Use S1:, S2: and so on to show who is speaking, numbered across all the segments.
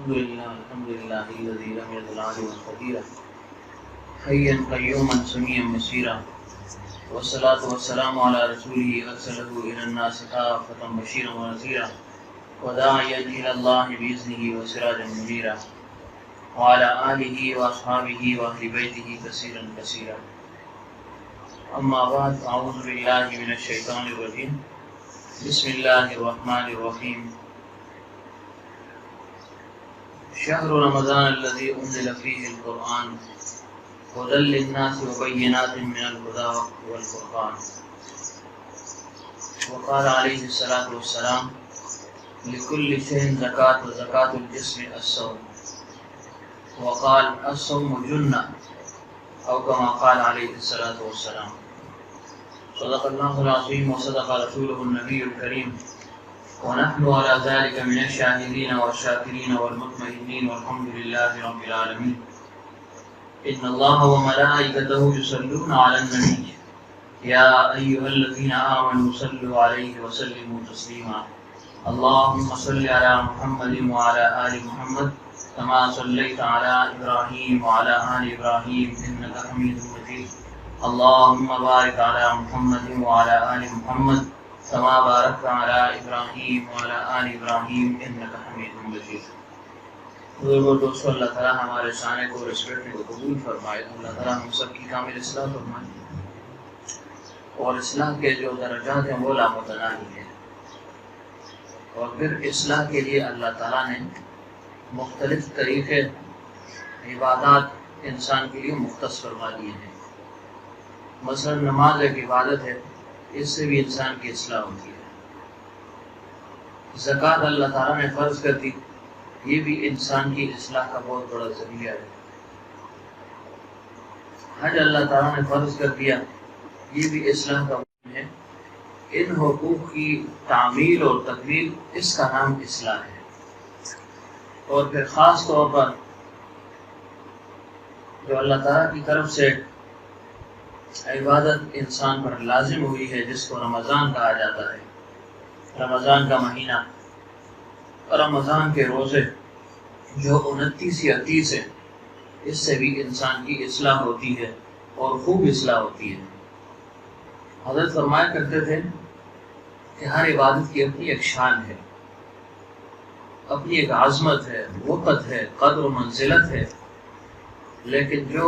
S1: الحمد لله الذي لم يزل عالما قديرا حيا قيوما سميعا بصيرا والصلاة والسلام على رسوله أرسله إلى الناس كافة بشيرا ونذيرا وداعيا إلى الله بإذنه وسراجا منيرا وعلى آله وأصحابه وأهل بيته كثيرا كثيرا. أما بعد، أعوذ بالله من الشيطان الرجيم. بسم الله الرحمن الرحيم. شهر رمضان الذي أنزل فيه القرآن هدى للناس وبينات من الهدى والفرقان. وقال عليه الصلاة والسلام: لكل شيء زكاة وزكاة الجسم الصوم. وقال: الصوم جنة، أو كما قال عليه الصلاة والسلام. صدق الله العظيم وصدق رسوله النبي الكريم، ونحن على ذلك من الشاهدين والشاكرين والمطمئنين، والحمد لله رب العالمين. إن الله وملائكته يصلون على النبي يا أيها الذين آمنوا صلوا عليه وسلموا تسليما. اللهم صل على محمد وعلى آل محمد كما صليت على إبراهيم وعلى آل إبراهيم إنك حميد مجيد. اللهم بارك على محمد وعلى آل محمد كما باركت على ابراہیم وعلى آل ابراہیم انک حمید مجید. بزرگوں دوستوں، اللہ تعالیٰ ہمارے شانے کو رسپیکٹ کو قبول فرمائے. اللہ تعالیٰ ہم سب کی کامل اصلاح فرمائے، اور اصلاح کے جو درجات ہیں وہ لامتناہی ہیں. اور پھر اصلاح کے لیے اللہ تعالیٰ نے مختلف طریقے عبادات انسان کے لیے مختص فرما دیے ہیں. مثلا نماز ایک عبادت ہے، اس سے بھی انسان کی اصلاح ہوتی ہے. زکوٰۃ اللہ تعالیٰ نے فرض کر دی، یہ بھی انسان کی اصلاح کا بہت بڑا ذریعہ ہے. حج اللہ تعالیٰ نے فرض کر دیا، یہ بھی اصلاح کا موضوع ہے. ان حقوق کی تعمیل اور تکمیل، اس کا نام اصلاح ہے. اور پھر خاص طور پر جو اللہ تعالیٰ کی طرف سے عبادت انسان پر لازم ہوئی ہے، جس کو رمضان کہا جاتا ہے. رمضان کا مہینہ، رمضان کے روزے جو 29 یا 30 ہے، اس سے بھی انسان کی اصلاح ہوتی ہے اور خوب اصلاح ہوتی ہے. حضرت فرمایا کرتے تھے کہ ہر عبادت کی اپنی ایک شان ہے، اپنی ایک عظمت ہے، وقت ہے، قدر و منزلت ہے. لیکن جو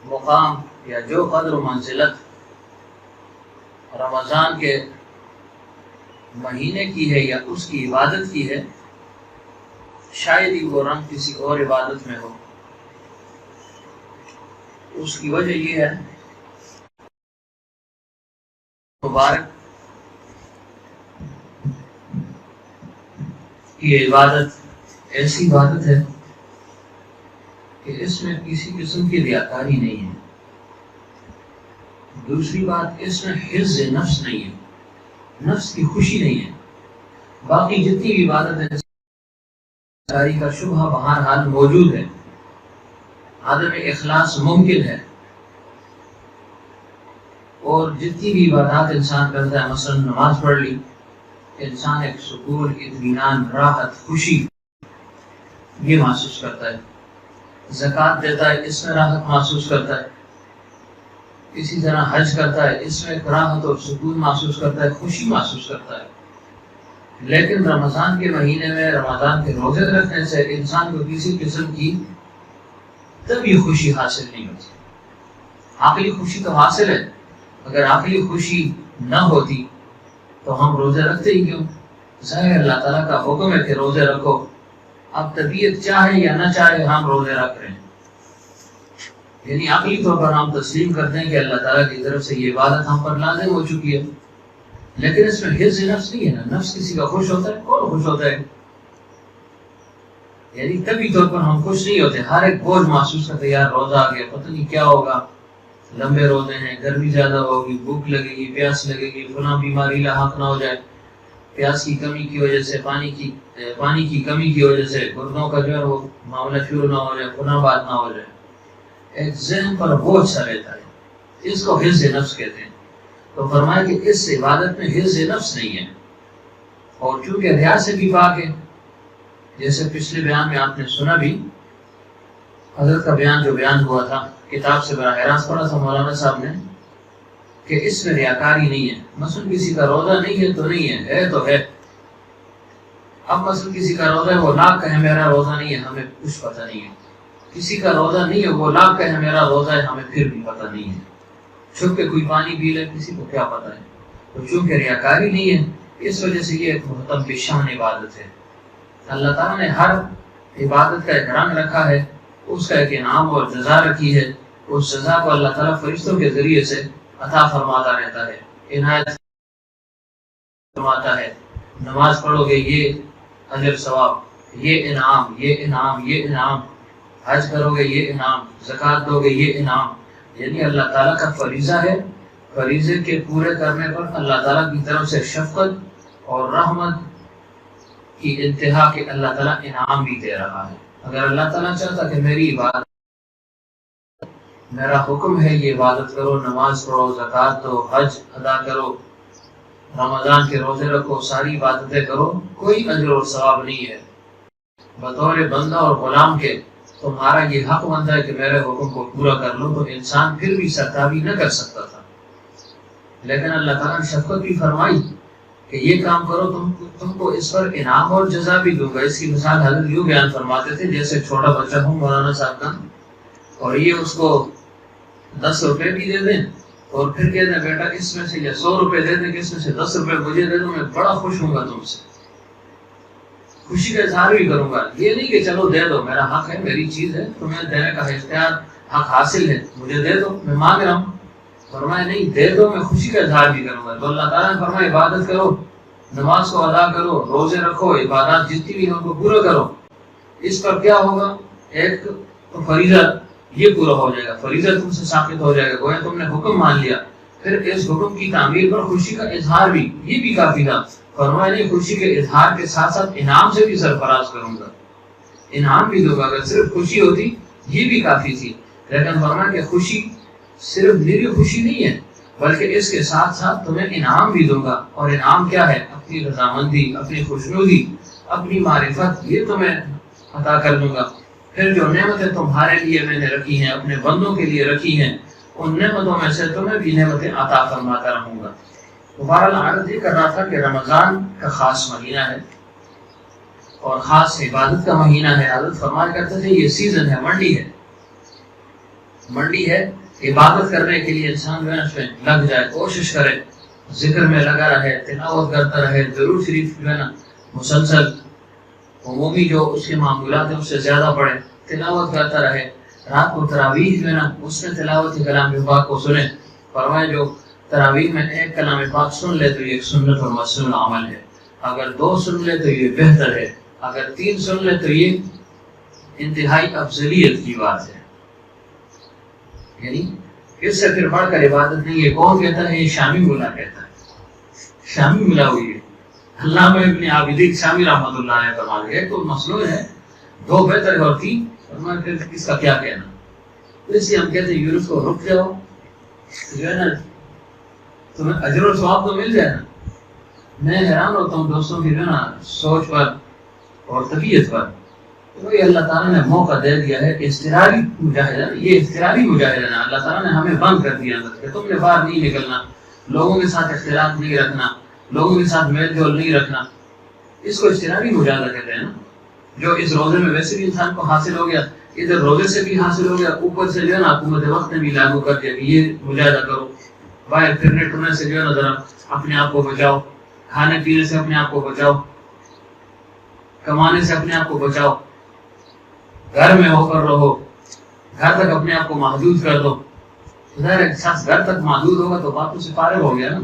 S1: مقام یا جو قدر و منزلت رمضان کے مہینے کی ہے یا اس کی عبادت کی ہے، شاید ہی وہ رنگ کسی اور عبادت میں ہو. اس کی وجہ یہ ہے مبارک یہ عبادت ایسی عبادت ہے کہ اس میں کسی قسم کی ریاکاری نہیں ہے. دوسری بات، اس میں حفظ نفس نہیں ہے، نفس کی خوشی نہیں ہے. باقی جتنی بھی عبادت ہے ریاکاری کا شبہ بہرحال موجود ہے، عدم اخلاص ممکن ہے. اور جتنی بھی عبادات انسان کرتا ہے، مثلا نماز پڑھ لی، انسان ایک سکون، اطمینان، راحت، خوشی یہ محسوس کرتا ہے. زکوٰۃ دیتا ہے، اس میں راحت محسوس کرتا ہے. اسی طرح حج کرتا ہے، اس میں راحت اور سکون محسوس کرتا ہے، خوشی محسوس کرتا ہے. لیکن رمضان کے مہینے میں رمضان کے روزے رکھنے سے انسان کو کسی قسم کی طبعی خوشی حاصل نہیں ہوتی. عقلی خوشی تو حاصل ہے، اگر عقلی خوشی نہ ہوتی تو ہم روزے رکھتے ہی کیوں؟ ظاہر اللہ تعالیٰ کا حکم ہے کہ روزے رکھو. اب طبیعت چاہے یا نہ چاہے ہم روزے رکھ رہے ہیں، یعنی عقلی طور پر ہم تسلیم کرتے ہیں کہ اللہ تعالیٰ کی طرف سے یہ عبادت ہم پر لازم ہو چکی ہے. لیکن اس میں حفظ نفس نہیں ہے نا. نفس کسی کا خوش ہوتا ہے؟ کون خوش ہوتا ہے؟ یعنی طبی طور پر ہم خوش نہیں ہوتے. ہر ایک بوجھ محسوس کرتے، یار روزہ آ گیا، پتہ نہیں کیا ہوگا، لمبے روزے ہیں، گرمی زیادہ ہوگی، بھوک لگے گی، پیاس لگے گی، فلاں بیماری لاحق نہ ہو جائے، پیاس کی کمی کی وجہ سے، پانی کی کمی کی وجہ سے گردوں کا جو ہے وہ معاملہ شروع نہ ہو جائے، فلاں بات نہ ہو جائے. ایک ذہن پر بوجھ سا رہتا ہے، اس کو حفظ نفس کہتے ہیں. تو فرمایا کہ اس عبادت میں حفظ نفس نہیں ہے. اور چونکہ ریا سے بھی پاک ہے، جیسے پچھلے بیان میں آپ نے سنا بھی، حضرت کا بیان جو بیان ہوا تھا کتاب سے براہ راست پڑھا تھا مولانا صاحب نے، کہ اس میں ریاکاری نہیں ہے۔ مثلا کسی کا روزہ نہیں ہے تو نہیں ہے، ہے تو ہے۔ اب مثلا کسی کا روزہ ہے، وہ لاکھ کہے میرا روزہ نہیں ہے، ہمیں کچھ پتہ نہیں ہے۔ کسی کا روزہ نہیں ہے، وہ لاکھ کہے میرا روزہ ہے، ہمیں پھر بھی پتہ نہیں ہے۔ چھپ کے کوئی پانی پی لے، کسی کو کیا پتہ ہے۔ تو چونکہ ریاکاری نہیں ہے، اس وجہ سے یہ ایک محتم بشان عبادت ہے۔ اللہ تعالیٰ نے ہر عبادت کا ایک رنگ رکھا ہے، اس کا ایک انعام اور جزا رکھی ہے۔ اس جزا کو اللہ تعالیٰ فرشتوں کے ذریعے سے عطا فرماتا رہتا ہے، عنایت فرماتا ہے۔ نماز پڑھو گے یہ اجر ثواب، یہ انعام، یہ انعام، یہ انعام۔ حج کرو گے یہ انعام، زکوٰۃ دو گے یہ انعام۔ یعنی اللہ تعالیٰ کا فریضہ ہے، فریضے کے پورے کرنے پر اللہ تعالیٰ کی طرف سے شفقت اور رحمت کی انتہا کے اللہ تعالیٰ انعام بھی دے رہا ہے۔ اگر اللہ تعالیٰ چاہتا کہ میری عبادت، میرا حکم ہے یہ عبادت کرو، نماز پڑھو، زکوٰۃ دو، حج ادا کرو، رمضان کے روزے رکھو، ساری عبادتیں کرو، کوئی اجر اور ثواب نہیں ہے۔ بطور بندہ اور غلام کے تمہارا یہ حق بنتا ہے کہ میرے حکم کو پورا کر لو، تو انسان پھر بھی سرکابی نہ کر سکتا تھا۔ لیکن اللہ تعالیٰ نے شفقت بھی فرمائی کہ یہ کام کرو، تم کو اس پر انعام اور جزا بھی دوں گا۔ اس کی مثال حضرت یوں بیان فرماتے تھے، جیسے چھوٹا بچہ ہوں مولانا صاحب کا، اور یہ اس کو 10 روپے بھی دے دیں اور پھر کہہ دیں بیٹا اس میں سے، یا 100 روپے دے دیں کہ اس میں سے 10 روپے مجھے دے دو، میں بڑا خوش ہوں گا، تم سے خوشی کا اظہار بھی کروں گا۔ یہ نہیں کہ چلو دے دو، میرا حق ہے، میری چیز ہے، تمہیں دینے کا اختیار، حق حاصل ہے، مجھے دے دو، میں مانگ رہا ہوں۔ فرمایا نہیں، دے دو، میں خوشی کا اظہار بھی کروں گا۔ تو اللہ تعالیٰ نے فرمایا عبادت کرو، نماز کو ادا کرو، روزے رکھو، عبادات جتنی بھی ہیں ان کو پورا کرو۔ اس پر کیا ہوگا؟ ایک تو فریضہ یہ پورا ہو جائے گا، فریضہ تم سے ثابت ہو جائے گا، گویا تم نے حکم مان لیا۔ پھر اس حکم کی تعمیر پر خوشی کا اظہار بھی، یہ بھی کافی تھا۔ فرمایا نہیں، خوشی کے اظہار کے ساتھ ساتھ انعام سے بھی سرفراز کروں گا، انعام بھی دوں گا۔ اگر صرف خوشی ہوتی یہ بھی کافی تھی، لیکن فرمایا کہ خوشی صرف میری خوشی نہیں ہے، بلکہ اس کے ساتھ ساتھ تمہیں انعام بھی دوں گا۔ اور انعام کیا ہے؟ اپنی رضامندی، اپنی خوشنودی، اپنی معرفت، یہ تمہیں عطا کر دوں گا۔ پھر جو نعمتیں تمہارے لیے میں نے رکھی ہیں، اپنے بندوں کے لیے رکھی ہیں، ان نعمتوں میں سے تمہیں بھی نعمتیں عطا فرماتا رہوں گا۔ بہرحال عرض یہ کر رہا تھا کہ رمضان کا خاص مہینہ ہے اور خاص عبادت کا مہینہ ہے۔ حضرت فرمایا کرتے تھے یہ سیزن ہے، منڈی ہے، منڈی ہے عبادت کرنے کے لیے۔ انسان جو ہے اس میں لگ جائے، کوشش کرے، ذکر میں لگا رہے، تلاوت کرتا رہے، درود شریف جو ہے نا مسلسل عمومی جو اس کے معمولات ہیں اس سے زیادہ پڑھے، تلاوت کرتا رہے۔ رات کو تراویح جو ہے نا اس میں تلاوت کلام پاک کو سنے۔ فرمایا جو تراویح میں ایک کلام پاک سن لے تو یہ ایک سنت اور مسنون عمل ہے، اگر 2 سن لے تو یہ بہتر ہے، اگر 3 سن لے تو یہ انتہائی افضلیت کی بات ہے۔ یعنی اس سے پھر بڑھ کر عبادت نہیں ہے۔ کون کہتا ہے؟ یہ شامی ملا کہتا ہے، شامی ملا ہوئی ہے۔ علامہ ابن عابدین شامی رحمۃ اللہ علیہ فرماتے ہیں ایک تو مسنون ہے، 2 بہتر ہے، اور 3 فرمایا پھر اس کا کیا کہنا۔ تو اس لیے ہم کہتے ہیں یونس کو رک جاؤ، جو ہے نا تمہیں اجر و ثواب تو مل جائے نا۔ میں حیران ہوتا ہوں دوستوں کی جو ہے نا سوچ پر اور طبیعت پر۔ تو یہ اللہ تعالیٰ نے موقع دے دیا ہے کہ اضطراری مجاہدہ، یہ اضطراری مجاہدہ ہے، اللہ تعالیٰ نے ہمیں بند کر دیا کہ تم نے باہر نہیں نکلنا، لوگوں کے ساتھ اختلاط نہیں رکھنا، لوگوں کے ساتھ میل جول نہیں رکھنا۔ اس کو اضطراری مجاہدہ کہتے ہیں نا، جو اس روزے میں ویسے بھی انسان کو حاصل ہو گیا، ادھر روزے سے بھی حاصل ہو گیا، اوپر سے جو ہے نا حکومت وقت نے بھی لاگو کر دیا کہ یہ مجاہدہ کرو۔ باہر پھرنے ٹرنے سے جو ہے نا ذرا اپنے آپ کو بچاؤ، کھانے پینے سے اپنے آپ کو بچاؤ، کمانے سے اپنے آپ کو بچاؤ، گھر میں ہو کر رہو، گھر تک اپنے آپ کو محدود کر دو۔ ظاہر ہے شخص گھر تک محدود ہوگا تو باتوں سے فارغ ہو گیا نا،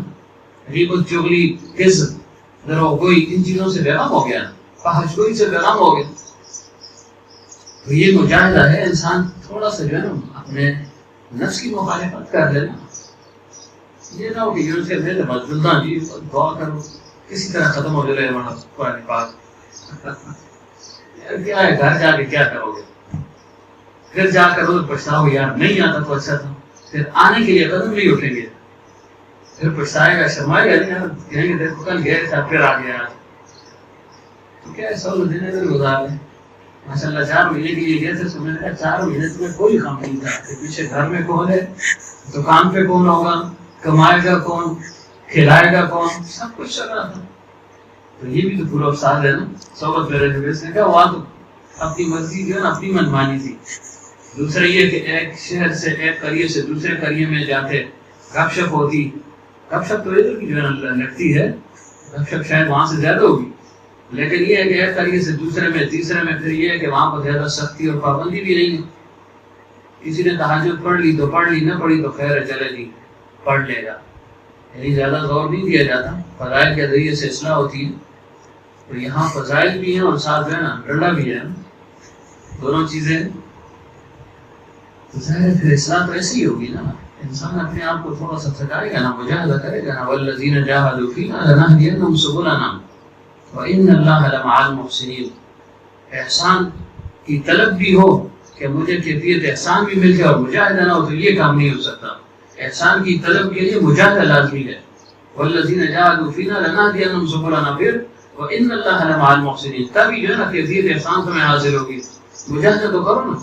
S1: غیبت، چغلی، کذب، دروغگوئی، ان چیزوں سے بیغم ہو گیا نا، فحش گوئی سے بیغم ہو گیا۔ تو یہ مجاہدہ ہے، انسان تھوڑا سا جو ہے نا اپنے نفس کی مخالفت کر لینا۔ یہ نہ ہو کہ یونس کے دل مجدودہ جی دعا کرو کسی طرح ختم ہو جائے ہمارا قرآن پاک۔ کیا ہے، گھر جا کے کیا کرو گے؟ پھر جا کر روز پچھتاؤ یار نہیں آتا تو اچھا تھا، پھر آنے کے لیے قدم نہیں اٹھیں گے، پھر پچھتائے گا، شرمائے گا، کہیں گے دیکھو کل گئے تھا پھر آ گیا۔
S2: تو کیا 16 دن ادھر گزار لیں. ماشاء اللہ 4 مہینے کے لیے گئے تھے. تو میں نے کہا 4 مہینے تمہیں کوئی کام نہیں تھا کہ پیچھے گھر میں کون ہے, دکان پہ کون ہوگا, کمائے گا کون, کھلائے گا کون, سب کچھ چل رہا تھا. تو یہ بھی تو پورا افساد ہے نا. صحبت میں رہے ہوئے اس نے کہا وہاں تو اپنی مرضی جو ہے نا اپنی منمانی تھی. دوسرا یہ کہ ایک شہر سے ایک قریے سے دوسرے قریے میں جاتے, گپ شپ ہوتی. گپ شپ تو ادھر کی جو ہے نا لگتی ہے, گپ شپ شاید وہاں سے زیادہ ہوگی, لیکن یہ ہے کہ ایک قریے سے دوسرے میں تیسرے میں پھر یہ ہے کہ وہاں پر زیادہ سختی اور پابندی بھی نہیں ہے. کسی نے تہجد پڑھ لی تو پڑھ لی, نہ پڑھی تو خیر ہے چلے جی پڑھ لے گا. یعنی زیادہ زور نہیں دیا جاتا, فضائل کے ذریعے سے اصلاح ہوتی ہے. تو یہاں فضائل بھی ہیں اور ساتھ جو ہے نا ڈنڈا بھی ہے, دونوں چیزیں. ظاہر پھر اصلاح تو ایسی ہی ہوگی نا, انسان اپنے آپ کو تھوڑا سا تھکائے گا نا, مجاہدہ کرے گا نا. والذین جاہدوا فینا لنہدینہم سبلنا وان اللہ لمع المحسنین. احسان کی طلب بھی ہو کہ مجھے کیفیت احسان بھی مل جائے اور مجاہدہ نہ ہو تو یہ کام نہیں ہو سکتا. احسان کی طلب کے لیے مجاہدہ لازمی ہے. والذین جاہدوا فینا لنہدینہم سبلنا, پھر وان اللہ لمع المحسنین, تبھی جو ہے نا کیفیت احسان تمہیں حاصل ہوگی. مجاہدہ تو کرو نا.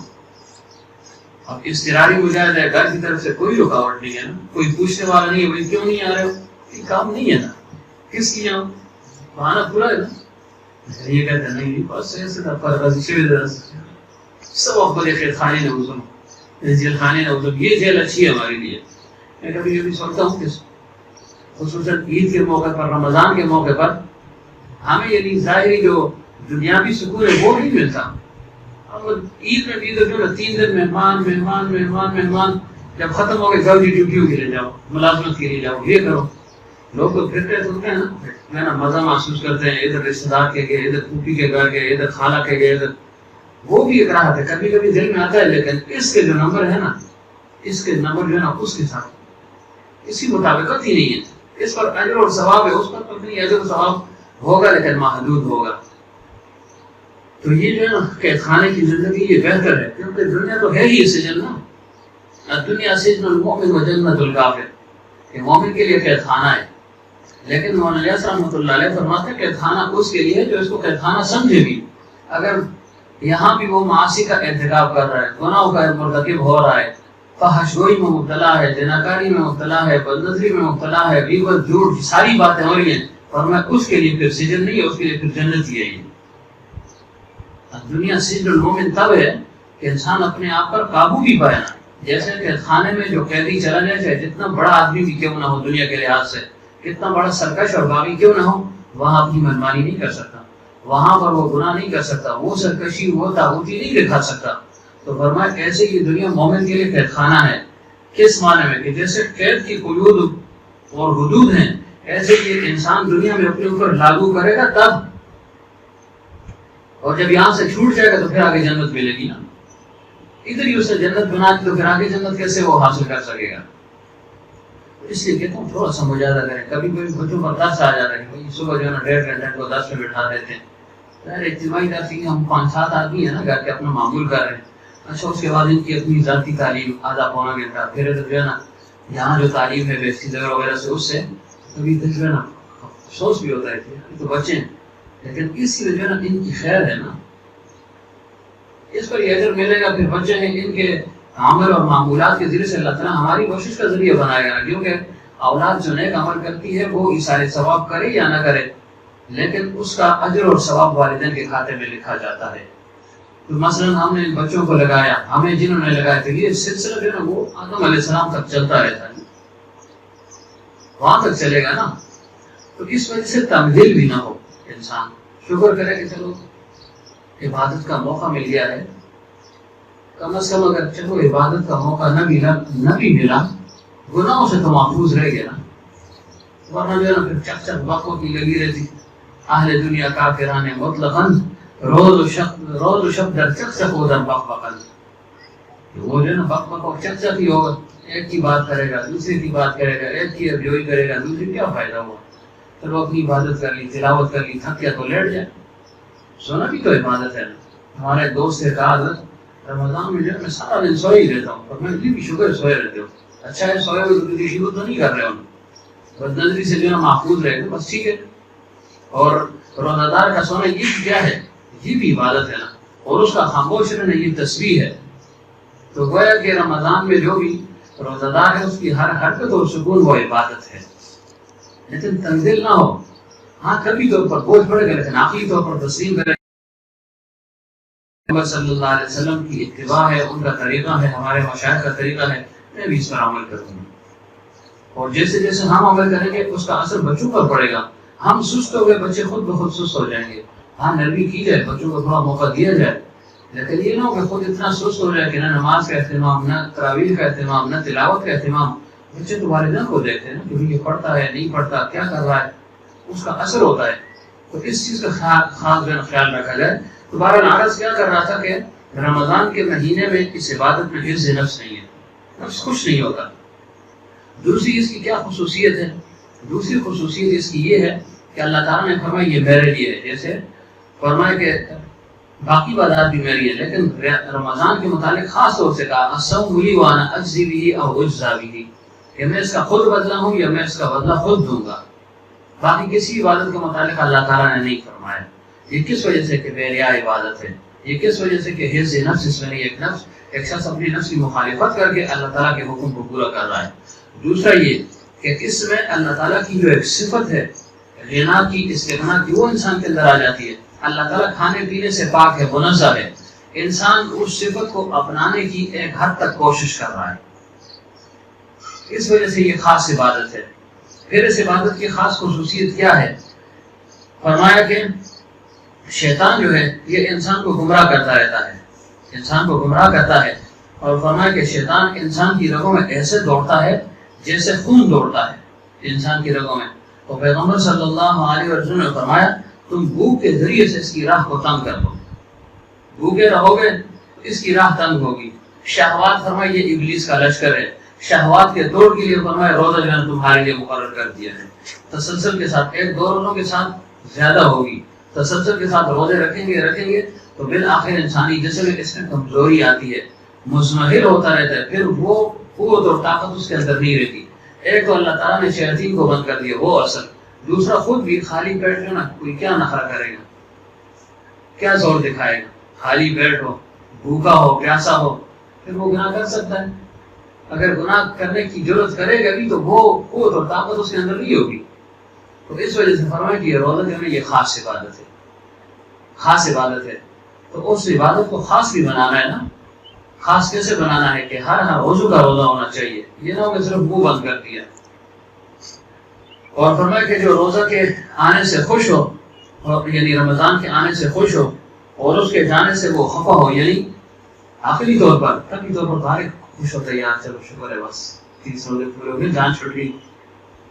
S2: اب اضطراری مجاہدہ ہے, گھر کی طرف سے کوئی رکاوٹ نہیں ہے نا, کوئی پوچھنے والا نہیں ہے بھائی کیوں نہیں آ رہے ہو, یہ کام نہیں ہے نا, کس کی یہاں بہانہ پورا ہے نا. یہ کہتے ہیں نہیں بس ایسے تھا سب اکبر خیر خانے نے عزم, جیل خانے نے عزم, یہ جیل اچھی ہے ہمارے لیے. میں کبھی کبھی سوچتا ہوں کہ خصوصاً عید کے موقع پر, رمضان کے موقع پر ہمیں یعنی ظاہری جو دنیاوی سکون ہے وہ نہیں ملتا. عید میں بھی تو 3 دن مہمان مہمان مہمان مہمان, جب ختم ہو گئے جاؤ جی ڈیوٹیوں کے لیے جاؤ, ملازمت کے لیے جاؤ, یہ کرو. لوگ تو پھرتے سنتے ہیں نا مزہ محسوس کرتے ہیں, ادھر رشتے دار کے گئے, ادھر پھوپھی کے گھر گئے, ادھر خالہ کے گئے, ادھر. وہ بھی ایک راحت ہے, کبھی کبھی دل میں آتا ہے, لیکن اس کے جو نمبر ہے نا, اس کے نمبر جو ہے نا اس کے ساتھ اس کی مطابقت ہی نہیں ہے. اس پر اجر اور ثواب ہے, اس پر نہیں اجر اور ثواب ہوگا لیکن محدود ہوگا. تو یہ جو ہے نا قید خانے کی زندگی یہ بہتر ہے, کیونکہ دنیا تو ہے ہی سجن نا. دنیا سجن المؤمن و جنت الکافر, کہ مومن کے لیے قید خانہ ہے. لیکن مولانا الیاس رحمۃ اللہ علیہ فرماتے ہیں قید خانہ اس کے لیے جو اس کو قید خانہ سمجھے بھی. اگر یہاں بھی وہ معاصی کا ارتکاب کر رہا ہے, گناہوں کا مرتکب ہو رہا ہے, فحش گوئی میں مبتلا ہے, زناکاری میں مبتلا ہے, بدنظری میں مبتلا ہے, غیبت جھوٹ ساری باتیں ہو رہی ہیں, فرمایا اس کے لیے پھر سجن نہیں ہے, اس کے لیے پھر جنت ہی ہے. یہ دنیا سجن المومن تب ہے کہ انسان اپنے آپ پر قابو بھی پائے نا. جیسے کہ خانے میں جو قیدی چلا جائے, چاہے جتنا بڑا آدمی بھی کیوں نہ ہو دنیا کے لحاظ سے, کتنا بڑا سرکش اور باغی کیوں نہ ہو, وہاں اپنی منمانی نہیں کر سکتا, وہاں پر وہ گناہ نہیں کر سکتا, وہ سرکشی وہ طاغوتی نہیں دکھا سکتا. تو فرمایا ایسے یہ دنیا مومن کے لیے قید خانہ ہے. کس معنی میں کہ جیسے قید کی قیود اور حدود ہیں, ایسے یہ انسان دنیا میں اپنے اوپر لاگو کرے گا تب, اور جب یہاں سے چھوٹ جائے گا تو پھر آگے جنت ملے گی نا. ادھر ہی اسے جنت بنا دی تو پھر آگے جنت کیسے وہ حاصل کر سکے گا. اس لیے کہتا ہوں تھوڑا سا مجاہدہ کریں. کبھی کوئی بچوں پر درس آ جاتا ہے, صبح جو ہے نا 1.5 گھنٹے کو درس میں بٹھا دیتے ہیں. اجتماعی درس کی ہم 5-7 آدمی ہیں نا گھر کے اپنا معمول کر رہے ہیں. اچھا اس کے بعد ان کی اپنی ذاتی تعلیم آدھا پونا گھنٹہ, پھر ادھر جو ہے نا یہاں جو تعلیم ہے ویسٹی جگہ وغیرہ سے, اس سے کبھی ادھر جو ہے نا افسوس بھی ہوتا ہے کہ تو بچے ہیں, لیکن اس کی جو ہے نا ان کی خیر ہے نا, اس پر یہ اجر ملے گا. پھر بچے ہیں, ان کے عمل اور معمولات کے ذریعے سے اللہ تعالیٰ ہماری کوشش کا ذریعہ بنائے گا, کیونکہ اولاد جو نیک عمل کرتی ہے وہ ایثار ثواب کرے یا نہ کرے, لیکن اس کا اجر اور ثواب والدین کے کھاتے میں لکھا جاتا ہے. تو مثلا ہم نے بچوں کو لگایا, ہمیں جنہوں نے لگایا تھے, یہ سلسلہ جو ہے نا وہ آدم علیہ السلام تک چلتا رہتا ہے, وہاں تک چلے گا نا. تو اس وجہ سے تمدل بھی نہ ہو, انسان شکر کرے کہ چلو عبادت کا موقع مل گیا ہے, کم از کم اگر چلو عبادت کا موقع نہ بھی ملا, گناہوں سے تو محفوظ رہ گیا نا. ورنہ جو ہے نا پھر چک چک بقوں کی لگی رہتی. اہل دنیا کافرانے مطلقاً روز و شب در چک چک ہو در بق بقن, وہ جو ہے نا بق بق اور چک چک ہی ہوگا. ایک کی بات کرے گا, دوسرے کی بات کرے گا, ایک کی ابجوئی کرے گا, دوسری کیا فائدہ ہوا. چلو اپنی عبادت کر لی, تلاوت کر لی, تھک گیا تو لیٹ جائے. سونا بھی تو عبادت ہے نا. ہمارا ایک دوست سے کہا رمضان میں جو ہے میں سارا دن سوئے ہی رہتا ہوں, اور میں بھی شکر سوئے رہتے ہوں. اچھا ہے سوئے ہوئے تو شروع تو نہیں کر رہے ہوں, بس نظری سے جو ہے محفوظ رہے گا, بس ٹھیک ہے. اور روزہ دار کا سونا یہ کیا ہے؟ یہ بھی عبادت ہے نا، اور اس کا خاموش رہنا یہ تسبیح ہے۔ تو گویا کہ رمضان میں جو بھی روزہ دار ہے اس کی ہر حرکت اور سکون وہ عبادت ہے، لیکن تنزل نہ ہو۔ ہاں کبھی طور پر بوجھ پڑے گا، لیکن آخری طور پر تسلیم کرے محمد صلی اللہ علیہ وسلم کی اتباع ہے، ان کا طریقہ ہے، ہمارے مشائخ کا طریقہ ہے، میں بھی اس پر عمل کروں گا۔ اور جیسے جیسے ہم عمل کریں گے اس کا اثر بچوں پر پڑے گا۔ ہم سست ہو گئے، بچے خود بخود سست ہو جائیں گے۔ ہاں نرمی کی جائے، بچوں کو تھوڑا موقع دیا جائے، لیکن یہ نہ ہو کہ خود اتنا سست ہو جائے کہ نہ نماز کا اہتمام، نہ تراویح کا اہتمام، نہ تلاوت کا اہتمام۔ بچے تو والدین کو دیکھتے ہیں نا کہ یہ پڑھتا ہے نہیں پڑھتا، کیا کر رہا ہے، اس کا اثر ہوتا ہے۔ تو اس چیز کا خاص خیال رکھا جائے۔ تو بہرحال عرض کیا کر رہا تھا کہ رمضان کے مہینے میں اس عبادت میں حفظ نفس نہیں ہے، نفس خوش نہیں ہوتا۔ دوسری اس کی کیا خصوصیت ہے؟ دوسری خصوصیت اس کی یہ ہے کہ اللہ تعالیٰ نے فرمایا یہ میرے لیے ہے، جیسے فرمایا کہ باقی عبادات بھی میری ہے، لیکن رمضان کے متعلق خاص طور سے کہا الصوم لی وانا اجزی بہ او اجزا بہ، کہ میں اس کا خود بدلہ ہوں یا میں اس کا بدلہ خود دوں گا۔ باقی کسی عبادت کے متعلق اللہ تعالیٰ نے نہیں فرمایا۔ یہ کس وجہ سے کہ بے ریا عبادت ہے، یہ کس وجہ سے کہ حفظ نفس، اس میں ایک شخص اپنی نفس کی مخالفت کر کے اللہ تعالیٰ کے حکم کو پورا کر رہا ہے۔ دوسرا یہ کہ اس میں اللہ تعالیٰ کی جو ایک صفت ہے غنا کی، استغنا کی، وہ انسان کے اندر آ جاتی ہے۔ اللہ تعالیٰ کھانے پینے سے پاک ہے، منزہ ہے، انسان اس صفت کو اپنانے کی ایک حد تک کوشش کر رہا ہے، اس وجہ سے یہ خاص عبادت ہے۔ پھر اس عبادت کی خاص خصوصیت کیا ہے؟ فرمایا کہ شیطان جو ہے یہ انسان کو گمراہ کرتا رہتا ہے، انسان کو گمراہ کرتا ہے، اور فرمایا کہ شیطان انسان کی رگوں میں ایسے دوڑتا ہے جیسے خون دوڑتا ہے انسان کی رگوں میں۔ تو پیغمبر صلی اللہ علیہ وسلم نے فرمایا تم بھوک کے ذریعے سے اس کی راہ کو تنگ کر دو، بھوکے رہو گے تو اس کی راہ تنگ ہوگی۔ شہوات فرمایا یہ ابلیس کا لشکر ہے، شہوات کے توڑ کے لیے فرمایا روزہ جو ہے تمہارے لیے مقرر کر دیا ہے، تسلسل کے ساتھ، ایک دو روزوں کے ساتھ زیادہ ہوگی، تسلسل کے ساتھ روزے رکھیں گے تو بالآخر انسانی جسم میں اس میں کمزوری آتی ہے، مزمحل ہوتا رہتا ہے، پھر وہ قوت اور طاقت اس کے اندر نہیں رہتی۔ ایک تو اللہ تعالیٰ نے شیاطین کو بند کر دیا وہ اصل، دوسرا خود بھی خالی پیٹ جو نا کوئی کیا نخرہ کرے گا، کیا زور دکھائے گا، خالی پیٹ ہو، بھوکا ہو، پیاسا ہو، پھر وہ گناہ کر سکتا ہے؟ اگر گناہ کرنے کی ضرورت کرے گا بھی تو وہ قوت اور طاقت اس کے اندر نہیں ہوگی۔ تو اس وجہ سے فرمایا کہ یہ روزہ جو ہے یہ خاص عبادت ہے، خاص عبادت ہے۔ تو اس عبادت کو خاص بھی بنانا ہے نا۔ خاص کیسے بنانا ہے کہ ہر روزہ کا روزہ ہونا چاہیے، یہ نہ ہو کہ صرف منہ بند کر دیا۔ اور فرمایا کہ جو روزہ کے آنے سے خوش ہو، یعنی رمضان کے آنے سے خوش ہو اور اس کے جانے سے وہ خفا ہو، یعنی آخری طور پر طبی طور پر تاریخ خوش ہوتا ہے، یار چلو شکر ہے بس 30 روزے پورے ہو گئے، جان چھوٹ گئی،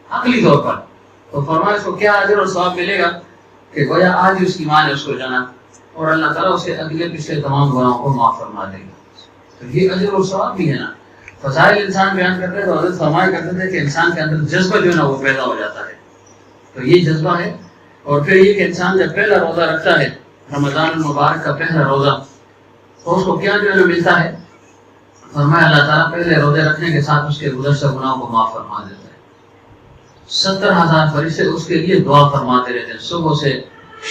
S2: عقلی طور پر۔ تو فرمایا اس کو کیا اجر اور ثواب ملے گا کہ گویا آج اس کی ماں نے اس کو جانا اور اللہ تعالیٰ اس کے اگلے پچھلے تمام گناہوں کو معاف فرما دے گا۔ تو یہ اجر اور ثواب بھی ہے نا۔ فضائل انسان بیان کرتے تو حضرت فرمایا کرتے تھے کہ انسان کے اندر جذبہ جو ہے نا وہ پیدا ہو جاتا ہے، تو یہ جذبہ ہے۔ اور پھر یہ کہ انسان جب پہلا روزہ رکھتا ہے، رمضان المبارک کا پہلا روزہ، تو اس کو کیا جو ہے ملتا ہے؟ فرمایا اللہ تعالیٰ پہلے روزے رکھنے کے ساتھ اس کے گزشتہ گناہوں کو معاف فرما دیتا ہے۔ 70,000 فرشتے اس کے لیے دعا فرماتے رہتے ہیں، صبح سے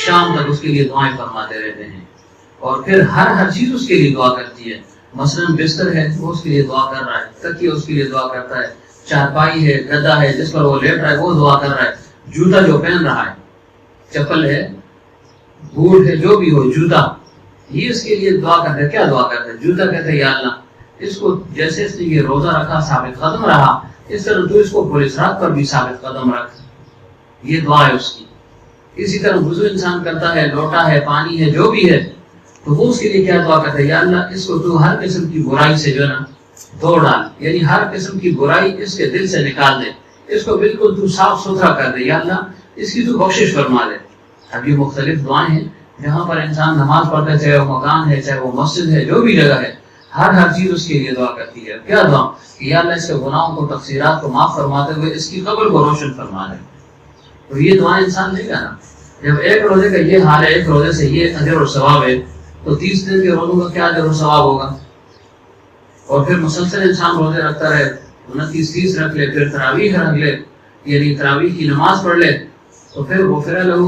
S2: شام تک اس کے لیے دعائیں فرماتے رہتے ہیں۔ اور پھر ہر چیز اس کے لیے دعا کرتی ہے، مثلا بستر ہے وہ اس کے لیے دعا کر رہا ہے، تکیہ اس کے لیے دعا کرتا ہے، چارپائی ہے، گدا ہے جس پر وہ لیٹ رہا ہے وہ دعا کر رہا ہے، جوتا جو پہن رہا ہے، چپل ہے، بوٹ ہے، جو بھی ہو، جوتا، یہ اس کے لیے دعا کرتا ہے۔ کیا دعا کرتا ہے؟ جوتا کہتا ہے یا اللہ اس کو جیسے اس نے یہ روزہ رکھا ثابت قدم رہا، اس طرح تو اس کو پولیس رات پر بھی ثابت قدم رکھ، یہ دعا ہے اس کی۔ اسی طرح وضو انسان کرتا ہے، لوٹا ہے، پانی ہے، جو بھی ہے، تو وہ اس کے لیے کیا دعا کرتا ہے؟ یا اللہ اس کو تو ہر قسم کی برائی سے جو ہے نا دھو ڈال، یعنی ہر قسم کی برائی اس کے دل سے نکال دے، اس کو بالکل تو صاف ستھرا کر دے، یا اللہ اس کی تو بخشش فرما دے۔ اب یہ مختلف دعائیں ہیں جہاں پر انسان نماز پڑھتا ہے، چاہے وہ مکان ہے، چاہے وہ مسجد ہے، جو بھی جگہ ہے، ہر چیز اس کے لیے دعا کرتی ہے۔ کیا دعا؟ کہ یا اللہ اس کے گناہوں کو، تقصیرات کو معاف فرماتے ہوئے اس کی قبر کو روشن فرما دے۔ تو یہ دعائیں انسان لے گا نا۔ جب ایک روزے کا یہ حال ہے، ایک روزے سے یہ اجر اور ثواب ہے، تو 30 دن کے روزوں کا کیا اجر اور ثواب ہوگا؟ اور پھر مسلسل انسان روزے رکھتا رہے، 29-30 رکھ لے، پھر تراویح رکھ لے، یعنی تراویح کی نماز پڑھ لے، تو پھر غفر لہ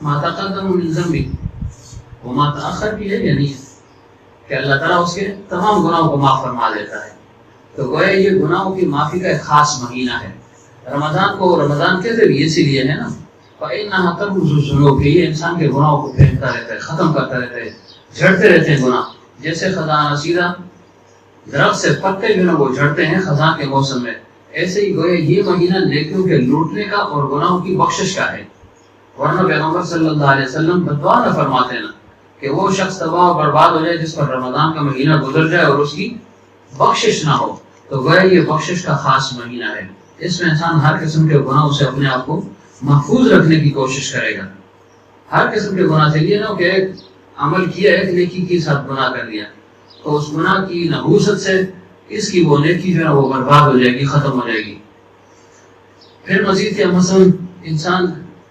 S2: ما تقدم من ذنبی، وہ ما تأخر بھی ہے یا نہیں ہے کہ اللہ تعالیٰ اس کے تمام گناہوں کو معاف فرما دیتا ہے. تو گویا یہ گناہوں کی معافی کا ایک خاص مہینہ ہے. رمضان کو رمضان کہتے بھی اسی لیے ہے نا، فإنها تبرز الذنوب، یہ انسان کے گناہوں کو پھینکتا رہتا ہے، ختم کرتا رہتا ہے، جھڑتے رہتے ہیں گناہ. جیسے خزانہ سیدھا درخت سے پتے جو ہے وہ جھڑتے ہیں خزاں کے موسم میں، ایسے ہی گویا یہ مہینہ نیکیوں کے لوٹنے کا اور گناہوں کی بخشش کا ہے. ورنہ پیغمبر صلی اللہ علیہ وسلم بدعا نہ فرماتے نا کہ وہ شخص تباہ و برباد ہو جائے جس پر رمضان کا مہینہ گزر جائے اور اس کی بخشش نہ ہو. تو گویا یہ بخشش کا خاص مہینہ ہے. اس میں انسان ہر قسم کے گناہوں سے اپنے آپ کو محفوظ رکھنے کی کوشش کرے گا. ہر قسم کے گناہ سے، یہ نہ کہ ایک عمل کیا ایک نیکی کے ساتھ گناہ کر دیا تو اس گناہ کی نحوست سے اس کی وہ نیکی جو ہے وہ برباد ہو جائے گی، ختم ہو جائے گی. پھر مزید کیا، مثلا انسان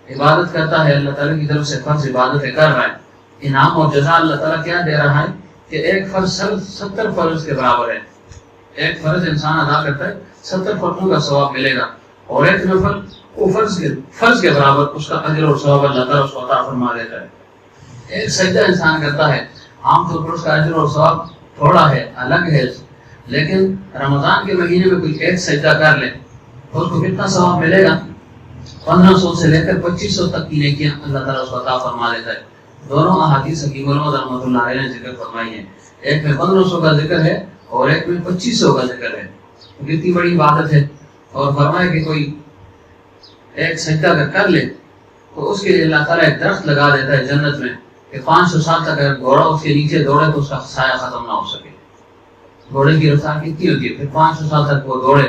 S2: عبادت کرتا ہے، اللہ تعالیٰ کی طرف سے فرض عبادتیں کر رہا ہے، انعام اور جزا اللہ تعالیٰ کیا دے رہا ہے کہ ایک فرض 70 فرض کے برابر ہے. ایک فرض انسان ادا کرتا ہے 70 فرضوں کا ثواب ملے گا، اور ایک نفل وہ فرض کے برابر اس کا اجر اور ثواب اللہ تعالیٰ اس کو عطا فرما دیتا ہے. ایک سجدہ انسان کرتا ہے، عام طور پر اس کا اجر اور ثواب تھوڑا ہے، الگ ہے، لیکن رمضان کے مہینے میں کوئی ایک سجدہ کر لے تو اس کو کتنا ثواب ملے گا؟ 1500 سے لے کر 2500 تک کی نیکیاں اللہ تعالیٰ اس کو عطا فرما دیتا ہے. دونوں احادیث حکیم علماء رحمۃ اللہ علیہ نے ذکر فرمائی ہیں. ایک میں 1500 کا ذکر ہے اور ایک میں 2500 کا ذکر ہے. کتنی بڑی عبادت ہے. اور فرمایا کہ کوئی ایک سجدہ اگر کر لے تو اس کے لیے اللہ تعالیٰ ایک درخت لگا دیتا ہے جنت میں کہ 500 سال تک اگر گھوڑا اس کے نیچے دوڑے تو اس کا سایہ ختم نہ ہو سکے. گھوڑے کی رفتار کتنی ہوتی ہے، پھر 500 سال تک وہ دوڑے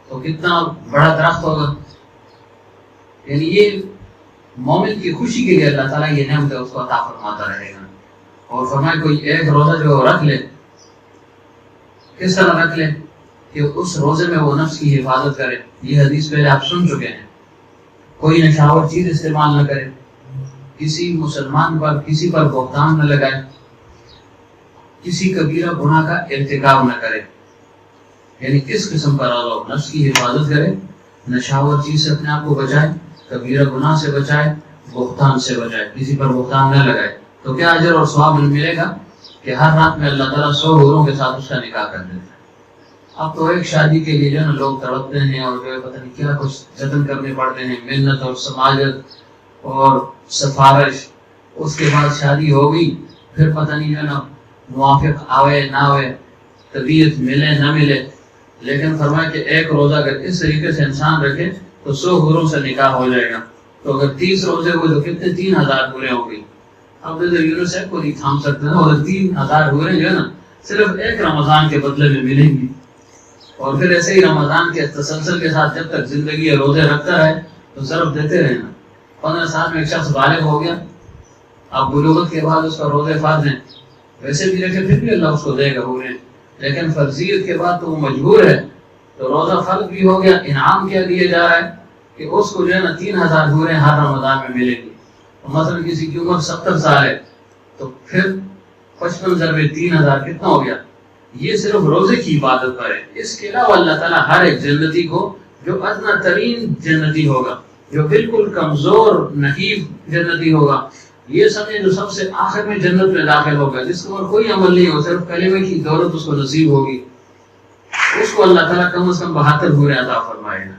S2: تو کتنا بڑا درخت ہوگا. یعنی یہ مومن کی خوشی کے لیے اللہ تعالیٰ یہ نعمت اس کو عطا فرماتا رہے گا. اور فرمایا کوئی ایک روزہ جو رکھ لے، کس طرح رکھ لے کہ اس روزے میں وہ نفس کی حفاظت کرے. یہ حدیث پہلے آپ سن چکے ہیں. کوئی نشاور چیز استعمال نہ کرے، کسی مسلمان پر کسی پر بہتان نہ لگائے، کسی کبیرہ گناہ کا ارتکاب نہ کرے. یعنی کس قسم کا روزہ؟ نفس کی حفاظت کرے، نشاور چیز سے اپنے آپ کو بچائے، کبیرہ گناہ سے بچائے، بہتان سے بچائے، کسی پر بہتان نہ لگائے. تو کیا اجر اور ثواب ملے گا کہ ہر رات میں اللہ تعالیٰ 100 حوروں کے ساتھ اس کا نکاح کر دیتا ہے. اب تو ایک شادی کے لیے جو ہے نا لوگ تڑپتے ہیں اور جو ہے پتہ نہیں کیا کچھ جتن کرنے پڑتے ہیں، محنت اور سماجت اور سفارش. اس کے بعد شادی ہو گئی، پھر پتہ نہیں جو ہے نا موافق آوے نہ آوے، طبیعت ملے نہ ملے. لیکن فرمایا کہ ایک روزہ اگر اس طریقے سے انسان رکھے تو 100 حوروں سے نکاح ہو جائے گا. تو اگر 30 روزے ہوئے تو کتنے 3000 حوریں ہو گئی. اب یونیسیف کو نہیں تھام سکتے نا، اور 3000 حوریں جو ہے نا صرف ایک رمضان کے بدلے میں ملیں گی. اور پھر ایسے ہی رمضان کے تسلسل کے ساتھ جب تک زندگی روزے رکھتا رہے تو ضرب دیتے رہنا. 15 سال میں ایک شخص بالغ ہو گیا، اب بلوغت کے بعد اس کا روزے فرض ہیں، ویسے بھی رکھے پھر بھی اللہ اس کو دے گا حوریں. لیکن فرضیت کے بعد تو وہ مجبور ہے، تو روزہ فرض بھی ہو گیا. انعام کیا دیا جا رہا ہے کہ اس کو جو ہے نا 3000 حوریں ہر رمضان میں ملے گی. مثلا کسی کی عمر 70 سال ہے تو پھر 55 ضرب 3000 کتنا ہو گیا؟ یہ صرف روزے کی عبادت پر ہے. اس کے علاوہ اللہ تعالیٰ ہر ایک جنتی کو، جو ادنا ترین جنتی ہوگا، جو بالکل کمزور نحیف جنتی ہوگا، یہ سمجھے جو سب سے آخر میں جنت میں داخل ہوگا، جس کو کوئی عمل نہیں ہو، صرف کلمے کی دولت اس کو نصیب ہوگی، اس کو اللہ تعالیٰ کم از کم 72 حوریں عطا فرمائے گا.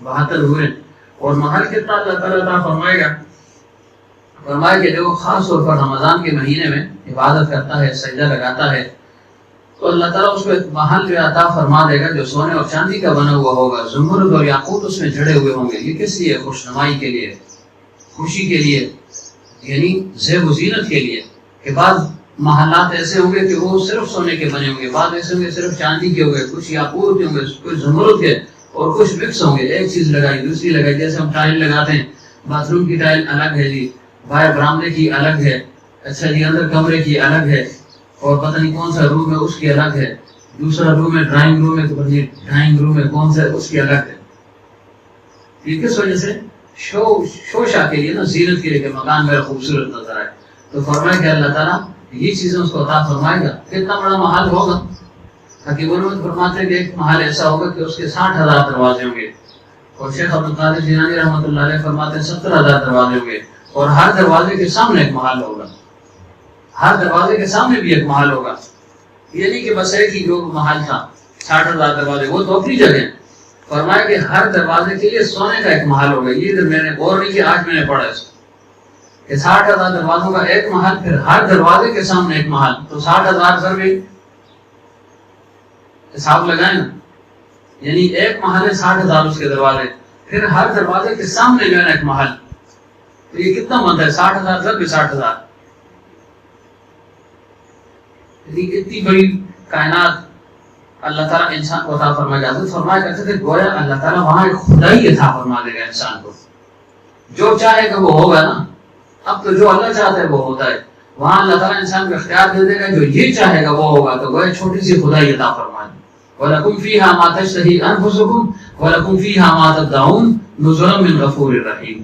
S2: 72 حوریں. اور محل کتنا اللہ تعالیٰ عطا فرمائے گا؟ فرمایا کہ جو خاص طور پر رمضان کے مہینے میں عبادت کرتا ہے، سجدہ لگاتا ہے، تو اللہ تعالیٰ اس کو ایک محل جو عطا فرما دے گا جو سونے اور چاندی کا بنا ہوا ہوگا. زمرد اور یاقوت اس میں جڑے ہوئے ہوں گے. یہ کس لیے؟ خوشنمائی کے لیے، خوشی کے لیے، یعنی زیب و زینت کے لیے. کہ بعض محلات ایسے ہوں گے کہ وہ صرف سونے کے بنے ہوں گے، بعض ایسے ہوں گے صرف چاندی کے ہوں گے، کچھ یاقوت کے ہوں گے، کچھ زمرد کے، اور کچھ مکس ہوں گے. ایک چیز لگائی دوسری لگائی. جیسے ہم ٹائل لگاتے ہیں، باتھ روم کی ٹائل الگ ہے جی، باہر برآمدے کی الگ ہے، اچھا جی اندر کمرے کی الگ ہے، اور پتہ نہیں کون سا روم ہے اس کی الگ ہے، دوسرا روم ہے ڈرائنگ روم ہے تو ڈرائنگ روم ہے کون سا اس کی الگ ہے. یہ کس وجہ سے؟ شوشا کے لیے نا، زینت کے لیے، کہ مکان میرا خوبصورت نظر آئے. تو فرمایا کہ اللہ تعالیٰ یہ چیزیں اس کو عطا فرمائے گا. کتنا بڑا محل ہوگا؟ حکیم علماء فرماتے ہیں کہ ایک محل ایسا ہوگا کہ اس کے 60,000 دروازے ہوں گے، اور شیخ عبد القادر جیلانی رحمۃ اللہ علیہ فرماتے ہیں 70,000 دروازے ہوئے اور ہر دروازے کے سامنے ایک محل ہوگا، ہر دروازے کے سامنے بھی ایک محل ہوگا. یہ نہیں کہ بس ایک ہی جو محل تھا 60,000 دروازے، وہ تو اپنی جگہ. فرمایا کہ ہر دروازے کے لیے سونے کا ایک محل ہوگا. یہ میں نے غور نہیں کیا، آج میں نے پڑھا اس کو کہ 60,000 دروازوں کا ایک محل، پھر ہر دروازے کے سامنے ایک محل. تو 60,000 سر بھی حساب لگائیں نا، یعنی ایک محل ہے 60,000 اس کے دروازے، پھر ہر دروازے کے سامنے جو ہے نا ایک محل. تو یہ کتنا بنتا ہے؟ 60,000 سر بھی 60,000. اتنی بڑی کائنات اللہ تعالیٰ انسان کو عطا فرما جاتا ہے. فرمایا کرتے تھے گویا اللہ تعالیٰ وہاں ایک خدائی عطا فرما دے گا انسان کو، جو چاہے گا وہ ہوگا نا. اب تو جو اللہ چاہتا ہے وہ ہوتا ہے، وہاں اللہ تعالیٰ انسان کو اختیار دے دے گا، جو یہ چاہے گا وہ ہوگا. تو گویا چھوٹی سی خدائی عطا فرما دے. وَلَكُمْ فِيهَا مَا تَشْتَهِي أَنفُسُكُمْ وَلَكُمْ فِيهَا مَا تَدَّعُونَ نُزُلًا مِّن غَفُورٍ رَحِيمٍ.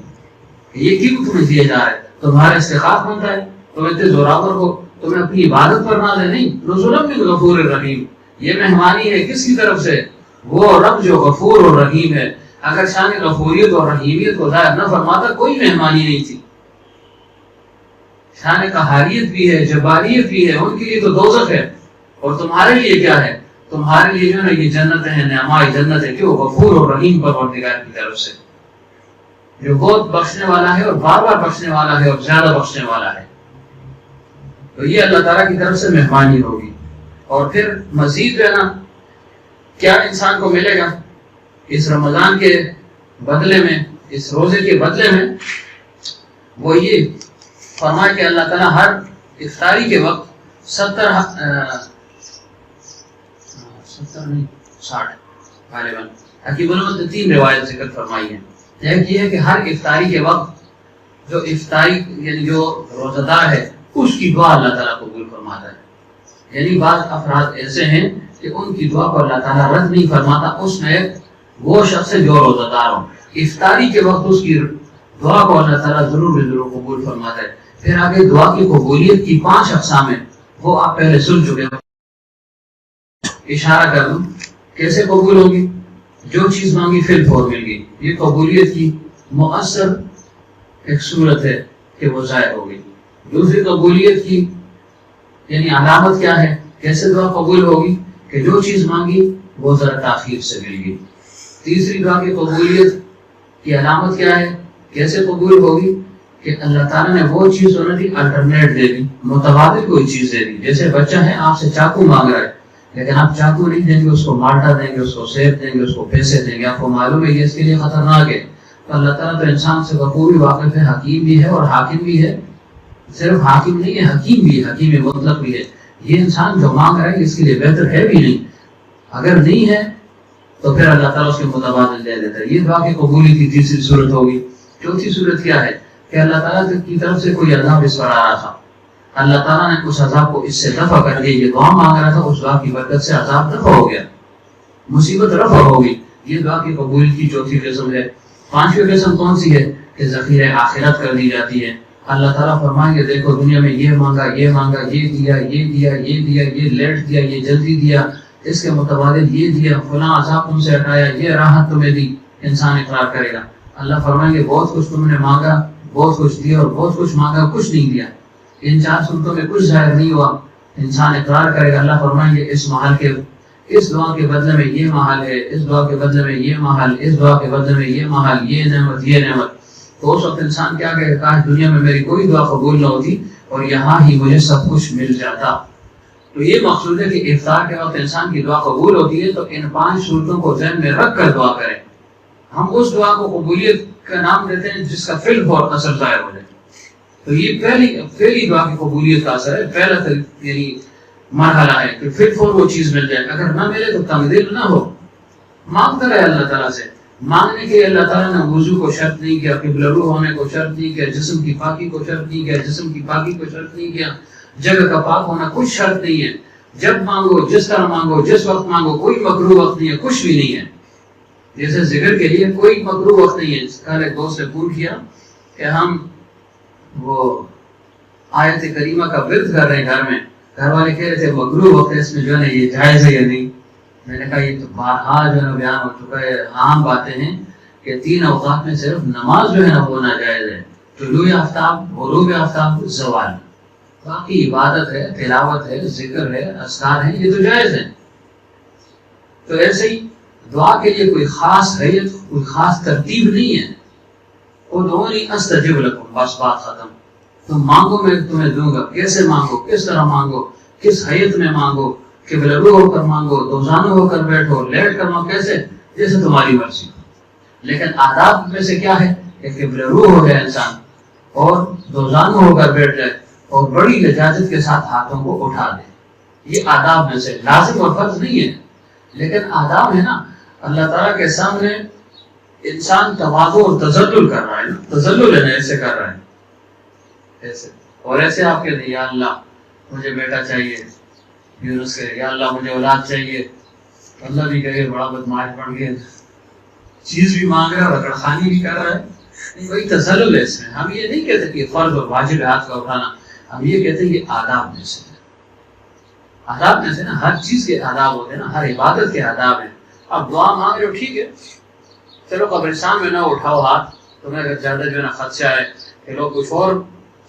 S2: یہ کیوں تمہیں دیا جا رہا ہے؟ تمہارا استحقاق بنتا ہے، تم اتنے زوراور ہو، تمہیں اپنی عبادت پر ناز ہے. نہیں، نُزُلًا مِّن غَفُورٍ رَحِيمٍ. یہ مہمانی ہے کس کی طرف سے؟ وہ رب جو غفور اور رحیم ہے. اگر شان غفوریت اور رحیمیت کو ظاہر نہ فرماتا کوئی مہمانی نہیں تھی. شان قہاریت بھی ہے، جباریت بھی ہے، ان کے لیے تو دوزخ ہے. اور تمہارے لیے کیا ہے؟ تمہارے لیے جو ہے نا یہ جنت ہے، نعمائے جنت ہے. کیوں؟ غفور اور رحیم پروردگار کی طرف سے، جو بہت بخشنے والا ہے اور بار بار بخشنے والا ہے اور زیادہ بخشنے والا ہے. تو یہ اللہ تعالیٰ کی طرف سے مہمانی ہوگی. اور پھر مزید جو ہے نا کیا انسان کو ملے گا اس رمضان کے بدلے میں، اس روزے کے بدلے میں؟ وہ یہ فرمایا کہ اللہ تعالیٰ ہر افطاری کے وقت 60 غالباً حکیم علمت نے 3 روایت ذکر فرمائی ہیں. ایک یہ ہے کہ ہر افطاری کے وقت جو افطاری یعنی جو روزہ دار ہے اس کی دعا اللہ تعالیٰ قبول فرماتا ہے. یعنی بعض افراد ایسے ہیں کہ ان کی دعا کو اللہ تعالیٰ رد نہیں فرماتا. اس میں وہ شخص ہے جو روزہ دار ہو، افطاری کے وقت اس کی دعا کو اللہ تعالیٰ ضرور قبول فرماتا ہے. پھر آگے دعا کی قبولیت کی 5 اقسام ہیں، وہ آپ پہلے سن چکے ہیں. اشارہ کر دوں کیسے قبول ہوگی؟ جو چیز مانگی فی الفور مل گئی. یہ قبولیت کی مؤثر ایک صورت ہے کہ وہ ظاہر ہوگی. دوسری قبولیت کی یعنی علامت کیا ہے؟ کیسے دعا قبول ہوگی؟ کہ جو چیز مانگی وہ ذرا تاخیر سے مل گئی. تیسری دعا کی قبولیت کی علامت کیا ہے؟ کیسے قبول ہوگی؟ کہ اللہ تعالیٰ نے وہ چیز انہوں نے الٹرنیٹ دے دی، متبادل کوئی چیز دے دی. جیسے بچہ ہے آپ سے چاقو مانگ رہا ہے، لیکن آپ چاقو نہیں دیں گے، اس کو مالٹا دیں گے، اس کو سیب دیں گے، اس کو پیسے دیں گے. آپ کو معلوم ہے یہ اس کے لیے خطرناک ہے. تو اللہ تعالیٰ تو انسان سے غفور بھی واقف ہے، حکیم بھی ہے اور حاکم بھی ہے. صرف حاکم نہیں ہے، حکیم بھی ہے، حکیم مطلق بھی ہے. یہ انسان جو مانگ رہا ہے اس کے لیے بہتر ہے بھی نہیں. اگر نہیں ہے تو پھر اللہ تعالیٰ اس کے متبادل دے دیتا ہے. یہ دعا کی قبولیت کی تیسری صورت ہوگی. چوتھی صورت کیا ہے؟ کہ اللہ تعالیٰ کی طرف سے کوئی عذاب اس پر آ رہا تھا، اللہ تعالیٰ نے اس عذاب کو اس سے دفع کر دیا. یہ دعا مانگ رہا تھا، اس دعا کی برکت سے عذاب دفع ہو گیا، مصیبت رفع ہوگی. یہ دعا کی قبولیت کی چوتھی قسم ہے. 5ویں قسم کون سی ہے؟ کہ ذخیرہ آخرت کر دی جاتی ہے. اللہ تعالیٰ فرمائیں گے دیکھو دنیا میں یہ مانگا، یہ مانگا، یہ دیا، یہ دیا، یہ دیا، یہ لیٹ دیا، یہ جلدی دیا، اس کے متبادل یہ دیا، فلاں عذاب تم سے ہٹایا، یہ راحت تمہیں دی. انسان اقرار کرے گا. اللہ فرمائیں گے بہت کچھ تم نے مانگا، بہت کچھ دیا، اور بہت کچھ مانگا کچھ نہیں دیا. ان 4 صورتوں میں کچھ ظاہر نہیں ہوا. انسان اقرار کرے گا. اللہ فرمائیں گے اس محل کے، اس دعا کے بدلے میں یہ محل ہے، اس دعا کے بدلے میں یہ محل، اس دعا کے بدلے میں یہ محل، یہ نعمت، یہ نعمت. تو اس وقت انسان کیا کہے؟ کاش دنیا میں میری کوئی دعا قبول نہ ہوتی اور یہاں ہی مجھے سب کچھ مل جاتا. تو یہ مقصود ہے کہ افطار کے وقت انسان کی دعا قبول ہوتی ہے تو ان 5 صورتوں کو ذہن میں رکھ کر دعا کریں. ہم اس دعا کو قبولیت کا نام دیتے ہیں جس کا فی الفور اثر ظاہر ہو جائے. تو یہ پہلی دعا کی قبولیت کا اثر ہے، پہلا یعنی مرحلہ ہے کہ فی الفور وہ چیز مل جائے. اگر نہ ملے تو تنگ نہ ہو، مانگتا رہے اللہ تعالیٰ سے. مانگنے کے اللہ تعالیٰ نے وضو کو شرط نہیں کیا، قبلہ رو ہونے کو شرط نہیں کیا، جسم کی پاکی کو شرط نہیں کیا، جسم کی پاکی کو شرط نہیں کیا، جگہ کا پاک ہونا کچھ شرط نہیں ہے. جب مانگو، جس طرح مانگو، جس وقت مانگو، کوئی مکروہ وقت نہیں ہے، کچھ بھی نہیں ہے. جیسے ذکر کے لیے کوئی مکروہ وقت نہیں ہے. کل ایک دوست نے پوچھ کیا کہ ہم وہ آیت کریمہ کا ورد کر رہے ہیں گھر میں، گھر والے کہہ رہے تھے مکروہ وقت ہے، اس میں جو ہے یہ جائز ہے یا نہیں. میں نے کہا یہ تو بارہا جو ہے بیان ہو چکا ہے، عام باتیں ہیں کہ 3 اوقات میں صرف نماز جو ہے نا وہ ناجائز ہے، طلوع آفتاب، غروب آفتاب، زوال. باقی عبادت ہے، تلاوت ہے، ذکر ہے، اذکار ہیں، یہ تو جائز ہیں. تو ایسے ہی دعا کے لیے کوئی خاص حیت، کوئی خاص ترتیب نہیں ہے. ادعونی استجب لکم، بس بات ختم. تم مانگو میں تمہیں دوں گا. کیسے مانگو، کس طرح مانگو، کس حیت میں مانگو، قبلہ رو ہو کر مانگو، دوزانو ہو کر بیٹھو، لیٹ کر مانگو، کیسے، جیسے تمہاری مرضی. لیکن آداب میں سے کیا ہے کہ قبلہ رو ہو جائے انسان اور دوزانو ہو کر بیٹھ جائے اور بڑی لجاجت کے ساتھ ہاتھوں کو اٹھا دے. یہ آداب میں سے لازم اور فرض نہیں ہے، لیکن آداب ہے نا. اللہ تعالیٰ کے سامنے انسان تواضع اور تذلل کر رہا ہے نا، تذلل ہے نا، ایسے کر رہا ہے ایسے. اور ایسے آپ کہتے ہیں یا اللہ مجھے بیٹا چاہیے، یونس کہ یا اللہ مجھے اولاد چاہیے. اللہ بھی کہے بڑا بدماش بن گیا، چیز بھی مانگ رہا ہے، رکڑ خانی بھی کر رہا ہے. وہی تذلل ہے اس میں. ہم یہ نہیں کہتے کہ فرض اور واجب ہاتھ کا اٹھانا، ہم یہ کہتے ہیں یہ آداب میں سے. آداب میں سے نا ہر چیز کے آداب ہوتے ہیں نا، ہر عبادت کے آداب ہیں. اب دعا مانگ رہے ہو ٹھیک ہے، چلو قبرستان میں نہ اٹھاؤ ہاتھ، تمہیں اگر زیادہ جو ہے نا خدشہ ہے کہ لوگ کچھ اور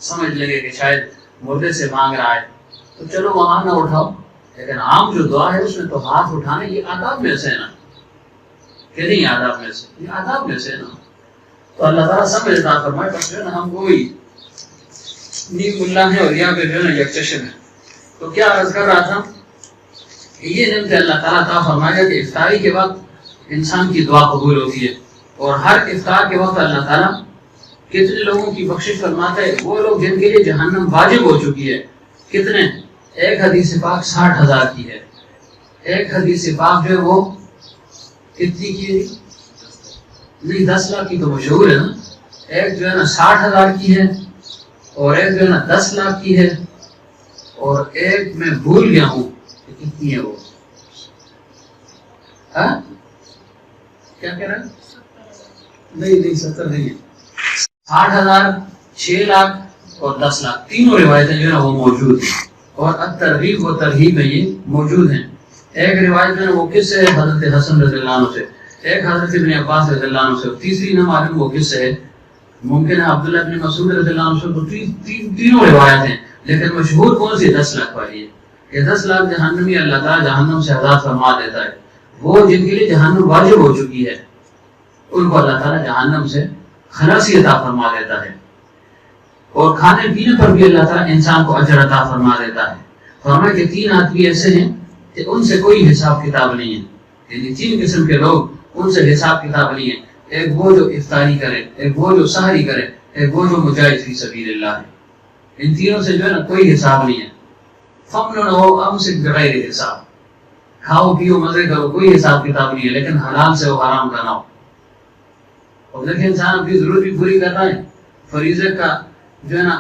S2: سمجھ لیں گے کہ شاید مردے سے مانگ رہا ہے، تو چلو وہاں نہ اٹھاؤ. لیکن عام جو دعا ہے اس میں تو ہاتھ اٹھانے یہ آداب میں سے ہے نا، کہ نہیں آداب میں سے، یہ آداب میں سے ہے نا. تو اللہ تعالیٰ سمجھتا فرمائے بس جو ہے نا ہم وہی نیک اللہ ہیں اور یہاں پہ جو ہے نا یک چشم ہے. تو کیا عرض کر رہا تھا کہ یہ نعمت اللہ تعالیٰ تعالیٰ فرمائے کہ افطاری کے وقت انسان کی دعا قبول ہوتی ہے، اور ہر افطار کے وقت اللہ تعالیٰ کتنے لوگوں کی بخشش فرماتا ہے. وہ لوگ جن کے لیے جہنم واجب ہو چکی ہے، کتنے، ایک حدیث پاک 60,000 کی ہے. ایک حدیث پاک جو ہے وہ کتنی کی ہے؟ نہیں 10 لاکھ کی تو مشہور ہے نا. ایک جو ہے نا 60,000 کی ہے، اور ایک جو ہے نا 10 لاکھ کی ہے، اور ایک میں بھول گیا ہوں کہ کتنی ہے وہ. کیا کہہ رہا ہے؟ نہیں 70 نہیں ہے. 60,000، 6 لاکھ اور 10 لاکھ تینوں روایتیں جو ہے نا وہ موجود ہیں، اور الترغیب و ترہیب میں یہ موجود ہیں. ایک روایت جو ہے وہ کس سے ہے؟ حضرت حسن رضی اللہ عنہ سے. ایک حضرت ابن عباس رضی اللہ عنہ سے. تیسری نہ معلوم وہ کس سے ہے، ممکن ہے عبداللہ ابن مسعود رضی اللہ عنہ سے. تو تینوں روایت ہیں، لیکن مشہور کون سی 10 لاکھ والی ہے کہ 10 لاکھ جہنمی اللہ تعالیٰ جہنم سے آزاد فرما دیتا ہے. وہ جن کے لیے جہنم واجب ہو چکی ہے ان کو اللہ تعالیٰ جہنم سے خلاصی عطا فرما دیتا ہے. اور کھانے پینے پر بھی اللہ تعالیٰ انسان کو اجر عطا فرما دیتا ہے. فرمایا کہ 3 آدمی ایسے ہیں کہ ان سے کوئی حساب کتاب نہیں ہے. یعنی 3 قسم کے لوگ، ان سے حساب کتاب نہیں ہے. ایک وہ جو افطاری کرے، ایک وہ جو سحری کرے، ایک وہ جو مجاہد فی سبیل اللہ ہے. ان تینوں سے جو ہے نا کوئی حساب نہیں ہے. فمن ہو امسک بغیر حساب، کھاؤ پیو مزے کرو، کوئی حساب کتاب نہیں ہے، لیکن حلال سے وہ حرام کا نہ ہو. اور دیکھیں انسان اپنی ضرورت بھی پوری کر رہا ہے، فریضے کا جو ہے نا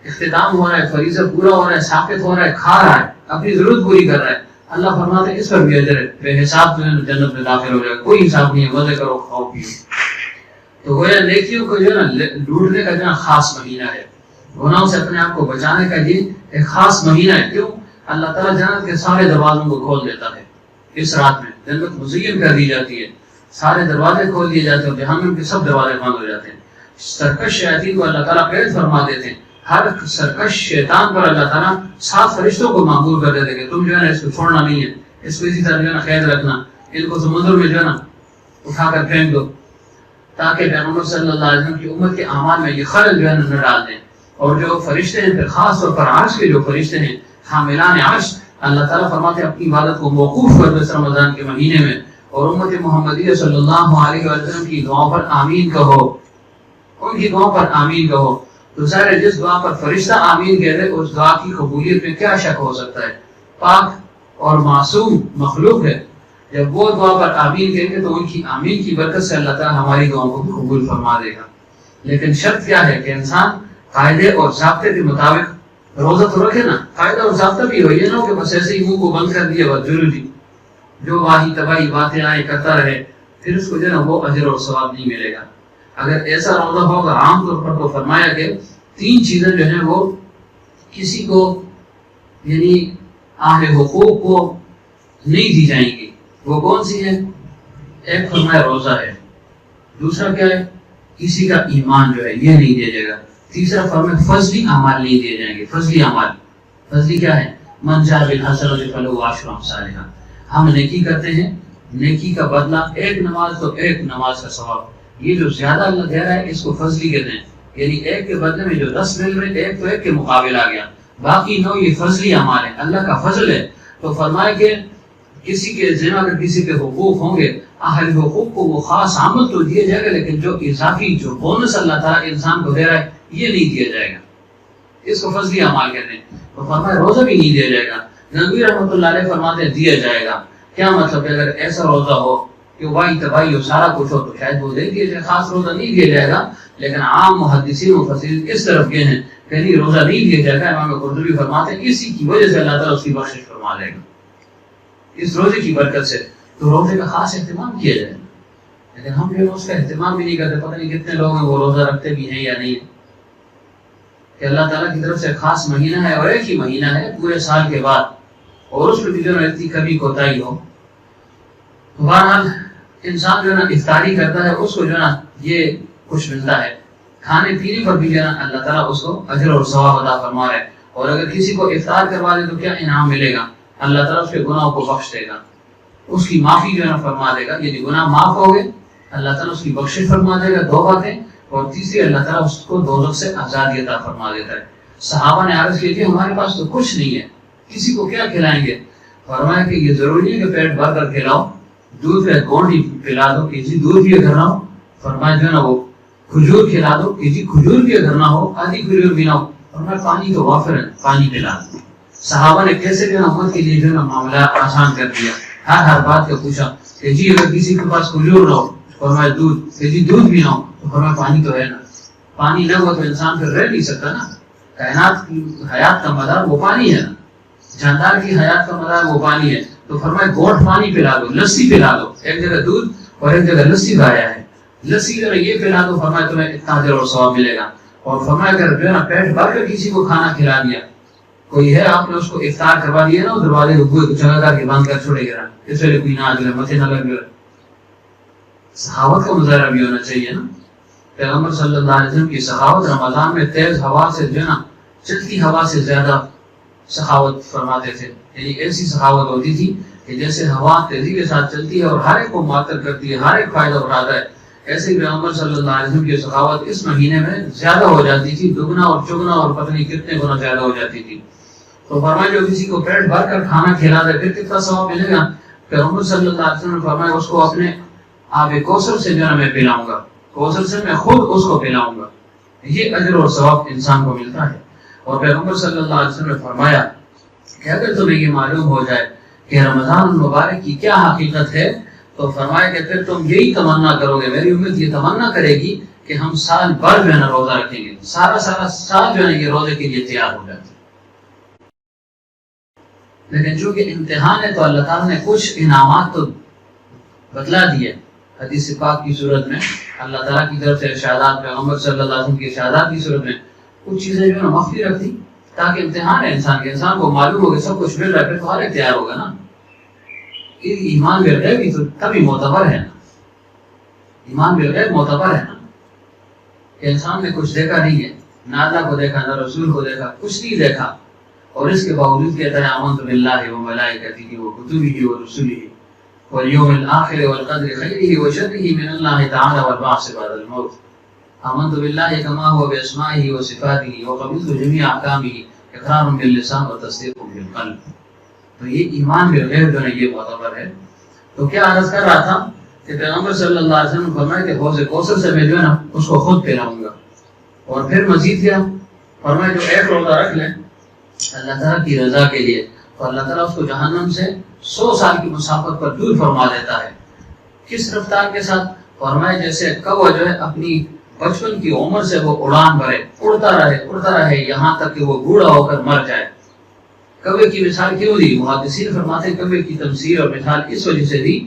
S2: اختتام ہو رہا ہے، فریضہ پورا ہو رہا ہے، ثابت ہو رہا ہے، کھا رہا ہے، اپنی ضرورت پوری کر رہا ہے. اللہ فرماتے ہیں اس پر بھی اجر ہے، بے حساب جو ہے جنت میں داخل ہو جائے گا. کوئی حساب نہیں ہے، مزے کرو کھاؤ پیو. تو گویا نیکیوں کو جو ہے نا لوٹنے کا جو ہے خاص مہینہ ہے، گناہوں سے اپنے آپ کو بچانے کا یہ ایک خاص مہینہ ہے. کیوں؟ اللہ تعالیٰ جنت کے سارے دروازوں کو کھول دیتا ہے. اس رات میں جنت مزین کر دی جاتی ہے، سارے دروازے کھول دیے جاتے ہیں، اور جہنم کے سب دروازے بند ہو جاتے ہیں. سرکش شیاطین کو اللہ تعالیٰ قید فرما دیتے ہیں. ہر سرکش شیطان پر اللہ تعالیٰ 7 فرشتوں کو معمور کر دیتے کہ تم جو ہے نا اس کو چھوڑنا نہیں ہے، اس کو اسی طرح جو ہے نا قید رکھنا، ان کو سمندر میں جو ہے نا اٹھا کر پھینک دو، تاکہ پیغمبر صلی اللہ علیہ وسلم کی امت کے اعمال میں یہ خلل جو ہے نا نہ ڈال دیں. اور جو فرشتے ہیں پھر خاص طور پر عرش کے جو فرشتے ہیں، حاملان عرش، اللہ تعالیٰ فرماتے ہیں اپنی عبادت کو موقوف کر دو اس رمضان کے مہینے میں، اور امت محمدیہ صلی اللہ علیہ وسلم کی دعاؤں پر آمین کہو، ان کی دعاؤں پر آمین کہو. تو ظاہر جس دعا پر فرشتہ آمین کہہ دے اس دعا کی قبولیت میں کیا شک ہو سکتا ہے؟ پاک اور معصوم مخلوق ہے، جب وہ دعا پر آمین کہیں گے تو ان کی آمین کی برکت سے اللہ تعالیٰ ہماری دعاؤں کو بھی قبول فرما دے گا. لیکن شرط کیا ہے کہ انسان قاعدے اور ضابطے کے مطابق روزہ تو رکھے نا. قاعدہ اور ضابطہ بھی ہو، یہ نہ ہو کہ بس ایسے ہی منہ کو بند کر دیا بس ضروری جو واہی تباہی باتیں آئیں کرتا رہے، پھر اس کو جو ہے نا وہ اجر اور ثواب نہیں ملے گا. اگر ایسا روزہ ہوگا، عام طور پر تو فرمایا کہ 3 چیزیں جو ہیں وہ کسی کو یعنی اہل حقوق کو نہیں دی جائیں گی. وہ کون سی ہیں؟ ایک فرمایا روزہ ہے، دوسرا کیا ہے؟ کسی کا ایمان جو ہے یہ نہیں دیا جائے گا. تیسرا فرمایا فضلی اعمال نہیں دیے جائیں گے. فضلی اعمال، فضلی کیا ہے؟ من جاء بالحسنۃ فلہ عشر امثالھا. ہم نیکی کرتے ہیں، نیکی کا بدلہ ایک نماز تو ایک نماز کا ثواب. یہ جو زیادہ اللہ دے رہا ہے اس کو فضلی کہتے ہیں. یعنی ایک کے بدلے میں جو 10 مل رہے ایک تو ایک کے مقابل آ گیا، باقی 9 یہ فضلی اعمال ہے، اللہ کا فضل ہے. تو فرمایا کہ کسی کے ذمہ اگر کسی کے حقوق ہوں گے، اہل حقوق کو وہ خاص آمد تو دیا جائے گا، لیکن جو اضافی جو بونس اللہ تعالیٰ انسان کو دے رہا ہے یہ نہیں دیا جائے گا. اس کو فضلی اعمال کہتے ہیں. تو فرمایا روزہ بھی نہیں دیا جائے گا. نبی رحمۃ اللہ علیہ فرماتے ہیں دیا جائے گا. کیا مطلب ہے؟ اگر ایسا روزہ ہو کہ وائی تباہی ہو، سارا کچھ ہو، تو شاید وہ دے دیا جائے. خاص روزہ نہیں دیا جائے گا، لیکن عام محدثین و مفسرین اس طرف گئے ہیں کہ نہیں روزہ نہیں دیا جائے گا. امام قرطبی فرماتے ہیں اسی کی وجہ سے اللہ تعالیٰ اس کی بخشش فرما لے گا، اس روزے کی برکت سے. تو روزے کا خاص اہتمام کیا جائے، لیکن ہم جو اس کا اہتمام بھی نہیں کرتے. پتہ نہیں کتنے لوگ ہیں وہ روزہ رکھتے بھی ہیں یا نہیں، کہ اللہ تعالیٰ کی طرف سے خاص مہینہ ہے اور ایک ہی مہینہ ہے پورے سال کے بعد، اور اس میں بھی جو ہے اتنی کبھی کوتاہی ہو. بہرحال انسان جو ہے نا افطاری کرتا ہے، اس کو جو ہے نا یہ کچھ ملتا ہے. کھانے پینے پر بھی جو ہے نا اللہ تعالیٰ اس کو اجر اور ثواب عطا فرما رہا ہے. اور اگر کسی کو افطار کروا دے تو کیا انعام ملے گا؟ اللہ تعالیٰ اس کے گناہوں کو بخش دے گا، اس کی معافی جو ہے نا فرما دے گا. یعنی گناہ معاف ہو گئے، اللہ تعالیٰ اس کی بخشش فرما دے گا. 2 باتیں. اور تیسری اللہ تعالیٰ اس کو دوزخ سے آزادی عطا فرما دیتا ہے. صحابہ نے عرض کی تھی ہمارے پاس تو کچھ نہیں ہے، کسی کو کیا کھلائیں گے؟ فرمایا کہ یہ ضروری ہے کہ پیٹ بھر کر کھلاؤ، دودھ کا گونڈ ہی پلا دو کہ جی دودھ بھی اگر نہ ہو. فرمایا جو ہے نا وہ کھجور کھلا دو کہ جی کھجور بھی اگر نہ ہو، آدھی کھجور بھی نہ ہو. فرمایا پانی تو وافر ہے، پانی پلا دو. صحابہ نے کیسے جو ہے امت کے لیے جو ہے نا معاملہ آسان کر دیا. ہر بات کا پوچھا کہ جی اگر کسی کے پاس کھجور نہ ہو، فرمایا دودھ، کہ جی دودھ بھی نہ ہو، تو فرمایا پانی تو ہے نا. پانی نہ ہو تو انسان پھر رہ نہیں سکتا نا. کائنات کی حیات کا مدار وہ پانی ہے نا، جاندار کی حیات کا مدار وہ پانی ہے. تو فرمایا گونٹ پانی پلا دو، لسی پلا دو. ایک جگہ دودھ اور ایک جگہ لسی لایا ہے، لسی اگر یہ پلا دو فرمایا تمہیں اتنا اجر اور ثواب ملے گا. اور فرمایا اگر جو ہے نا پیٹ بھر کر کسی کو کھانا کھلا دیا، کوئی ہے آپ نے اس کو افطار کروا دیا نا، دروازے کو جگہ کر کے بند کر چھوڑے گا، اس وجہ کوئی نہ آ جائے، متھے نہ لگ جائے. سخاوت کا مظاہرہ بھی ہونا چاہیے نا. پیغمبر صلی اللہ علیہ وسلم کی سخاوت رمضان میں تیز ہوا سے جو ہے نا چلتی ہوا سے زیادہ سخاوت فرماتے تھے. یعنی ایسی سخاوت ہوتی تھی کہ جیسے ہوا تیزی کے ساتھ چلتی ہے اور ہر ایک کو معطل کرتی ہے، ہر ایک فائدہ اٹھاتا ہے. ایسے ہی پیغمبر صلی اللہ علیہ وسلم کی سخاوت اس مہینے میں زیادہ ہو جاتی تھی، دگنا اور چگنا اور پتہ نہیں کتنے گنا زیادہ ہو جاتی تھی. تو فرمایا جو کسی کو پیٹ بھر کر کھانا کھلا دے پھر کتنا ثواب ملے گا؟ پیغمبر صلی اللہ علیہ وسلم نے فرمایا اس کو اپنے آب کوثر سے جو ہے میں پلاؤں گا، کوثر سے میں خود اس کو پلاؤں گا. یہ اجر اور ثواب انسان کو ملتا ہے. اور پیغمبر صلی اللہ علیہ وسلم نے فرمایا کہ اگر تمہیں یہ معلوم ہو جائے کہ رمضان المبارک کی کیا حقیقت ہے، تو فرمایا کہ پھر تم یہی تمنا کرو گے، میری امت یہ تمنا کرے گی کہ ہم سال بھر جو ہے نا روزہ رکھیں گے، سارا سال جو ہے نا یہ روزے کے لیے تیار ہو جاتے. لیکن چونکہ امتحان ہے تو اللہ تعالیٰ نے کچھ انعامات تو بتلا دیے. حدیث پاک کی صورت میں اللہ تعالیٰ کی طرف سے ارشادات، پیغمبر صلی اللہ علیہ وسلم کے ارشادات کی صورت میں کچھ چیزیں جو ہے نا مخفی رکھتی تاکہ امتحان ہے انسان کے، انسان کو معلوم ہو کہ سب کچھ مل رہا ہے پھر تو ہر ایک تیار ہوگا نا. ایمان بالغیب بھی تو تبھی معتبر ہے نا. ایمان بالغیب معتبر ہے نا کہ انسان نے کچھ دیکھا نہیں ہے، نہ اللہ کو دیکھا، نہ رسول کو دیکھا، کچھ نہیں دیکھا، اور اس کے باوجود کہتا ہے آمنت باللہ و ملائکتہ و کتبہ و رسلہ والیوم الآخر والقدر خیرہ و شرہ من اللہ تعالی والبعث بعد الموت. آمنت باللہ کما هو باسمائہ و صفاتہ وقبلت جمیع احکامہ اقرار باللسان و تصدیق بالقلب. تو یہ ایمان بالغیب جو ہے یہ معتبر ہے. تو کیا عرض کر رہا تھا کہ پیغمبر صلی اللہ علیہ وسلم فرمایا کہ حوض کوثر سے میں جو ہے نا اس کو خود پلاؤں گا. اور پھر مزید کیا فرمایا جو ایک روزہ رکھ لیں اللہ تعالیٰ کی رضا کے لیے تو اللہ تعالیٰ اس کو جہنم سے 100 سال کی مسافت پر دور فرما دیتا ہے. کس رفتار کے ساتھ؟ فرمایا جیسے کوا جو ہے اپنی بچپن کی عمر سے وہ اڑان بھرے، اڑتا رہے یہاں تک کہ وہ بوڑھا ہو کر مر جائے. کوے کی مثال کیوں دی؟ محدثین فرماتے ہیں کوے کی تمثیل اور مثال اس وجہ سے دی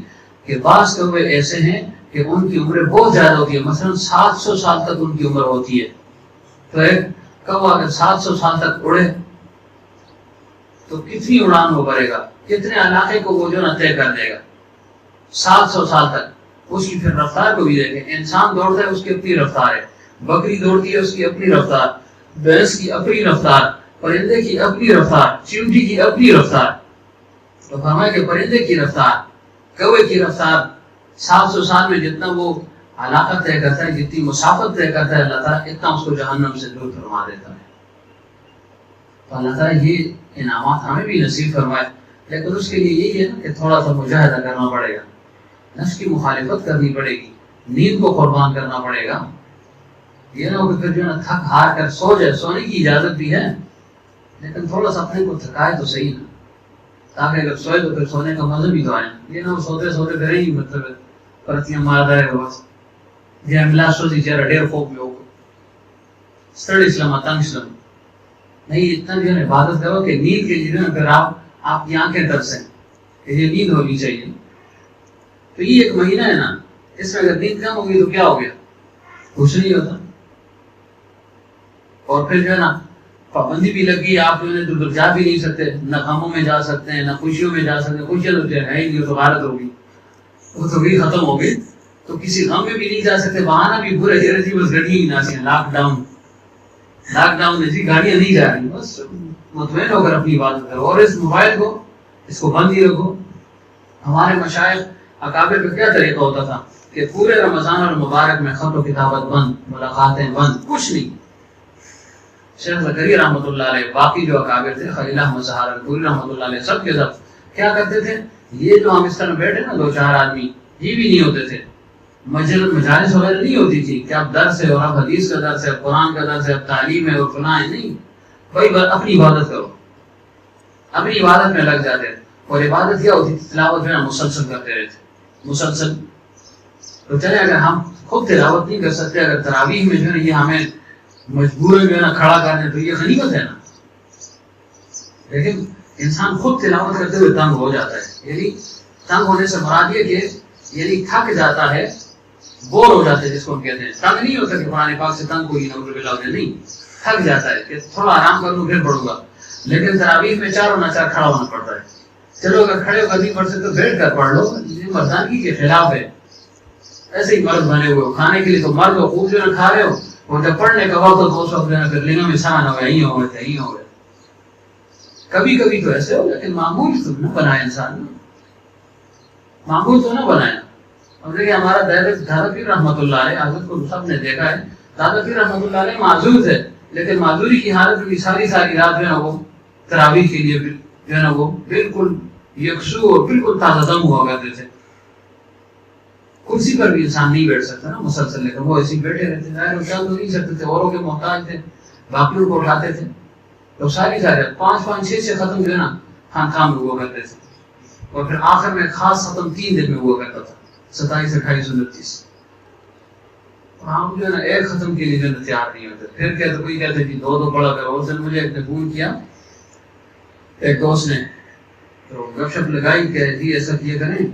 S2: کہ بعض کوے ایسے ہیں کہ ان کی عمریں بہت زیادہ ہوتی ہے، مثلا 700 سال تک ان کی عمر ہوتی ہے. تو ایک کوا اگر 700 سال تک اڑے تو کتنی اڑان وہ بھرے گا، کتنے علاقے کو وہ جو نہ طے کر دے گا 700 سال تک. اس کی پھر رفتار کو بھی دیکھیں. انسان دوڑتا ہے اس کی اپنی رفتار ہے, بکری دوڑتی ہے اس کی اپنی رفتار, بھینس کی اپنی رفتار, پرندے کی اپنی رفتار, چیونٹی کی اپنی رفتار. تو فرمایا کہ پرندے کی رفتار, کوے کی رفتار 700 سال میں جتنا وہ علاقہ طے کرتا ہے, جتنی مسافت طے کرتا ہے اللہ تعالیٰ, اتنا اس کو جہنم سے دور فرما دیتا ہے. تو اللہ تعالیٰ یہ انعامات ہمیں بھی نصیب فرمائے, لیکن اس کے لیے یہی ہے نا کہ تھوڑا سا مجاہدہ کرنا پڑے گا, نفس کی مخالفت کرنی پڑے گی, نیند کو قربان کرنا پڑے گا. یہ نہ ہو کہ پھر جو ہے نا تھک ہار کر سو جائے, سونے کی اجازت بھی ہے, لیکن تھوڑا سا اپنے کو تھکائے تو صحیح نا, تاکہ اگر سوئے تو پھر سونے کا مزہ بھی تو آئے. یہ نہ سوتے سوتے پھر ہی مطلب پرتیاں مارتا ہے بس جی ملا سوچی چہرہ ڈیر خوب میں ہوگا سڑ اسلام تنگ اسلام نہیں. اتنا جو ہے عبادت کرو کہ نیند کے لیے پھر آپ کی آنکھیں ترسیں کہ یہ نیند ہونی چاہیے. تو یہ ایک مہینہ ہے نا, اس میں اگر نیند کم ہوگی تو کیا ہو گیا, کچھ نہیں ہوتا. اور پھر جو ہے نا پابندی بھی لگ گئی, آپ جو ہے تو جا بھی نہیں سکتے, نہ غموں میں جا سکتے ہیں نہ خوشیوں میں جا سکتے ہیں. خوشیاں تو ہے ہی نہیں, تو غارت ہوگی, وہ تو بھی ختم ہو گئی. تو کسی غم میں بھی نہیں جا سکتے, بہانہ بھی برے جرے تھی بس گاڑیاں ہی نہ سی, لاک ڈاؤن ایسی گاڑیاں نہیں جا رہی, بس مطمئن ہو کر اپنی عبادت کرو. اور اس موبائل کو اس کو بند ہی رکھو. ہمارے مشائخ اکابر کا کیا طریقہ ہوتا تھا کہ پورے رمضان اور مبارک میں خط و کتابت بند, ملاقاتیں بند, کچھ نہیں. شیخ زکریا رحمۃ اللہ علیہ, باقی جو اکابر تھے, خلیل احمد سہارنپوری پوری رحمۃ اللہ علیہ, سب کے سب کیا کرتے تھے, یہ جو ہم اس طرح بیٹھے نا 2-4 آدمی, یہ بھی نہیں ہوتے تھے. مجالس وغیرہ نہیں ہوتی تھی کہ اب درس ہے اور اب حدیث کا درس ہے, قرآن کا درس ہے, اب تعلیم ہے اور فلاں ہے, نہیں. بھائی اپنی عبادت کرو, اپنی عبادت میں لگ جاتے. اور عبادت کیا ہوتی تھی, تلاوت جو ہے مسلسل کرتے رہتے, مسلسل. تو چلے اگر ہم خود تلاوت نہیں کر سکتے, اگر تراویح میں جو ہے یہ ہمیں مجبور جو ہے نا کھڑا کرنے, تو یہ غنیمت ہے نا. لیکن انسان خود تلاوت کرتے ہوئے تنگ ہو جاتا ہے. یعنی تنگ ہونے سے مراد یہ کہ یعنی تھک جاتا ہے, بور ہو جاتا ہے, جس کو ہم کہتے ہیں. تنگ نہیں ہوتا کہ قرآن پاک سے تنگ کوئی نعوذ باللہ ہو جائے, نہیں, تھک جاتا ہے کہ تھوڑا آرام کر لوں پھر پڑھوں گا. لیکن تراویح میں 4 اور 4 کھڑا ہونا پڑتا ہے. چلو اگر کھڑے ہو کر نہیں پڑھ سکتے تو بیٹھ کر پڑھ لو, یہ مردانگی کے خلاف ہے. ایسے ہی مرد بنے ہوئے ہو, کھانے کے لیے تو مرد ہو, خوب جو ہے کھا رہے ہو, اور جب پڑھنے کا وقت ہو تو اس وقت پھر لنگا میں سان ہو گیا, یہیں ہو گئے, یہیں ہو گئے. کبھی کبھی تو ایسے ہو, لیکن معمول تو نہ بنائے انسان, معمول تو نہ بنائے. اب دیکھیں ہمارا دادا پیر رحمۃ اللہ علیہ, حضرت کو سب نے دیکھا ہے, دادا پیر رحمۃ اللہ علیہ معذور تھے, لیکن معذوری کی حالت میں ساری رات جو ہے نا وہ تراویح کے لیے جو ہے نا وہ بالکل یکسو اور بالکل تازہ دم ہوا کرتے تھے. کرسی پر بھی انسان نہیں بیٹھ سکتا نا مسلسل, لیکن وہ ایسے بیٹھے رہتے, ظاہر اٹھا تو نہیں سکتے تھے, اوروں کے محتاج تھے, باقیوں کو اٹھاتے تھے. تو ساری 5-5 6 ختم جو ہے نا خانقاہ میں ہوا کرتے تھے. اور پھر آخر میں خاص ختم 3 دن میں ہوا کرتا تھا, 27 28 29. اور ہم جو ہے نا ایک ختم کے لیے جو ہے تیار نہیں ہوتے. پھر کہتے کوئی کہتے کہ 2 پڑھا کرو. اس دن مجھے ایک نے فون کیا, ایک دوست نے, تو گپ شپ لگائی کہ جی ایسا کیا کریں,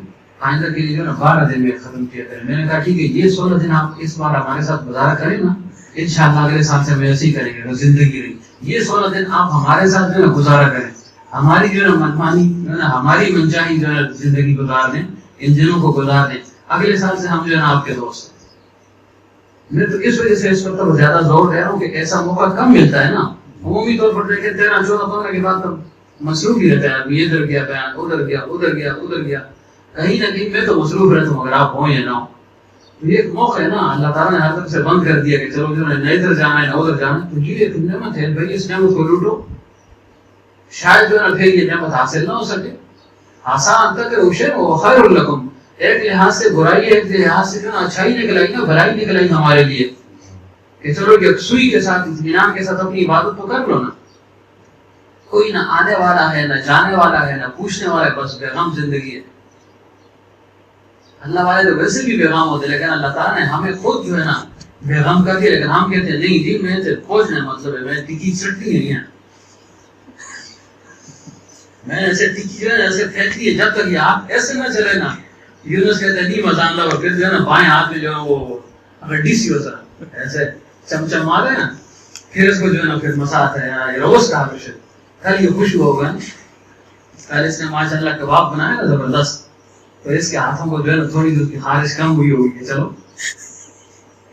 S2: آئندہ کے لیے جو ہے نا 12 دن میں ختم کیا کریں. میں نے کہا ٹھیک ہے, یہ 16 دن آپ اس بار ہمارے ساتھ گزارا کریں نا, انشاءاللہ اگلے سال سے ہم ایسے ہی کریں گے, زندگی رہی. یہ 16 دن آپ ہمارے ساتھ جو ہے نا گزارا کریں, ہماری جو ہے نا منمانی جو ہے نا ہماری منچاہی جو ہے نا زندگی گزار دیں, ان دنوں کو گزار دیں, اگلے سال سے ہم جو ہے نا آپ کے دوست ہیں. میں تو اس وجہ سے اس پر تو زیادہ زور دے رہا ہوں کہ ایسا موقع کم ملتا ہے نا. عمومی طور پر دیکھیں 13 14 15 کے بعد تو مصروف ہی رہتا ہے آدمی, ادھر گیا بیان, ادھر گیا ادھر گیا ادھر گیا, کہیں نہ کہیں میں تو مصروف رہتا ہوں, اگر آپ ہوں یا نہ ہوں. تو یہ ایک موقع ہے نا, اللہ تعالیٰ نے ہر طرف سے بند کر دیا کہ چلو جو ہے نہ ادھر جانا ہے نہ ادھر جانا ہے. تو یہ ایک نعمت ہے بھائی, اس نعمت کو لوٹو. شاید جو ہے نا پھر یہ نعمت حاصل نہ ہو سکے. آسان تک روشن و خیر لکم, ایک لحاظ سے برائی ہے, ایک لحاظ سے جو ہے اچھائی نکل آئی نا, بھلائی نکل آئی ہمارے لیے, کہ چلو یکسوئی کے ساتھ اطمینان کے ساتھ اپنی عبادت تو کر لو نا. کوئی نہ آنے والا ہے نہ جانے والا ہے نہ پوچھنے والا ہے, بس بیغم زندگی ہے. اللہ والے تو ویسے بھی بیغام ہوتے, لیکن اللہ تعالیٰ نے ہمیں خود جو ہے نا بیغم کر دیا. لیکن ہم کہتے ہیں نہیں جی میں تو پہنچنا مطلب ہے, میں ٹکی چٹتی نہیں ہے, میں ایسے ٹکی جو ہے ایسے پھینکتی ہے, جب تک یہ ہاتھ ایسے نہ چلے نا. یونس کہتے ہیں نہیں مزان لگا, پھر جو ہے نا بائیں ہاتھ میں جو ہے وہ ہڈی سی ہوتا ہے, ایسے چمچم مارے نا, پھر اس کو جو ہے نا پھر مساتا ہے. روز کہا کچھ کل یہ خوشبو ہوگا, کل اس نے ماشاء اللہ کباب بنایا نا زبردست, تو اس کے ہاتھوں کو جو ہے نا تھوڑی دور کی خارش کم ہوئی ہوگی، چلو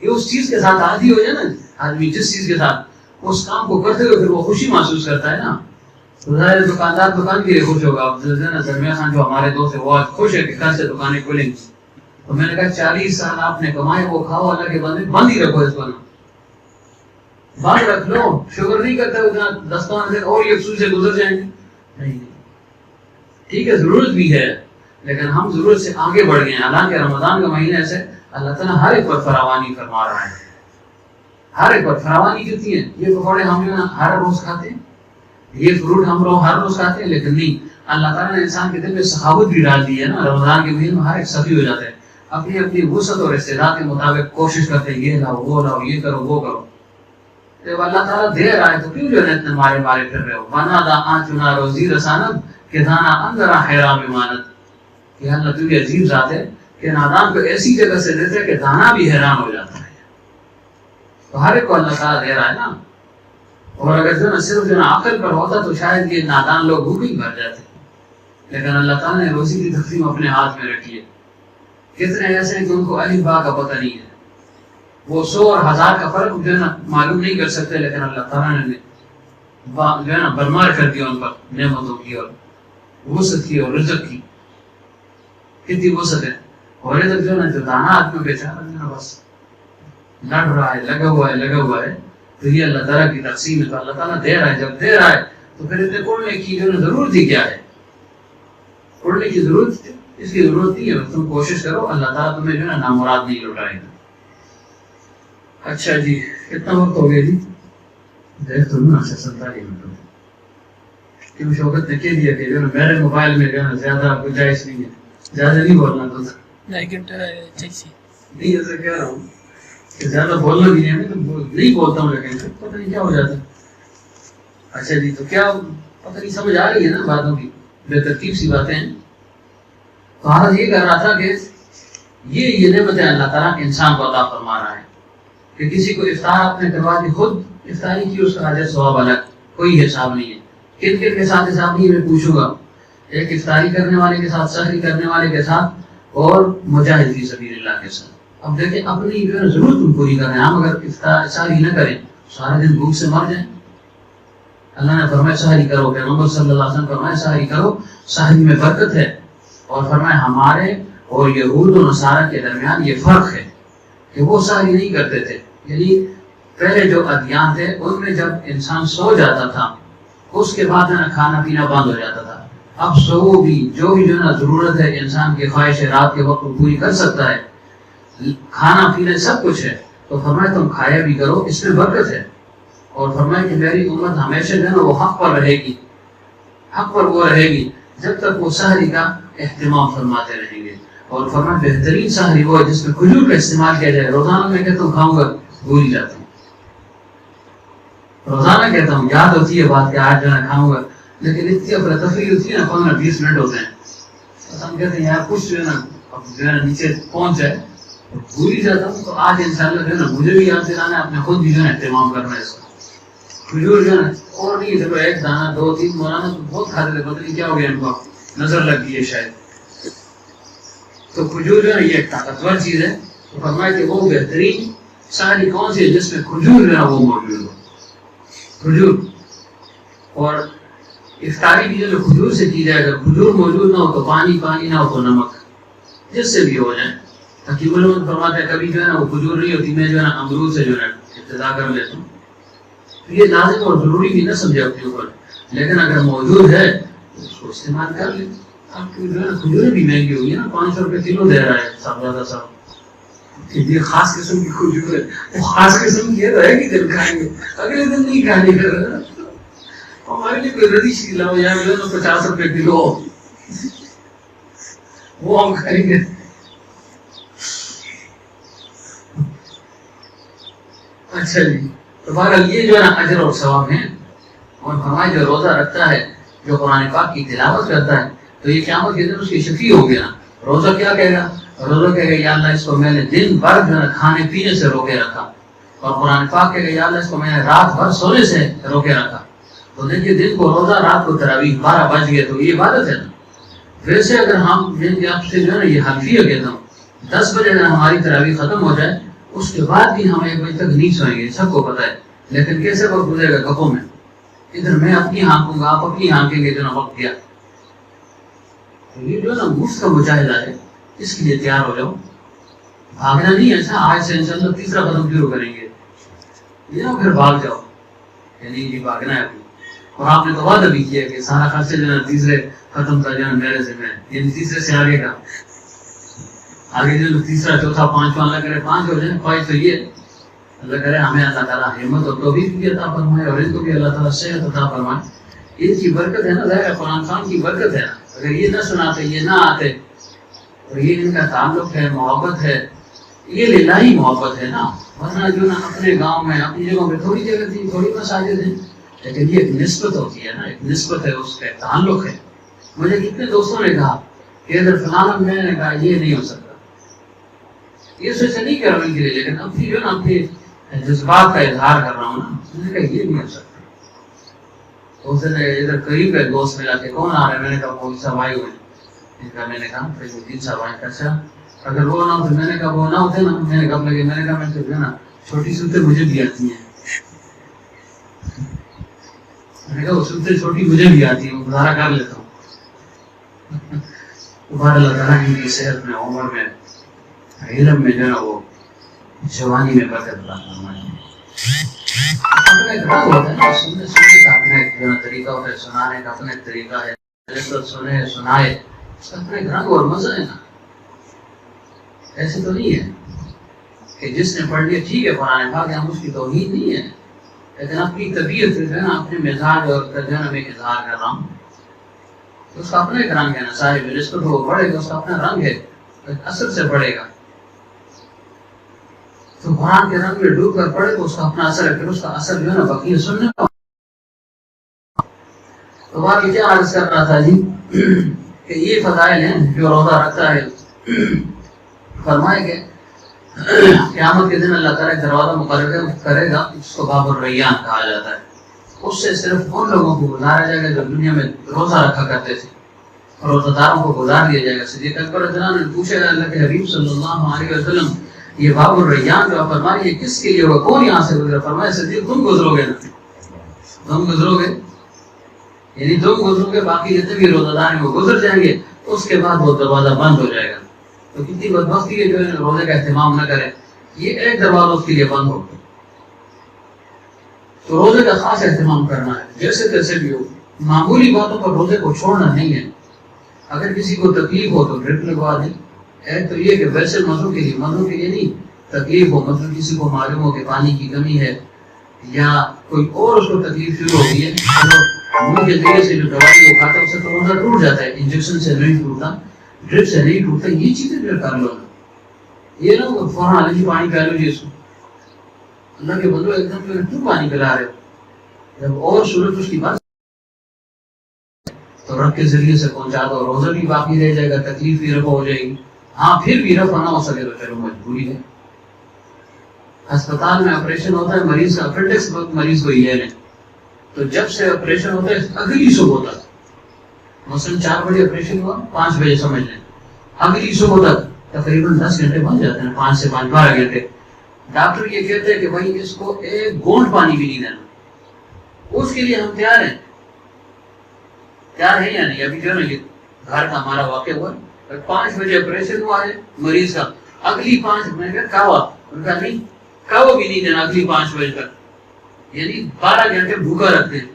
S2: یہ اس چیز کے ساتھ عادی ہو جائے نا آدمی، جس چیز کے ساتھ اس کام کو کرتے ہوئے پھر وہ خوشی محسوس کرتا ہے نا، تو ظاہر دکاندار دکان کے لیے خوش ہوگا. اب جو ہے نا زلمیہ خان جو ہمارے دوست ہے وہ آج خوش ہے کہ کل سے دکانیں کھلیں گی. تو میں نے کہا 40 سال آپ نے کمائے، وہ کھاؤ اللہ کے بندے، بند ہی رکھو اس کو نا، بند رکھ لو. شکر نہیں کرتا اتنا 10-15 دن اور یکسو سے گزر جائیں گے. نہیں ٹھیک ہے ضرورت بھی ہے، لیکن ہم ضرورت سے آگے بڑھ گئے ہیں. حالانکہ رمضان کا مہینہ سے اللہ تعالیٰ ہر ایک پر فراوانی فرما رہا ہے، ہر ایک پر فراوانی کتنی ہے. یہ پکوڑے ہم جو ہے ہر روز کھاتے ہیں، یہ فروٹ ہم لوگ ہر روز کھاتے ہیں، لیکن نہیں، اللہ تعالیٰ نے انسان کے دل میں سخاوت بھی ڈال دی ہے نا. رمضان کے مہینے میں ہر ایک سخی ہو جاتا ہے، اپنی اپنی وسعت اور استعداد کے مطابق کوشش کرتے ہیں، یہ لاؤ وہ لاؤ، یہ کرو وہ کرو. جب اللہ تعالیٰ دے رہا ہے تو کیوں جو ہے اتنے مارے مارے پھر رہے ہو. بنادا آنچنا روزی رسانت کہ دانا اندرا حیرام امانت. کہ اللہ تجھے عجیب ذات ہے کہ نادان کو ایسی جگہ سے دیتے ہے کہ دانا بھی حیران ہو جاتا ہے. تو ہر ایک کو اللہ تعالیٰ دے رہا ہے نا. اور اگر جو ہے صرف جو ہے عقل پر ہوتا تو شاید یہ نادان لوگ بھوکے ہی بھر جاتے، لیکن اللہ تعالیٰ نے روزی کی تقسیم اپنے ہاتھ میں رکھی ہے. کتنے ایسے ہیں کہ ان کو الف با کا پتہ نہیں ہے، وہ 100 اور 1000 کا فرق جو ہے نا معلوم نہیں کر سکتے، لیکن اللہ تعالیٰ نے جو ہے نا برمار کر دیا ان پر نعمتوں کی اور وسعت کی اور رزق کی. کتنی وسعت ہے. اور رزق جو ہے نا جو دانا آدمی بیچارہ جو ہے بس لڑ رہا ہے، لگا ہوا ہے، تو یہ اللہ تعالیٰ کی تقسیم ہے. تو اللہ تعالیٰ دے رہا ہے، جب دے رہا ہے تو پھر اتنے کوڑنے کی جو ہے ضرورت ہی کیا ہے. کوڑنے کی ضرورت اس کی ضرورت نہیں ہے. تم کوشش کرو، اللہ تعالیٰ تمہیں جو ہے نا نامراد نہیں لوٹائے گا. اچھا جی کتنا وقت ہو گیا جی؟ دیکھ تو نا 47 منٹ. کیوں شوکت نے کہہ دیا کہ جو ہے میرے موبائل میں جو ہے نا زیادہ گنجائش نہیں ہے، زیادہ نہیں بولنا. تو نہیں ایسا کہہ رہا ہوں کہ زیادہ بولنا بھی نہیں ہے، نہیں بولتا ہوں لیکن پتہ نہیں کیا ہو جاتا ہے. اچھا جی تو کیا پتہ نہیں سمجھ آ رہی ہے نا باتوں کی، بے ترتیب سی باتیں ہیں. تو حالت یہ کر رہا تھا کہ یہ نعمتیں اللہ تعالیٰ انسان کو عطا فرما رہا ہے کہ کسی کو افطار آپ نے کروا دی، خود افطاری کی اس کا اجر ثواب الگ، کوئی حساب نہیں ہے. کن کن کے ساتھ حساب نہیں میں پوچھوں گا. ایک افطاری کرنے والے کے ساتھ، سحری کرنے والے کے ساتھ، اور مجاہد فی سبیل اللہ کے ساتھ. اب دیکھیں اپنی جو ہے ضرورت تم پوری کر رہے ہیں. ہم اگر افطار سحری نہ کریں سارا دن بھوک سے مر جائیں. اللہ نے فرمایا سحری کرو، پیغمبر صلی اللہ علیہ وسلم فرمایا سحری کرو، سحری میں برکت ہے. اور فرمایا ہمارے اور یہود و نصارہ کے درمیان یہ فرق ہے کہ وہ سحری نہیں کرتے تھے. یعنی پہلے جو ادیان تھے ان میں جب انسان سو جاتا تھا اس کے بعد کھانا پینا بند ہو جاتا تھا. اب سو بھی جو بھی جو ہے نا ضرورت ہے انسان کی خواہش رات کے وقت پوری کر سکتا ہے، کھانا پینا سب کچھ ہے. تو فرمایا تم کھایا بھی کرو، اس میں برکت ہے. اور فرمایا کہ میری امت ہمیشہ جو ہے نا وہ حق پر رہے گی، حق پر وہ رہے گی جب تک وہ سحری کا اہتمام فرماتے رہیں گے. اور فرمایا بہترین سحری وہ ہے جس میں کھجور کا استعمال کیا جائے. روزانہ میں کہتا ہوں کھاؤں گا بھول ہی جاتا ہوں، روزانہ کہتا ہوں یاد ہوتی ہے بات کہ آج جو ہے کھاؤں گا، لیکن اتنی افراتفری ہوتی ہے نا 15-20 منٹ ہوتے ہیں. ہم کہتے ہیں یار کچھ جو ہے نا اب جو ہے نا نیچے پہنچ جائے بھول ہی جاتا ہوں. تو آج انشاءاللہ جو ہے نا مجھے بھی یاد دلانا ہے، اپنے خود بھی جو ہے اہتمام کرنا ہے اس کا. کھجور جو ہے نا اور نہیں دیکھو ایک دانہ 2-3 مولانا تو بہت کھاتے تھے، پتہ نہیں کیا ہو گیا ان کو، نظر لگ گئی ہے شاید. تو کھجور جو ہے نا یہ ایک طاقتور چیز ہے. تو فرمایا کہ وہ بہترین سحری کون سی ہے جس میں کھجور جو ہے وہ موجود ہو، کھجور. اور افطاری بھی جو ہے کھجور سے کی جائے. اگر کھجور موجود نہ ہو تو پانی نہ ہو تو نمک، جس سے بھی ہو جائے. حکیم علوم فرماتے ہیں کبھی جو ہے نا وہ کھجور نہیں ہوتی، میں جو ہے نا امرود سے جو ہے ابتدا کر لیتا ہوں. یہ لازم اور ضروری بھی نہ سمجھے اپنے اوپر، لیکن اگر موجود ہے تو اس کو استعمال کر لیں. اب جو ہے نا کھجوریں بھی مہنگی ہوگی نا، 500 روپے کلو دے رہا ہے صاحبزادہ صاحب. یہ خاص قسم کی کھجور ہے، وہ خاص قسم کی ہے کہ دن کھائیں گے اگلے دن نہیں کھانے کا. ہمارے لیے کوئی ردی چیز لاؤ یا 50 روپے کلو وہ ہم کھائیں گے. اچھا جی تو بہرحال یہ جو ہے نا اجر اور ثواب ہیں. اور فرمایا جو روزہ رکھتا ہے، جو قرآن پاک کی تلاوت کرتا ہے، تو یہ قیامت کے دن اس کی شفیع ہو گیا. روزہ کیا کہے گا؟ روزہ کہے گا یا اللہ اس کو میں نے دن بھر جو ہے کھانے پینے سے روکے رکھا. اور قرآن پاک کہے گا یا اللہ اس کو میں نے رات بھر سونے سے روکے رکھا. تو دیکھیے دن کو روزہ، رات کو تراویح، 12 بج گئے تو یہ عبادت ہے نا. ویسے اگر ہم آپ سے جو ہے نا یہ حنفیہ کہتا ہوں 10 بجے اگر ہماری تراویح ختم ہو جائے اس کے بعد بھی ہم 1 بجے تک نہیں سوئیں گے، سب کو پتہ ہے، لیکن کیسے وقت گزرے گا گپوں میں، ادھر میں اپنی ہانکوں گا، آپ اپنی ہانکیں گے جو نا وقت گیا۔ یہ جو نا مفت کا مجاہدہ ہے، اس کے لیے تیار ہو جاؤ، بھاگنا نہیں ہے۔ ایسا آج سے انشاءاللہ تیسرا قدم شروع کریں گے، یہ نہ پھر بھاگ جاؤ کہ نہیں جی بھاگنا ہے ابھی۔ اور آپ نے تو وعدہ بھی کیا کہ سارا خرچہ جو ہے تیسرے ختم کا جو ہے میرے ذمہ ہے، یعنی تیسرے سے آگے کا، آگے جو تیسرا چوتھا پانچواں اللہ کرے 5 ہو جائے، 5 تو یہ اللہ کرے ہمیں اللہ تعالیٰ ہمت اور توفیق بھی عطا فرمائے اور ان کو بھی اللہ تعالیٰ صحت عطا فرمائے۔ اس کی برکت ہے نا، ظاہر قرآن خان کی برکت ہے نا، اگر یہ نہ سناتے، یہ نہ آتے، اور یہ ان کا تعلق ہے، محبت ہے، یہ للہی محبت ہے نا، ورنہ جو نا اپنے گاؤں میں اپنی جگہوں پہ تھوڑی جگہ تھی، تھوڑی مساجد ہیں، لیکن یہ ایک نسبت ہوتی ہے نا، ایک نسبت ہے، اس کا تعلق ہے۔ مجھے کتنے دوستوں نے کہا کہ اگر فلانا، میں نے کہا یہ نہیں ہو سکتا، یہ سوچ نہیں کر رہا ہوں ان کے لیے، لیکن اپنی جو نا اپنی جذبات کا اظہار کر رہا ہوں نا، میں نے کہا یہ نہیں ہو سکتا۔ تو اس نے ادھر قریب کا دوست ملا کہ کون آ رہا ہے، میں نے کہا وہ صاحب آئے ہوئے ان کا، میں نے کہا فیض صاحب آئے، اچھا اگر وہ نہ ہوتے، میں نے کہا وہ نہ ہوتے نا، میں نے کہا لگے، میں نے کہا میں تو جو ہے نا چھوٹی سوتے مجھے بھی آتی ہیں، میں نے کہا وہ سوتے چھوٹی مجھے بھی آتی ہیں، وہ گزارا کر لیتا ہوں۔ بہر اللہ تعالیٰ ان کی صحت میں، عمر میں، علم میں جو ہے نا وہ جوانی میں برکت اللہ فرمائے۔ اپنا ایک رنگ ہوتا ہے نا، سننے کا اپنا ایک جو ہے طریقہ ہوتا ہے، سنانے کا اپنا ایک طریقہ ہے، سنے سنائے، اس کا اپنا ایک رنگ اور مزہ ہے نا۔ ایسے تو نہیں ہے کہ جس نے پڑھ لیا ٹھیک ہے قرآن پاک، ہم اس کی توہین نہیں ہے، لیکن اپنی طبیعت جو ہے نا، اپنے مزاج اور ترجمہ میں اظہار کر رہا ہوں، اس کا اپنا ایک رنگ ہے نا، صاحب نسبت وہ پڑھے گا، اس کا اپنا رنگ ہے، اثر سے پڑھے گا۔ تو قرآن کے رنگ میں ڈوب کر پڑھے تو اس کا اپنا اثر ہے، پھر اس کا اثر جو ہے نا بقیہ سننے کا۔ تو باقی کیا عرض کر رہا تھا جی کہ یہ فضائل ہیں جو روزہ رکھتا ہے۔ فرمائے کہ قیامت کے دن اللہ تعالیٰ دروازہ مقرر کرے گا، اس کو باب الریان کہا جاتا ہے، اس سے صرف ان لوگوں کو گزارا جائے گا جو دنیا میں روزہ رکھا کرتے تھے، روزہ داروں کو گزار دیا جائے گا۔ صدیق اکبر رضی اللہ عنہ نے پوچھا ہے اللہ کے حبیب صلی اللہ علیہ وسلم، یہ باب الریان جو آپ فرمائے یہ کس کے لیے ہوگا، کون یہاں سے گزرا؟ فرمایا صدیق تم گزرو گے نا، تم گزرو گے، یعنی تم گزرو گے، باقی جتنے بھی روزہ دار ہیں وہ گزر جائیں گے، اس کے بعد وہ دروازہ بند ہو جائے گا۔ تو کتنی بدبختی ہے جو ہے روزے کا اہتمام نہ کرے، یہ ایک دروازہ اس کے لیے بند ہو۔ تو روزے کا خاص اہتمام کرنا ہے، جیسے تیسے بھی ہو، معمولی باتوں پر روزے کو چھوڑنا نہیں ہے۔ اگر کسی کو تکلیف ہو تو ڈرپ لگوا دیں، ایک تو یہ کہ ویسے مزوں کے لیے نہیں، تکلیف ہو، مطلب کسی کو معلوم ہو کہ پانی کی کمی ہے یا کوئی اور اس کو تکلیف شروع ہو گئی ہے، تو منہ کے ذریعے سے جو دوائی وہ کھاتا ہے اس سے تو روزہ ٹوٹ جاتا ہے، انجیکشن سے نہیں ٹوٹتا، ڈرپ سے نہیں ٹوٹتا، یہ چیزیں جو کر لو، یہ نہ فوراً علی پانی پلا لو جی اس کو، اللہ کے بندو ایک دم کیوں پانی پلا رہے ہو، جب اور صورت اس کی بات تو رب کے ذریعے سے پہنچا دو، روزہ بھی باقی رہ جائے گا، تکلیف بھی رفع ہو جائے گی۔ ہاں پھر بھی رفع نہ ہو سکے تو چلو مجبوری ہے، ہسپتال میں آپریشن ہوتا ہے، مریض کا اپنڈکس مریض کو یہ لیں، تو جب سے آپریشن ہوتا ہے اگلی صبح تک، مثلاً 4 بجے آپریشن ہوا، 5 بجے سمجھ لیں، اگلی صبح تک تقریباً 10 گھنٹے بن جاتے ہیں، 5 سے 5 12 گھنٹے۔ ڈاکٹر یہ کہتے ہیں کہ بھائی اس کو ایک گھونٹ پانی بھی نہیں دینا، اس کے لیے ہم تیار ہیں، تیار ہے یا نہیں؟ ابھی جو ہے نا یہ گھر کا ہمارا واقع ہوا، 5 بجے آپریشن ہوا ہے مریض کا، اگلی 5 منٹ کا کہوا، ان کا نہیں کہوا بھی نہیں دینا اگلی 5 بجے تک، یعنی 12 گھنٹے بھوکا رکھتے ہیں،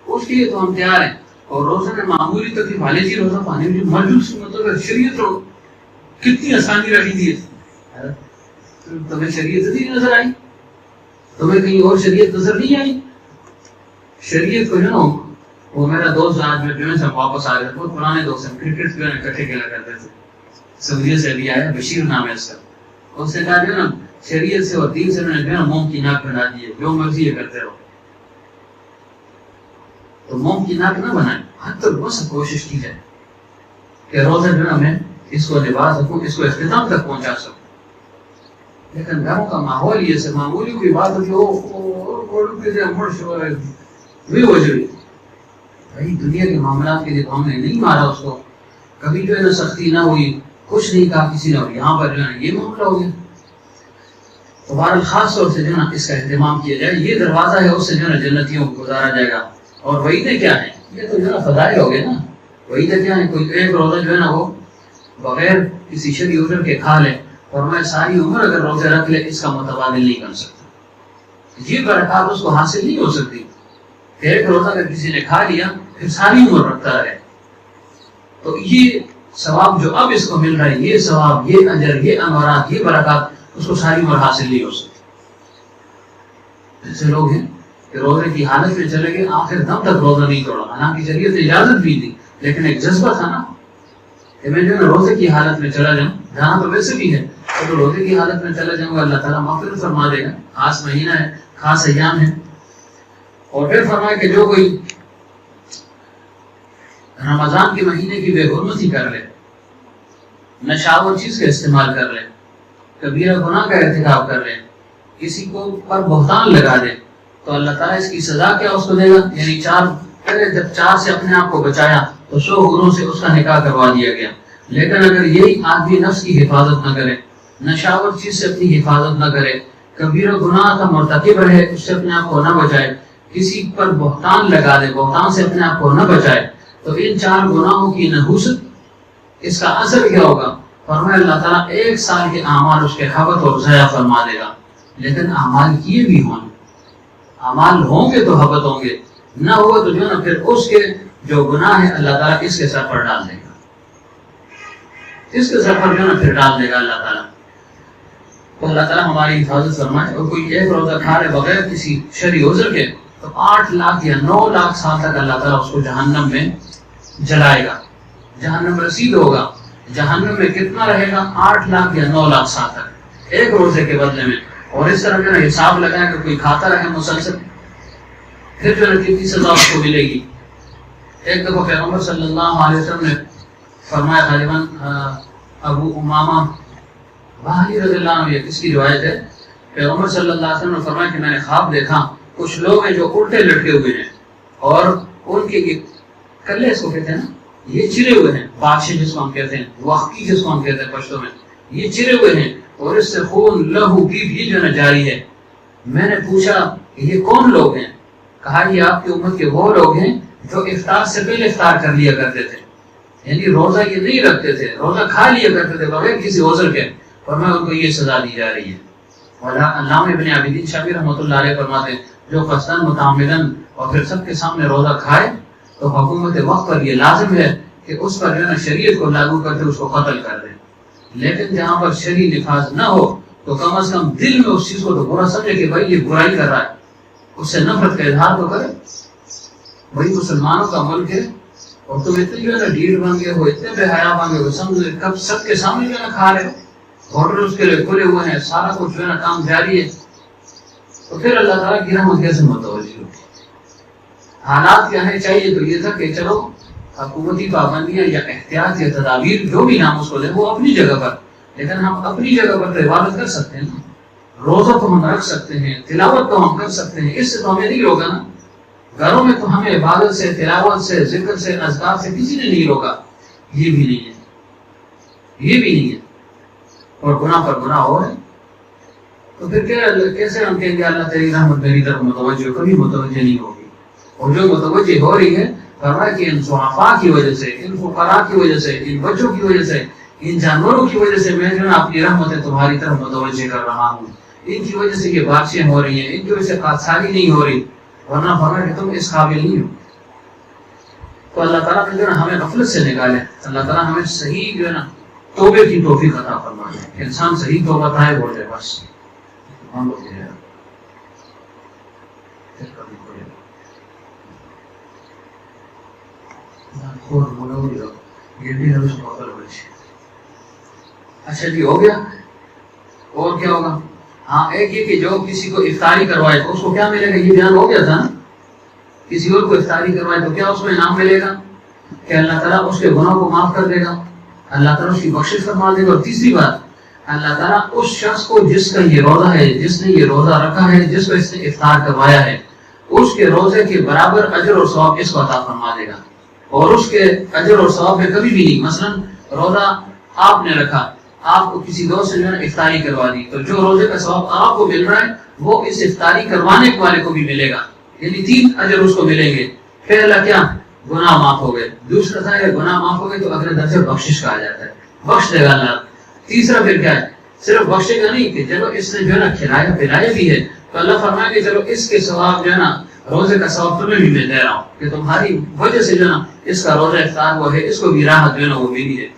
S2: اس کے لیے تو ہم تیار ہیں۔ اور روزہ میں معمولی تکلیف والے جی روزہ پانی میں موجود سے مطلب شریعت تو کتنی آسانی رکھی تھی، تمہیں شریعت نہیں نظر آئی؟ تمہیں کہیں اور شریعت نظر نہیں آئی؟ شریعت کو جو نا، وہ میرا دوست آج میں جو ہے واپس آ گیا، بہت پرانے دوست ہیں، کرکٹ جو ہے اکٹھے کھیلا کرتے تھے، سعودیہ سے بھی آیا، بشیر نام ہے اس کا، اس نے کہا جو ہے نا شریعت سے اور دین سے جو ہے نا موم کی ناک بنا دی ہے، جو مرضی یہ کرتے رہو، تو موم کی ناک نہ بنائیں، حد تک بس کوشش کی جائے کہ روزہ جو ہے نا میں اس کو لباس سکوں، اس کو اختتام تک پہنچا سکوں۔ لیکن گھروں کا ماحول یہ سے معمولی کوئی بات ہوتی ہے، بھائی دنیا کے معاملات کے لیے تو ہم نے نہیں مارا اس کو، کبھی جو ہے نا سختی نہ ہوئی، کچھ نہیں کہا کسی نے، اور یہاں پر جو ہے نا یہ معاملہ ہو گیا. تو بہرحال خاص طور سے جو ہے نا اس کا اہتمام کیا جائے. یہ دروازہ ہے، اس سے جو ہے نا جنتیوں کو گزارا جائے گا. اور وعیدیں کیا ہیں؟ یہ تو جو ہے نا فضائل ہو گئے نا. وعیدیں کیا ہیں؟ کوئی ایک روزہ جو ہے نا وہ بغیر کسی شرعی عذر کے کھا لے، اور میں ساری عمر اگر روزے رکھ لے، اس کا متبادل نہیں بن سکتا. یہ برکات اس کو حاصل نہیں ہو سکتی. ایک روزہ اگر کسی نے کھا لیا پھر ساری عمر رکھتا رہے، تو یہ ثواب جو اب اس کو مل رہا ہے، یہ ثواب، یہ اجر، یہ انوارات، یہ برکات اس کو ساری عمر حاصل نہیں ہو سکتی. ایسے لوگ ہیں کہ روزے کی حالت میں چلے گئے، آخر دم تک روزہ نہیں توڑا، حالانکہ شریعت نے اجازت بھی دی، لیکن ایک جذبہ تھا نا کہ میں جو ہے روزے کی حالت میں چلا جاؤں. جانا تو ویسے بھی ہے، تو روزے کی حالت میں چلا جاؤں گا، اللہ تعالیٰ مغفرت فرما دے گا. خاص مہینہ ہے، خاص ایام ہے. اور پھر فرمایا کہ جو کوئی رمضان کے مہینے کی بے حرمتی کر لے، نشاور چیز کا استعمال کر لے، کبیرہ گناہ کا ارتکاب کر لے، کسی کو پر بہتان لگا دے، تو اللہ تعالیٰ اس کی سزا کیا اس کو دے گا. یعنی جب 4 سے اپنے آپ کو بچایا تو 100 حوروں سے اس کا نکاح کروا دیا گیا. لیکن اگر یہی آدمی نفس کی حفاظت نہ کرے، نشاور چیز سے اپنی حفاظت نہ کرے، کبیرہ گناہ کا مرتکب رہے، اس سے اپنے آپ کو نہ بچائے، کسی پر بہتان لگا دے، بہتان سے اپنے آپ کو نہ بچائے، تو ان 4 گناہوں کی نحوست، اس کا اثر کیا ہوگا؟ فرمایا اللہ تعالیٰ 1 سال کے اعمال اس کے حبط اور ضائع فرما دے گا. لیکن اعمال کیے بھی ہوں، اعمال ہوں گے تو حبط ہوں گے، نہ ہوا تو جو ہے نا پھر اس کے جو گناہ ہے اللہ تعالیٰ اس کے سر پر ڈال دے گا، اس کے سر پر جو ہے نا پھر ڈال دے گا اللہ تعالیٰ. تو اللہ تعالیٰ ہماری حفاظت فرمائے. اور کوئی ایک روزہ کھا لے بغیر کسی شرعی عذر کے، تو 8 لاکھ یا 9 لاکھ سال تک اللہ تعالیٰ اس کو جہنم میں جلائے گا، جہنم رسید ہوگا. جہنم میں کتنا رہے گا؟ 8 لاکھ یا 9 لاکھ سال تک ایک روزے کے بدلے میں. اور اس طرح جو ہے حساب لگائے کہ کوئی کھاتا رہے مسلسل، پھر جو ہے کتنی سزا اس کو ملے گی. ایک دفعہ پیغمبر صلی اللہ علیہ وسلم نے فرمایا، غالباً ابو امامہ باہلی رضی اللہ عنہ، یہ کس کی روایت ہے، پیغمبر صلی اللہ علیہ وسلم نے فرمایا کہ میں نے خواب دیکھا کچھ لوگ ہیں جو الٹے لٹکے ہوئے ہیں، اور ان کے کلے اس کو کہتے ہیں نا، یہ چرے ہوئے ہیں، بادشاہ جس کو ہم کہتے ہیں، وقتی جس کو ہم کہتے ہیں پشتو میں، یہ چرے ہوئے ہیں، اور اس سے خون لہو بھی جو ہے جاری ہے. میں نے پوچھا کہ یہ کون لوگ ہیں؟ کہا یہ آپ کی امت کے وہ لوگ ہیں جو افطار سے پہلے افطار کر لیا کرتے تھے، یعنی روزہ یہ نہیں رکھتے تھے، روزہ کھا لیا کرتے تھے بغیر کسی عذر کے. اور میں ان کو یہ سزا دی جا رہی ہے. علامہ ابن عابدین شافعی رحمۃ اللہ علیہ فرماتے ہیں جو قصداً متعمداً اور پھر سب کے سامنے روزہ کھائے تو حکومت وقت پر یہ لازم ہے کہ اس پر جو ہے نا شریعت کو لاگو کرتے اس کو قتل کر دیں. لیکن جہاں پر شرعی نفاذ نہ ہو تو کم از کم دل میں اس چیز کو تو برا سمجھے کہ بھائی یہ برائی کر رہا ہے، اس سے نفرت کا اظہار تو کرے. بھائی مسلمانوں کا ملک ہے اور تم اتنے جو ہے نا ڈھیڑ بن گئے ہو، اتنے بے حیا بن گئے ہو، سمجھ کب سب کے سامنے جو ہے نا کھا رہے ہو، ہوٹل اس کے لیے کھلے ہوئے ہیں، سارا کچھ جو ہے نا کام جاری ہے، تو پھر اللہ تعالیٰ کی رحمت کیسے متوجہ ہو؟ حالات کیا ہے؟ چاہیے تو یہ تھا کہ چلو حکومتی پابندیاں یا احتیاط یا تدابیر جو بھی نام اس کو دیں وہ اپنی جگہ پر، لیکن ہم اپنی جگہ پر تو عبادت کر سکتے ہیں نا، روزہ تو ہم رکھ سکتے ہیں، تلاوت تو ہم کر سکتے ہیں، اس سے تو ہمیں نہیں روکا نا. گھروں میں تو ہمیں عبادت سے، تلاوت سے، ذکر سے، اذکار سے کسی نے نہیں روکا. یہ بھی نہیں ہے، یہ بھی نہیں ہے، اور گناہ پر گناہ ہو رہے. تو پھر کیسے ہم کہیں گے اللہ تیری رحمت میری طرف متوجہ؟ کبھی متوجہ نہیں ہوگی. اور جو متوجہ ہو رہی ہے فرمایا کہ ان ضعفاء کی وجہ سے، ان فقراء کی وجہ سے، ان بچوں کی وجہ سے، ان جانوروں کی وجہ سے میں جو ہے اپنی رحمت تمہاری طرف متوجہ کر رہا ہوں. ان کی وجہ سے یہ بارشیں ہو رہی ہیں، ان کی وجہ سے خاصاری نہیں ہو رہی، ورنہ فرمایا کہ تم اس قابل نہیں ہو. تو اللہ تعالیٰ نے جو ہے ہمیں غفلت سے نکالے. اللہ تعالیٰ ہمیں صحیح جو ہے نا توبے کی توفیق عطا فرمائے کہ انسان صحیح توبہ طائب ہو جائے. بس ہم لوگ یہ بھی اچھا جی ہو گیا. اور کیا ہوگا؟ ہاں ایک یہ کہ جو کسی کو افطاری کروائے تو اس کو کیا ملے گا؟ یہ بیان ہو گیا تھا نا. کسی اور کو افطاری کروائے تو کیا اس میں انعام ملے گا؟ کہ اللہ تعالیٰ اس کے گناہ کو معاف کر دے گا، اللہ تعالیٰ اس کی بخشش فرما دے گا. اور تیسری بات، اللہ تعالیٰ اس شخص کو جس کا یہ روزہ ہے، جس نے یہ روزہ رکھا ہے، جس کو اس نے افطار کروایا ہے، اس کے روزے کے برابر اجر اور ثواب اس کو عطا فرما دے گا. اور اس کے اجر اور ثواب میں کبھی بھی نہیں. مثلا روزہ آپ نے رکھا, آپ کو کسی دوست نے جو ہے نا افطاری کروا دی, تو جو روزے کا ثواب آپ کو مل رہا ہے وہ اس افطاری کروانے والے کو بھی ملے گا, یعنی 3 اجر اس کو ملیں گے. پہلا کیا, گناہ معاف ہو گئے. دوسرا تھا کہ گناہ معاف ہو گئے تو اگلے درجے بخشش کہا جاتا ہے, بخش دے گا اللہ. تیسرا پھر کیا ہے, صرف بخشے گا نہیں کہ چلو اس نے جو ہے نا کھلایا پلایا بھی ہے, تو اللہ فرمائے کہ چلو اس کے ثواب جو ہے نا روزے کا ثواب تمہیں بھی میں دے رہا ہوں کہ تمہاری وجہ سے جو ہے نا اس کا روزہ افطار ہوا ہے, اس کو بھی راحت جو ہے نا وہ ملی ہے.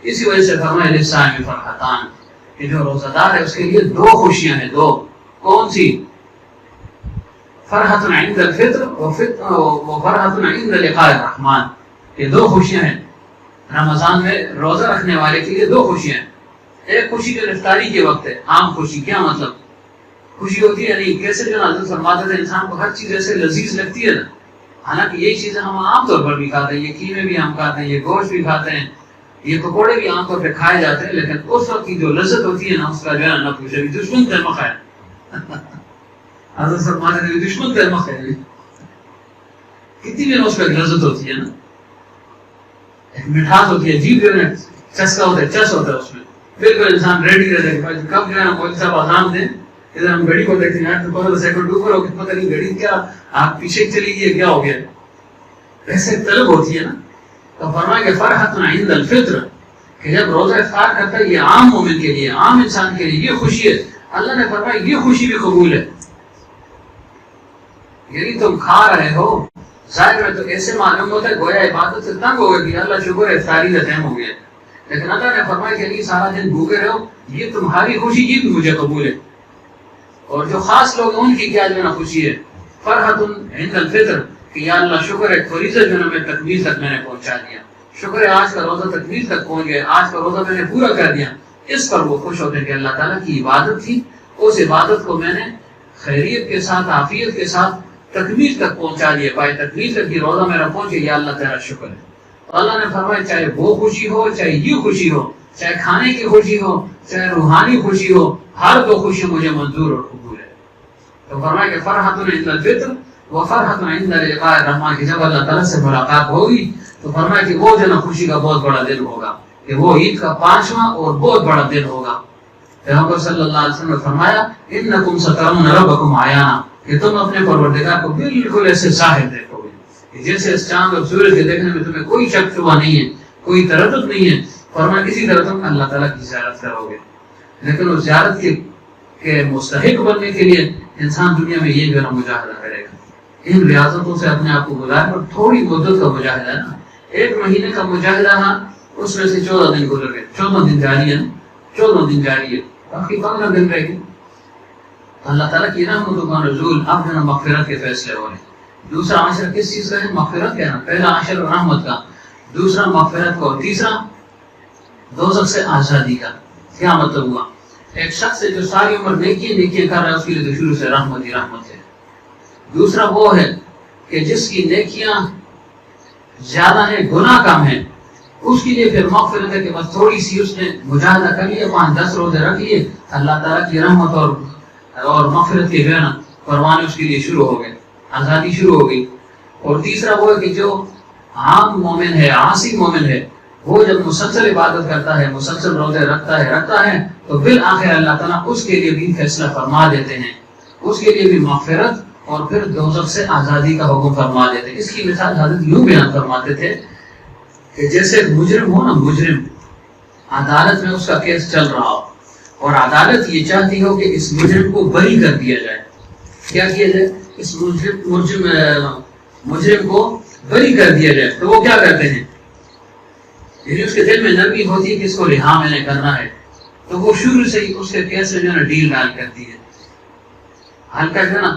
S2: اسی وجہ سے فرمایا للصائم فرحتان, کہ جو روزہ دار ہے اس کے لیے 2 خوشیاں ہیں. 2 کون سی؟ فرحت عند الفطر و فرحت عند لقاء الرحمن. یہ 2 خوشیاں ہیں رمضان میں روزہ رکھنے والے کے لیے. 2 خوشیاں ہیں. ایک خوشی جو افطاری کے وقت ہے, عام خوشی. کیا مطلب؟ خوشی ہوتی ہے نہیں کیسے جو حضرت فرماتے تھے انسان کو ہر چیز ایسے لذیذ لگتی ہے نا, حالانکہ یہی چیزیں ہم عام طور پر بھی کھاتے ہیں, یہ قیمے بھی ہم کھاتے ہیں, یہ گوشت بھی کھاتے ہیں, یہ پکوڑے بھی عام طور پہ کھائے جاتے ہیں, لیکن اس وقت کی جو لذت ہوتی ہے نا اس کا جو ہے نہ پوچھے. دشمن کا مخ ہے حضرت فرماتے تھے دشمن کا مخ ہے, کتنی بھی اس کا لذت ہوتی ہے نا, ایک مٹھاس ہوتی ہے, جیب جو ہے چسکا ہوتا ہے, چس ہوتا ہے اس میں. بالکل انسان ریڈی رہتا ہے کب جو ہے نا کوئی صاحب آزان دیں, ادھر ہم گھڑی کو دیکھتے ہیں تو پہلے سیکنڈ اوپر ہو, پتہ نہیں گھڑی کیا آپ پیچھے چلی گئی, کیا ہو گیا, ایسے طلب ہوتی ہے نا. تو فرمایا کہ فرحت عند الفطر, کہ جب روزہ افطار کرتا ہے یہ عام مومن کے لیے, عام انسان کے لیے یہ خوشی ہے. اللہ نے فرمایا یہ خوشی بھی قبول ہے. یعنی تم کھا رہے ہو, ظاہر میں تو ایسے معلوم ہوتا ہے گویا عبادت سے تنگ ہو گئی کہ اللہ شکر ہے افطاری کا ٹائم ہو گیا, لیکن اللہ نے فرمایا کہ نہیں سارا دن بھوکے رہو, یہ تمہاری خوشی یہ بھی مجھے قبول ہے. اور جو خاص لوگ ہیں ان کی کیا جو ہے نا خوشی ہے, فرحت عند الفطر, کہ یا اللہ شکر ہے فریضہ جو ہے نا میں تکمیل تک میں نے پہنچا دیا, شکر ہے آج کا روزہ تکمیل تک پہنچ گیا, آج کا روزہ میں نے پورا کر دیا. اس پر وہ خوش ہوتے ہیں کہ اللہ تعالیٰ کی عبادت تھی, اس عبادت کو میں نے خیریت کے ساتھ عافیت کے ساتھ تکمیل تک پہنچا دیا, پائے تکمیل تک یہ روزہ میرا پہنچے, یا اللہ تیرا شکر ہے. اللہ نے فرمایا چاہے وہ خوشی ہو, چاہے یہ خوشی ہو, چاہے کھانے کی خوشی ہو, چاہے روحانی خوشی ہو, ہر 2 خوشی مجھے منظور اور قبول ہے. تو فرمایا کہ فرحت عند الفطر و فرحت عند لقاء الرحمن, کہ جب اللہ تعالیٰ سے ملاقات ہوگی تو فرمایا کہ وہ جو نا خوشی کا بہت بڑا دن ہوگا, کہ وہ عید کا 5واں اور بہت بڑا دن ہوگا. پیغمبر صلی اللہ علیہ وسلم نے فرمایا انکم سترون ربکم عیانا, کہ تم اپنے پروردگار کو بالکل ایسے ظاہر دیکھو گے جیسے اس چاند اور سورج کے دیکھنے میں تمہیں کوئی شک شبہ نہیں ہے, کوئی تردد نہیں ہے. فرمایا اسی طرح تم اللہ تعالیٰ کی زیارت کرو گے, لیکن اس زیارت کے مستحق بننے کے لیے انسان دنیا میں یہ جو ہے مجاہدہ کرے گا. ان ریاضتوں سے اپنے آپ کو گزار, پر تھوڑی مدت کا مجاہدہ ہے نا, 1 مہینے کا مجاہدہ ہے, اس میں سے 14 دن گزر گئے, 14 دن جاری ہے, 14 دن جاری ہے, باقی 15 دن رہ گئے. اللہ تعالیٰ کی رحمتوں کا نزول, اب جو ہے مغفرت کے فیصلے ہو رہے ہیں. دوسرا عشر کس چیز کا ہے؟ مغفرت کا ہے نا. پہلا عشر رحمت کا, دوسرا مغفرت کا, اور تیسرا دوزخ سے آزادی کا. کیا مطلب ہوا؟ ایک شخص ہے جو ساری عمر نیکیاں کر رہا ہے, اس کے لیے تو شروع سے رحمت ہی رحمت ہے. دوسرا وہ ہے کہ جس کی نیکیاں زیادہ ہیں, گناہ کم ہیں, اس کے لیے پھر مغفرت ہے کہ بس تھوڑی سی اس نے مجاہدہ کر لیا, 5-10 روزے رکھ لیے, اللہ تعالیٰ کی رحمت اور مغفرت کے جو ہے نا پروانے اس کے لیے شروع ہو گئے, آزادی شروع ہو گئی. اور تیسرا وہ ہے کہ جو عام مومن ہے, عاصی مومن ہے, وہ جب مسلسل عبادت کرتا ہے, مسلسل روزے رکھتا ہے تو بالآخر اللہ تعالیٰ اس کے لیے بھی فیصلہ فرما دیتے ہیں, اس کے لیے بھی مغفرت اور پھر دوزخ سے آزادی کا حکم فرما دیتے ہیں. اس کی مثال حضرت یوں بیان فرماتے تھے کہ جیسے مجرم ہو نا, مجرم عدالت میں اس کا کیس چل رہا ہو, اور عدالت یہ چاہتی ہو کہ اس مجرم کو بری کر دیا جائے. کیا کیا جائے؟ اس مجرم کو بری کر دیا جائے. تو وہ کیا کرتے ہیں, یعنی اس کے دل میں نرمی ہوتی ہے کہ اس کو رہا میں نے کرنا ہے, تو وہ شروع سے ہی اس کے کیس میں جو ہے نا ڈیل ڈال کرتی ہے. ہلکا جو ہے نا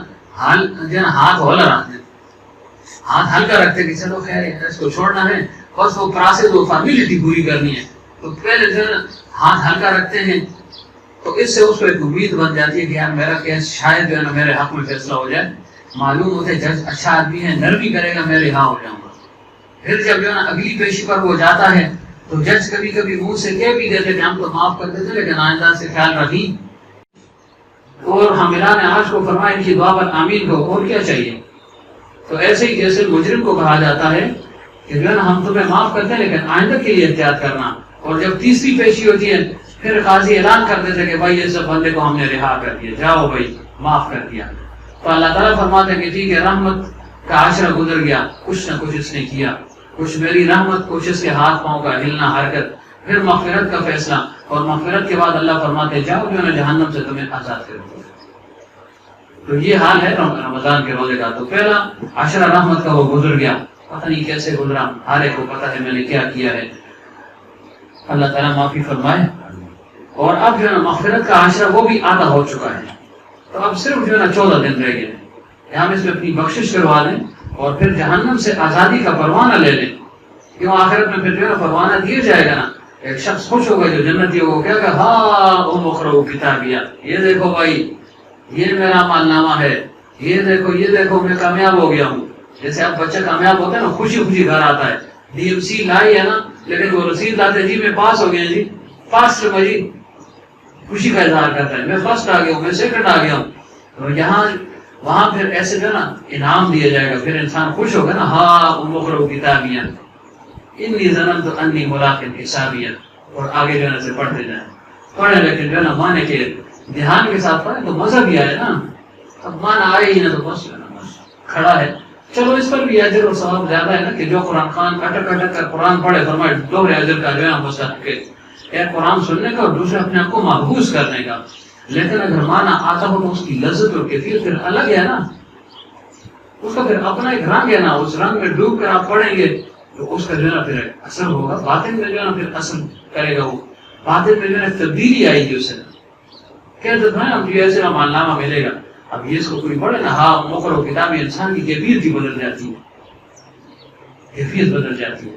S2: ہاتھ ہولا رکھتے ہیں, ہاتھ ہلکا رکھتے کہ چلو خیر ہے, اس کو چھوڑنا ہے, بس وہ پروسیس وہ فارمیلٹی پوری کرنی ہے, تو پہلے جو ہے نا ہاتھ ہلکا رکھتے ہیں. تو اس سے اس کو ایک امید بن جاتی ہے کہ یار میرا کیس شاید جو ہے نا میرے حق میں فیصلہ ہو جائے. معلوم ہوتا ہے جج اچھا آدمی ہے, نرمی کرے گا, میں رہا ہو جاؤں گا. پھر جب جو ہے نا اگلی پیشی پر وہ جاتا ہے تو جج کبھی کبھی منہ سے کہہ بھی دیتے کہ ہم تو معاف کر دیتے, لیکن آئندہ سے خیال رکھیں. اور حاملان عرش کو فرمایا ان کی دعا پر آمین کو, اور کیا چاہیے. تو ایسے ہی جیسے مجرم کو کہا جاتا ہے کہ جو ہے نا ہم تمہیں معاف کرتے ہیں لیکن آئندہ کے لیے احتیاط کرنا. اور جب تیسری پیشی ہوتی ہے پھر قاضی اعلان کر دیتے کہ بھائی اس بندے کو ہم نے رہا کر دیا, جاؤ بھائی معاف کر دیا. تو اللہ تعالیٰ فرماتے ہیں کہ ٹھیک ہے, رحمت کا عشرہ گزر گیا, کچھ نہ کچھ اس نے کیا, کچھ میری رحمت, کچھ اس کے ہاتھ پاؤں کا ہلنا حرکت, پھر مغفرت کا فیصلہ, اور مغفرت کے بعد اللہ فرماتے ہیں جاؤ جو ہے نا جہنم سے تمہیں آزاد کر دیا. تو یہ حال ہے رمضان کے روزے کا. تو پہلا عشرہ رحمت کا وہ گزر گیا, پتہ نہیں کیسے گزرا, ہر ایک کو پتہ ہے میں نے کیا کیا ہے, اللہ تعالیٰ معافی فرمائے. اور اب جو ہے نا مغفرت کا عشرہ وہ بھی آدھا ہو چکا ہے, تو اب صرف جو ہے نا 14 دن رہ گئے, ہم اس میں اپنی بخشش کروا لیں اور پھر جہنم سے آزادی کا پروانہ لے لیں. کیوں آخرت میں پھر جو ہے پروانہ دیا جائے گا نا, ایک شخص خوش ہوگا جو جنتی ہوگا, کیا کہ ہاں ام اقرؤ کتابیہ, یہ دیکھو بھائی یہ میرا عمل نامہ ہے, یہ دیکھو میں کامیاب ہو گیا ہوں. جیسے اب بچہ کامیاب ہوتا ہے نا, خوشی خوشی گھر آتا ہے, DMC لائی ہے نا, لیکن وہ رسید لاتے جی میں پاس ہو گیا, جی پاس سے مجھے خوشی کا اظہار کرتا ہے, میں فرسٹ آ گیا ہوں, میں سیکنڈ آ گیا ہوں. تو یہاں وہاں پھر ایسے جو ہے نا انعام دیا جائے گا, پھر انسان خوش ہوگا نا, ہاں ام اقرؤ کتابیہ انی ظننت انی ملاق حسابیہ, اور آگے جو ہے نا سے پڑھتے جائیں, پڑھیں لیکن جو ہے نا مانے کے دھیان کے ساتھ پڑھیں تو مزہ بھی آئے نا. اب مانا آئے ہی نا تو بس کھڑا ہے, چلو اس پر بھی اجر اور ثواب زیادہ ہے نا کہ جو قرآن خان اٹک کر قرآن پڑھے, فرمائے دوہرے اجر کا جو ہے نا مستحق ہے, ایک قرآن سننے کا اور دوسرے اپنے آپ کو محفوظ کرنے کا. لیکن اگر مانا آتا ہو تو اس کی لذت اور کیفیت پھر الگ ہے نا, اس کا پھر اپنا ایک رنگ ہے نا, اس رنگ میں ڈوب کر آپ پڑھیں گے تو اس کا جو ہے نا پھر اثر ہوگا, باطن میں جو ہے نا پھر اثر کرے گا, وہ باطن میں جو ہے نا تبدیلی آئے گی اس سے. کہتے تھے نا مجھے ایسا مالنامہ ملے گا, اب یہ اس کو کوئی پڑھے نا, ہاں مقرر کتاب انسان کی کیفیت ہی بدل جاتی ہے, کیفیت بدل جاتی ہے.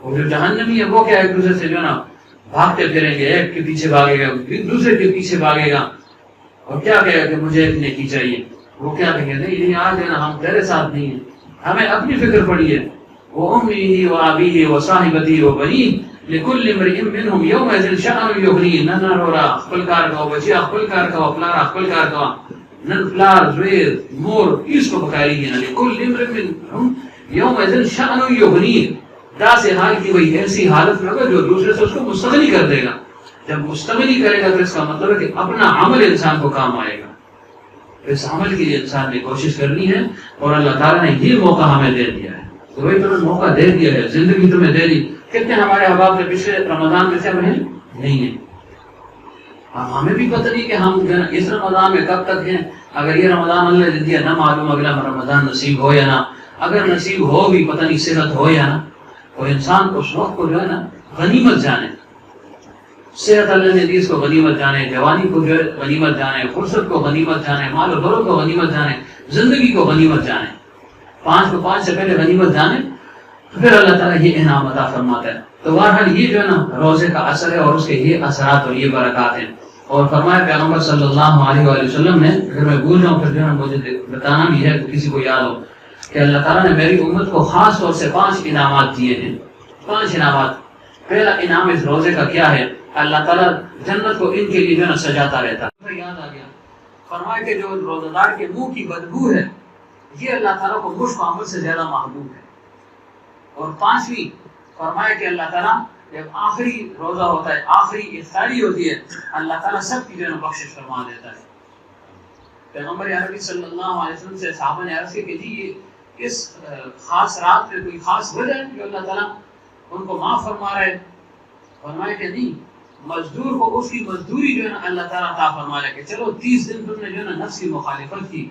S2: اور جو جہنمی ہے وہ کیا ایک دوسرے سے جو ہے نا بھاگتے پھریں گے, ایک کے پیچھے بھاگے گا, دوسرے کے پیچھے بھاگے گا, اور کیا کہے گا کہ مجھے ایک نیکی چاہیے. وہ کیا کہیں گے, نہیں آج ہے نا ہم تیرے ساتھ نہیں ہیں, ہمیں اپنی فکر پڑی ہے. وہ امی و ابی و صاحبتی و بنی لکل امرئ منهم یومئذ شأن یغنیہ, نہ رو رہا خپل کار کا, بچیا خپل کار کا, پلارا خپل کار کا, نن پلار زویر مور اس کو بکاری ہے نا, لکل امرئ منهم یومئذ شأن یغنیہ, دا سے حال کی وہی ایسی حالت میں ہوگا جو دوسرے سے اس کو مستغنی کر دے گا. جب مستغنی کرے گا تو اس کا مطلب ہے کہ اپنا عمل انسان کو کام آئے گا. اس عمل کے لیے انسان نے کوشش کرنی ہے, اور اللہ تعالیٰ نے یہ موقع ہمیں دے دیا ہے. تو بھائی تمہیں موقع دے دیا ہے, زندگی تمہیں دے دی. کتنے ہمارے احباب سے پچھلے رمضان میں سے اب ہیں نہیں ہیں. ہمیں بھی پتہ نہیں کہ ہم اس رمضان میں کب تک ہیں. اگر یہ رمضان اللہ نے دیا نہ معلوم اگلا رمضان نصیب ہو یا نہ, اگر نصیب ہو بھی پتہ نہیں صحت ہو یا نہ. تو انسان اس وقت کو جو ہے نا غنیمت جانے, صحت اللہ نے دی اس کو غنیمت جانے, جوانی کو جو ہے غنیمت جانے, فرصت کو غنیمت جانے, مال و دولت کو غنیمت جانے, زندگی کو غنیمت جانے, 5 کو 5 سے پہلے غنیمت جانے, تو پھر اللہ تعالیٰ یہ انعام عطا فرماتا ہے. تو بہرحال یہ جو ہے نا روزے کا اثر ہے, اور اس کے یہ اثرات اور یہ برکات ہیں. اور فرمایا پیغمبر صلی اللہ علیہ وآلہ وسلم نے, اگر میں بھول جاؤں پھر جو ہے نا مجھے بتانا بھی ہے تو کسی کو یاد ہو, کہ اللہ تعالیٰ نے میری امت کو خاص طور سے 5 انعامات دیے ہیں. 5 انعامات. پہلا انعام اس روزے کا کیا ہے, اللہ تعالیٰ جنت کو ان کے لیے جو ہے نا سجاتا رہتا ہے. یاد آ گیا, فرمایا کہ جو روزہ دار کے منہ کی بدبو ہے یہ اللہ تعالیٰ کو مشک و عمل سے زیادہ محبوب ہے. اور 5ویں فرمایا کہ اللہ تعالیٰ جب آخری روزہ ہوتا ہے, آخری افطاری ہوتی ہے, اللہ تعالیٰ سب کی جو ہے نا بخشش فرما دیتا ہے. پیغمبر عربی صلی اللہ علیہ وسلم سے صحابہ نے عرض کیا کہ جی اس خاص رات میں کوئی خاص وجہ ہے جو اللہ تعالیٰ ان کو معاف فرما رہے. فرمایا کہ نہیں, مزدور کو اس کی مزدوری جو ہے نا اللہ تعالیٰ عطا فرما رہے, کہ چلو 30 دن تم نے جو ہے نا نفس کی مخالفت کی,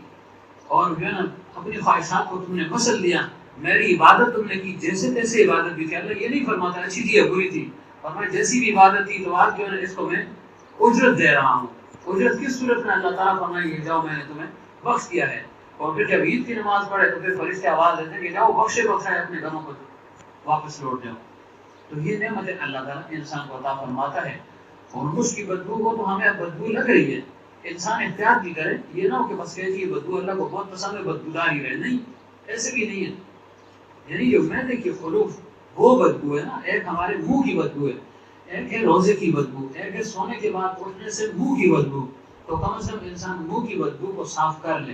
S2: اور جو ہے نا اپنی خواہشات کو تم نے مسل دیا, میری عبادت تم نے کی, جیسے تیسے عبادت بھی تھی. اللہ یہ نہیں فرماتا اچھی تھی یا بری تھی, فرمایا جیسی بھی عبادت تھی تو آج جو ہے نا اس کو میں اجرت دے رہا ہوں. اجرت کس صورت میں, اللہ تعالیٰ فرمائے کہ جاؤ میں نے تمہیں بخش دیا ہے. اور پھر جب عید کی نماز پڑھے تو پھر فرشتے آواز دیتے ہیں کہ جاؤ بخشے بخشائے اپنے گھروں کو واپس لوٹ جاؤ. تو یہ نعمت اللہ تعالیٰ انسان کو عطا فرماتا ہے. اور مشک کی بدبو کو تو ہمیں اب بدبو لگ رہی ہے, انسان احتیاط بھی کرے, یہ نہ ہو کہ بس کہے یہ بدبو اللہ کو بہت پسند ہے, بدبودار ہی رہے. نہیں, ایسے بھی نہیں ہے. یعنی جو میدے کی خلوف وہ بدبو ہے نا, ایک ہمارے منہ کی بدبو ہے, ایک ہے روزے کی بدبو, ایک ہے سونے کے بعد اٹھنے سے منہ کی بدبو. تو کم از کم انسان منہ کی بدبو کو صاف کر لے.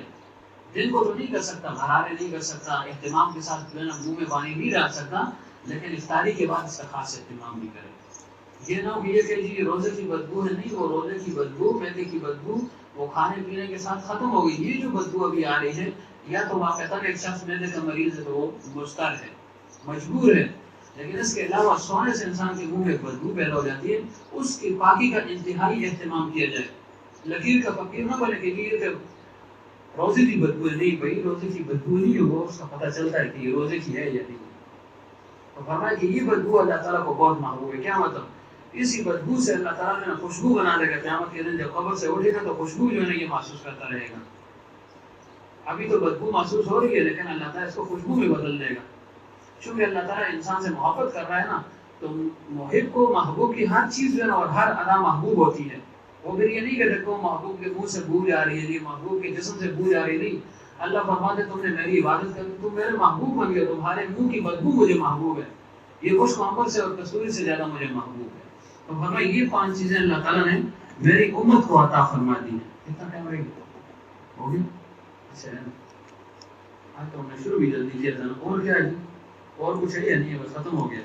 S2: دن کو تو نہیں کر سکتا، بھرارے نہیں کر سکتا، اہتمام کے ساتھ جو ہے نا منہ میں پانی نہیں ڈال سکتا، لیکن افطاری کے بعد اس کا خاص اہتمام بھی کرے. یہ نہ ہو یہ کہ جی روزے کی بدبو ہے، نہیں، وہ روزے کی بدبو، میدے کی بدبو وہ کھانے پینے کے ساتھ ختم ہو گئی. یہ جو بدبو ابھی آ رہی ہے، یا تو واقعتاً ایک شخص میدے کا مریض ہے تو وہ مضطر ہے، مجبور ہے، لیکن اس کے علاوہ سونے سے انسان کے منہ میں بدبو پیدا ہو جاتی ہے. اس کی پاکی کا انتہائی اہتمام کیا جائے. لکیر کا فقیر نہ بنے کہ یہ تو روزے کی بدبو ہے. نہیں بھائی، روزے کی بدبو نہیں ہے، وہ اس کا پتہ چلتا ہے کہ یہ روزے کی ہے یا نہیں. تو فرمایا کہ یہ بدبو اللہ تعالیٰ کو بہت محبوب ہے. کیا مطلب؟ اسی بدبو سے اللہ تعالیٰ نے خوشبو بنا دے گا. قیامت کے دن جب قبر سے اٹھے گا تو خوشبو جو ہے نا یہ محسوس کرتا رہے گا. ابھی تو بدبو محسوس ہو رہی ہے، لیکن اللہ تعالیٰ اس کو خوشبو میں بدل دے گا. چونکہ اللہ تعالیٰ انسان سے محبت کر رہا ہے نا، تو محب کو محبوب کی ہر چیز جو ہے نا اور ہر ادا محبوب ہوتی ہے. وہ پھر یہ نہیں کہ دیکھو محبوب کے منہ سے بو جا رہی ہے، نہیں محبوب کے جسم سے بو جا رہی ہے، نہیں. اللہ فرماتے تم نے میری عبادت کر، تم میرے محبوب بن گئے، تمہارے منہ کی بدبو مجھے محبوب ہے، یہ خشک عنبر سے اور کستوری سے زیادہ مجھے محبوب ہے. تو فرمایا یہ 5 چیزیں اللہ تعالیٰ نے میری امت کو عطا فرما دی ہیں. کتنا ٹائم رہے گا؟ ہو گیا؟ اچھا ہے. آج تو ہم نے شروع بھی جلدی کیا تھا نا. اور کیا ہے؟ اور کچھ ہے یا نہیں ہے؟ بس ختم ہو گیا.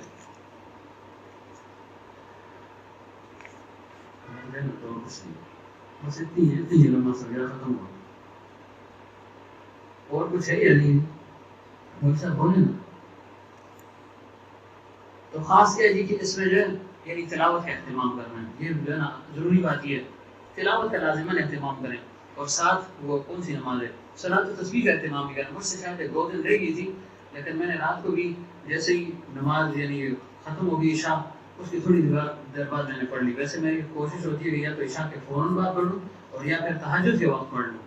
S2: بس اتنی لمبا سا گیا، ختم ہو گیا. اور کچھ ہے یا نہیں؟ ویسا بولے نا. تو خاص کیا جی کہ اس میں جو ہے یعنی تلاوت کا اہتمام کرنا ہے. یہ جو ہے نا ضروری بات یہ ہے، تلاوت کا لازماً اہتمام کریں. اور ساتھ وہ کون سی نماز ہے، صلاۃ و تسبیح کا اہتمام بھی کریں. مجھ سے شاید 2 دن رہ گئی تھی، لیکن میں نے رات کو بھی جیسے ہی نماز یعنی ختم ہو گئی عشاء، اس کی تھوڑی دیر بعد میں نے پڑھ لی. ویسے میری کوشش ہوتی ہے کہ یا تو عشاء کے فوراً بعد پڑھ لوں اور یا پھر تہجد کے وقت پڑھ لوں،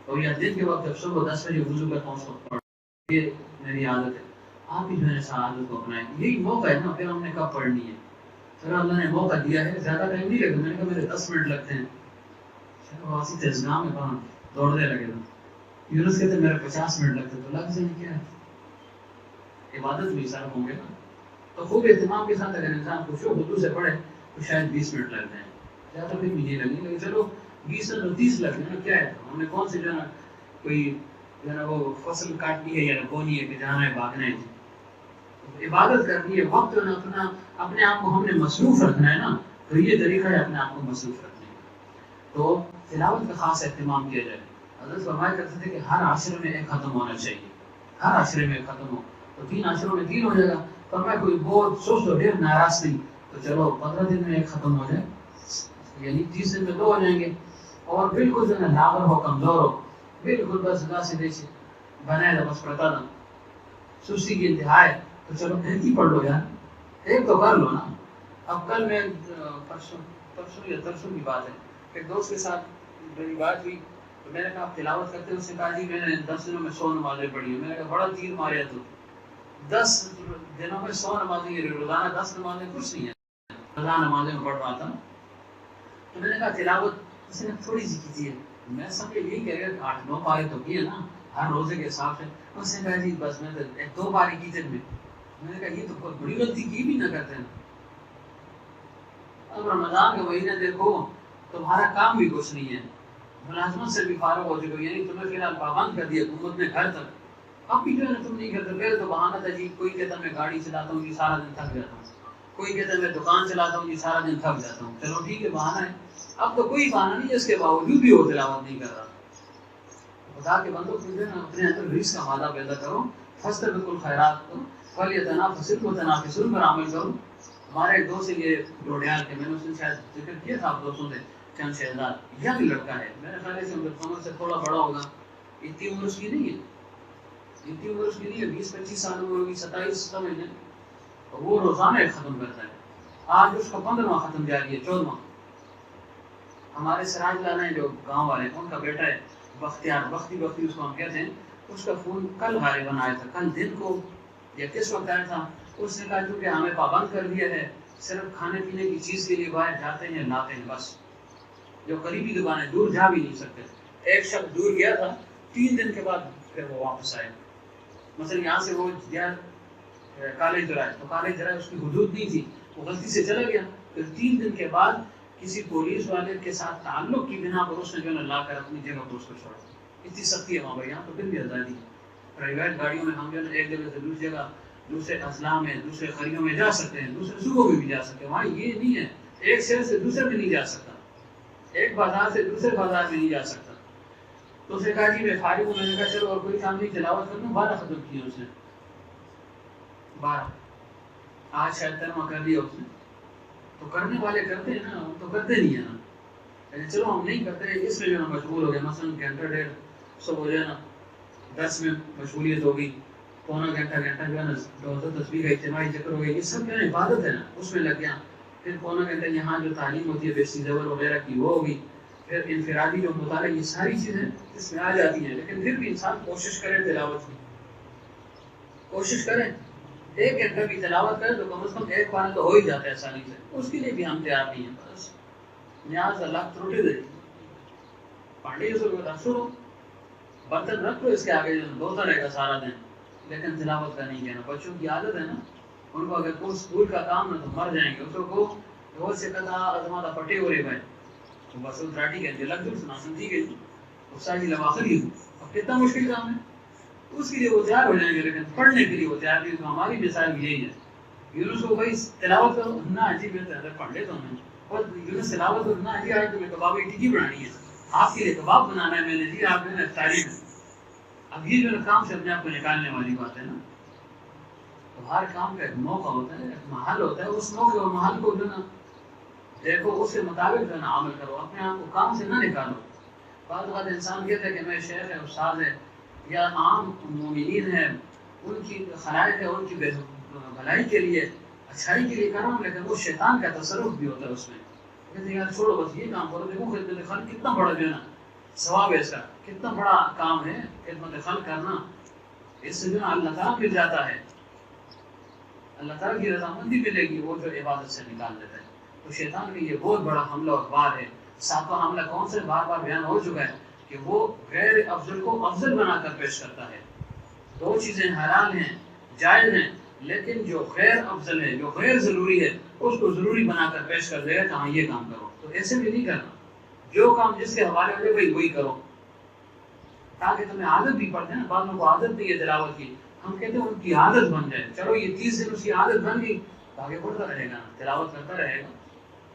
S2: اور یا دن کے وقت جب صبح 10 بجے وضو کرتا ہوں اس وقت پڑھ لوں. یہ میری عادت ہے. آپ بھی جو ہے اس عادت کو اپنائیں. یہی موقع ہے نا، پھر ہم نے کب پڑھنی ہے. پھر اللہ نے موقع دیا ہے، زیادہ ٹائم نہیں لگتا. میں نے کہا میرے 10 منٹ لگتے ہیں، واسی تجزام میں کہاں دوڑنے لگے تھے. یونس کہتے میرے 50 منٹ لگتے، تو لگ سے نہیں کیا ہے، عبادت بھی صرف ہوں گے نا. تو خوب اہتمام کے ساتھ اگر انسان خشوع و خضوع سے پڑھے تو شاید 20 منٹ لگ جائیں، زیادہ بھی نہیں لگیں گے. چلو 20 اور 30 لگ گئے نا، کیا ہے. ہم نے کون سے جو ہے نا کوئی جو ہے نا وہ فصل کاٹنی ہے یا بونی ہے کہ جانا ہے بھاگنا ہے. عبادت کرنی ہے، وقت جو ہے اپنے آپ کو ہم نے مصروف رکھنا ہے نا. تو یہ طریقہ ہے اپنے آپ کو مصروف رکھنے کا. تو تلاوت کا خاص اہتمام کیا جائے. حضرت فرمایا کرتے تھے کہ ہر عاشرے میں ایک ختم ہونا چاہیے، ہر عاشرے میں ایک ختم ہو تو 3 عاشروں میں 3 ہو جائے گا. فرمایا کوئی بہت سوچ تو ڈھیر ناراض نہیں، تو چلو 15 دن میں ایک ختم ہو جائے، یعنی 30 دن میں 2 ہو جائیں گے. اور بالکل جو ہے نا لاغر ہو، کمزور ہو، بالکل بس اللہ سے دیکھے بنائے تو بس پڑھتا نا، سستی کی انتہا ہے، تو چلو ایک ہی پڑھ لو یار، ایک تو کر لو نا. اب کل میں پرسوں یا ترسوں کی بات ہے، ایک دوست کے ساتھ میری بات ہوئی، تو میں نے کہا آپ تلاوت کرتے ہیں؟ اس نے کہا جی میں نے 10 دنوں میں 100 نمازیں پڑھی ہیں. میں نے کہا بڑا تیر ماریا تو 10 دنوں میں 100 نمازیں، روزانہ 10 نمازیں کچھ نہیں ہے، روزانہ نمازیں میں پڑھ رہا تھا. تو میں نے کہا تلاوت اس نے تھوڑی سی کی تھی. میں سب کے یہی کہہ رہا کہ 8-9 پارے تو کیے نا ہر روزے کے حساب سے. اس نے کہا جی بس میں 1-2 پارے کی دن میں. میں نے کہا یہ تو بہت بڑی غلطی کی بھی نہ کرتے ہیں. اب رمضان کا مہینہ دیکھو، تمہارا کام بھی کچھ نہیں ہے، ملازمت سے بھی فارغ ہو چکے، یعنی تمہیں فی الحال پابند کر دیا حکومت نے گھر تک. اب بھی جو ہے نا تم نہیں کرتے. پہلے تو بہانہ تھا جی، کوئی کہتا میں گاڑی چلاتا ہوں جی سارا دن تھک جاتا ہوں، کوئی کہتا ہے میں دکان چلاتا ہوں جی سارا دن تھک جاتا ہوں. چلو ٹھیک ہے بہانہ ہے. اب تو کوئی بہانہ نہیں، اس کے باوجود بھی وہ تلاوت نہیں کر رہا. خدا کے بندوں کو جو ہے نا اپنے اندر رزق کا مادہ پیدا کرو، فاستبقوا الخیرات کرو، فلیتنافس المتنافسون پر عمل کرو. ہمارے ایک دوست یہ ڈوڈیال کے، میں نے اس نے شاید ذکر کیا تھا آپ دوستوں سے، چند شہزاد ینگ لڑکا ہے، میرے خیال ہے کہ عمر سے تھوڑا بڑا ہوگا، اتنی عمر اس کی نہیں ہے، اتنی عمر اس کی نہیں ہے، 20-25 سال عمر ہوگی، 27 سمجھ لیں. وہ روزانہ ایک ختم کرتا ہے. آج اس کا 15واں ختم جاری ہے، 14واں. ہمارے سراج لانا ہے جو گاؤں والے، ان کا بیٹا ہے بختیار، بختی اس کو ہم کہتے ہیں. اس کا فون کل غالباً آیا تھا، کل دن کو یا کس وقت آیا تھا. اس نے کہا چونکہ ہمیں پابند کر دیا ہے، صرف کھانے پینے کی چیز کے لیے باہر جاتے ہیں لاتے ہیں بس، جو قریبی دکان ہے دور جا بھی نہیں سکتے. ایک شخص دور گیا تھا، 3 دن کے بعد پھر وہ واپس آئے. مثلا یہاں سے وہ گیا کالج چرائے، تو کالج چرائے اس کی حدود نہیں تھی، وہ غلطی سے چلا گیا. پھر 3 دن کے بعد کسی پولیس والے کے ساتھ تعلق کی بنا پر اس نے جو ہے لا کر اپنی جگہ پر اس کو چھوڑا. اتنی سختی ہے وہاں پر. یہاں تو پھر بھی آزادی ہے. پرائیویٹ گاڑیوں میں ہم جو ہے ایک جگہ سے دوسری جگہ، دوسرے اضلاع میں، دوسرے قریوں میں جا سکتے ہیں، دوسرے صوبوں میں بھی جا سکتے ہیں. وہاں یہ نہیں ہے، ایک شہر سے دوسرے میں نہیں جا سکتا، ایک بازار سے دوسرے بازار میں نہیں جا سکتا. تو اس نے کہا جی میں فارغ ہوں. میں نے کہا چلو اور کوئی کام نہیں، تلاوت کرنا. 12 ختم کیے اس نے، 12. آج شاید ترما کر لیا اس نے. تو کرنے والے کرتے ہیں نا، ہم تو کرتے نہیں ہیں نا. چلو ہم نہیں کرتے، اس میں جو ہے مشغول ہو گئے. مثلاً گھنٹہ ڈیڑھ سب ہو جائے نا، 10 میں مشغولیت ہو گئی، پونا گھنٹہ جو ہے نا دو تصویر کا اجتماعی ذکر ہو گئی. یہ سب جو ہے عبادت ہے نا، اس میں لگ گیا. پھر پونا گھنٹہ یہاں جو تعلیم ہوتی ہے بیسی زبر وغیرہ کی وہ ہوگی. پھر انفرادی جو مطالعہ، یہ ساری چیزیں اس میں آ جاتی ہیں. لیکن پھر بھی انسان کوشش کرے تلاوت کی، کوشش کریں. 1 گھنٹہ بھی تلاوت کرے تو کم از کم ایک بار تو ہو ہی جاتا ہے آسانی سے. اس کے لیے بھی ہم تیار نہیں ہیں. بس نیاز اللہ تروٹی دے. پانڈی سے رکھو، برتن رکھ لو اس کے آگے، دھوتا رہے گا سارا دن، لیکن تلاوت کا نہیں کہنا. بچوں کی عادت ہے نا، ان کو اگر کوئی اسکول کا کام نہ تو مر جائیں گے. اس کو روز سے کہتا ازماتا پٹے ہو رہے بھائی تو بس وہ تراٹی کہیں گے لگ جو سنا سنتی گئی استاد جی لواخر ہی ہوں. اب کتنا مشکل کام ہے اس کے لیے وہ تیار ہو جائیں گے، لیکن پڑھنے کے لیے وہ تیار نہیں. تو ہماری مثال بھی یہی ہے. یونس کو بھائی تلاوت کرو نہ عجیب ہے، پڑھ لے تو ہمیں. اور یونس تلاوت کرو نہ عجیب، آج تمہیں کباب کی ٹکی بنانی ہے، آپ کے لیے کباب بنانا ہے میں نے جی، آپ جو ہے نا افطاری میں. اب یہ جو کام سے اپنے آپ کو نکالنے والی بات ہے نا. تو ہر کام کا ایک موقع ہوتا ہے، ایک محل ہوتا ہے. اس موقع اور محل کو جو ہے نا دیکھو، اس کے مطابق جو ہے نا عمل کرو. اپنے آپ کو کام سے نہ نکالو. بعض اوقات انسان کہتا ہے کہ میں شیخ ہے، استاد ہے، یا عام مومنین ہے، ان کی خلائق ہے، ان کی بھلائی کے لیے، اچھائی کے لیے کر رہا ہوں. لیکن وہ شیطان کا تصرف بھی ہوتا ہے اس میں. کہتے ہیں یار چھوڑو بس یہ کام کرو. دیکھو خدمت خلق کتنا بڑا جو ہے نا ثواب ہے، اس کا کتنا بڑا کام ہے خدمت خلق کرنا. اس سے جو ہے اللہ تعالیٰ مل جاتا ہے، اللہ تعالیٰ کی رضامندی ملے گی. وہ جو عبادت سے نکال دیتا ہے. تو شیطان کا یہ بہت بڑا حملہ اور وار ہے. 7واں حملہ کون سے؟ بار بار بیان ہو چکا ہے کہ وہ غیر افضل کو افضل بنا کر پیش کرتا ہے. 2 چیزیں حلال ہیں، جائز ہیں، لیکن جو غیر افضل ہے، جو غیر ضروری ہے، اس کو ضروری بنا کر پیش کر دے گا کہ ہاں یہ کام کرو. تو ایسے بھی نہیں کرنا. جو کام جس کے حوالے ہو جائے وہی کرو، تاکہ تمہیں عادت بھی پڑ جائے. بعض لوگوں کو عادت نہیں ہے تلاوت کی، ہم کہتے ہیں ان کی عادت بن جائے. چلو یہ 30 دن اس کی عادت بن گئی تو آگے بڑھتا رہے گا، تلاوت کرتا رہے گا.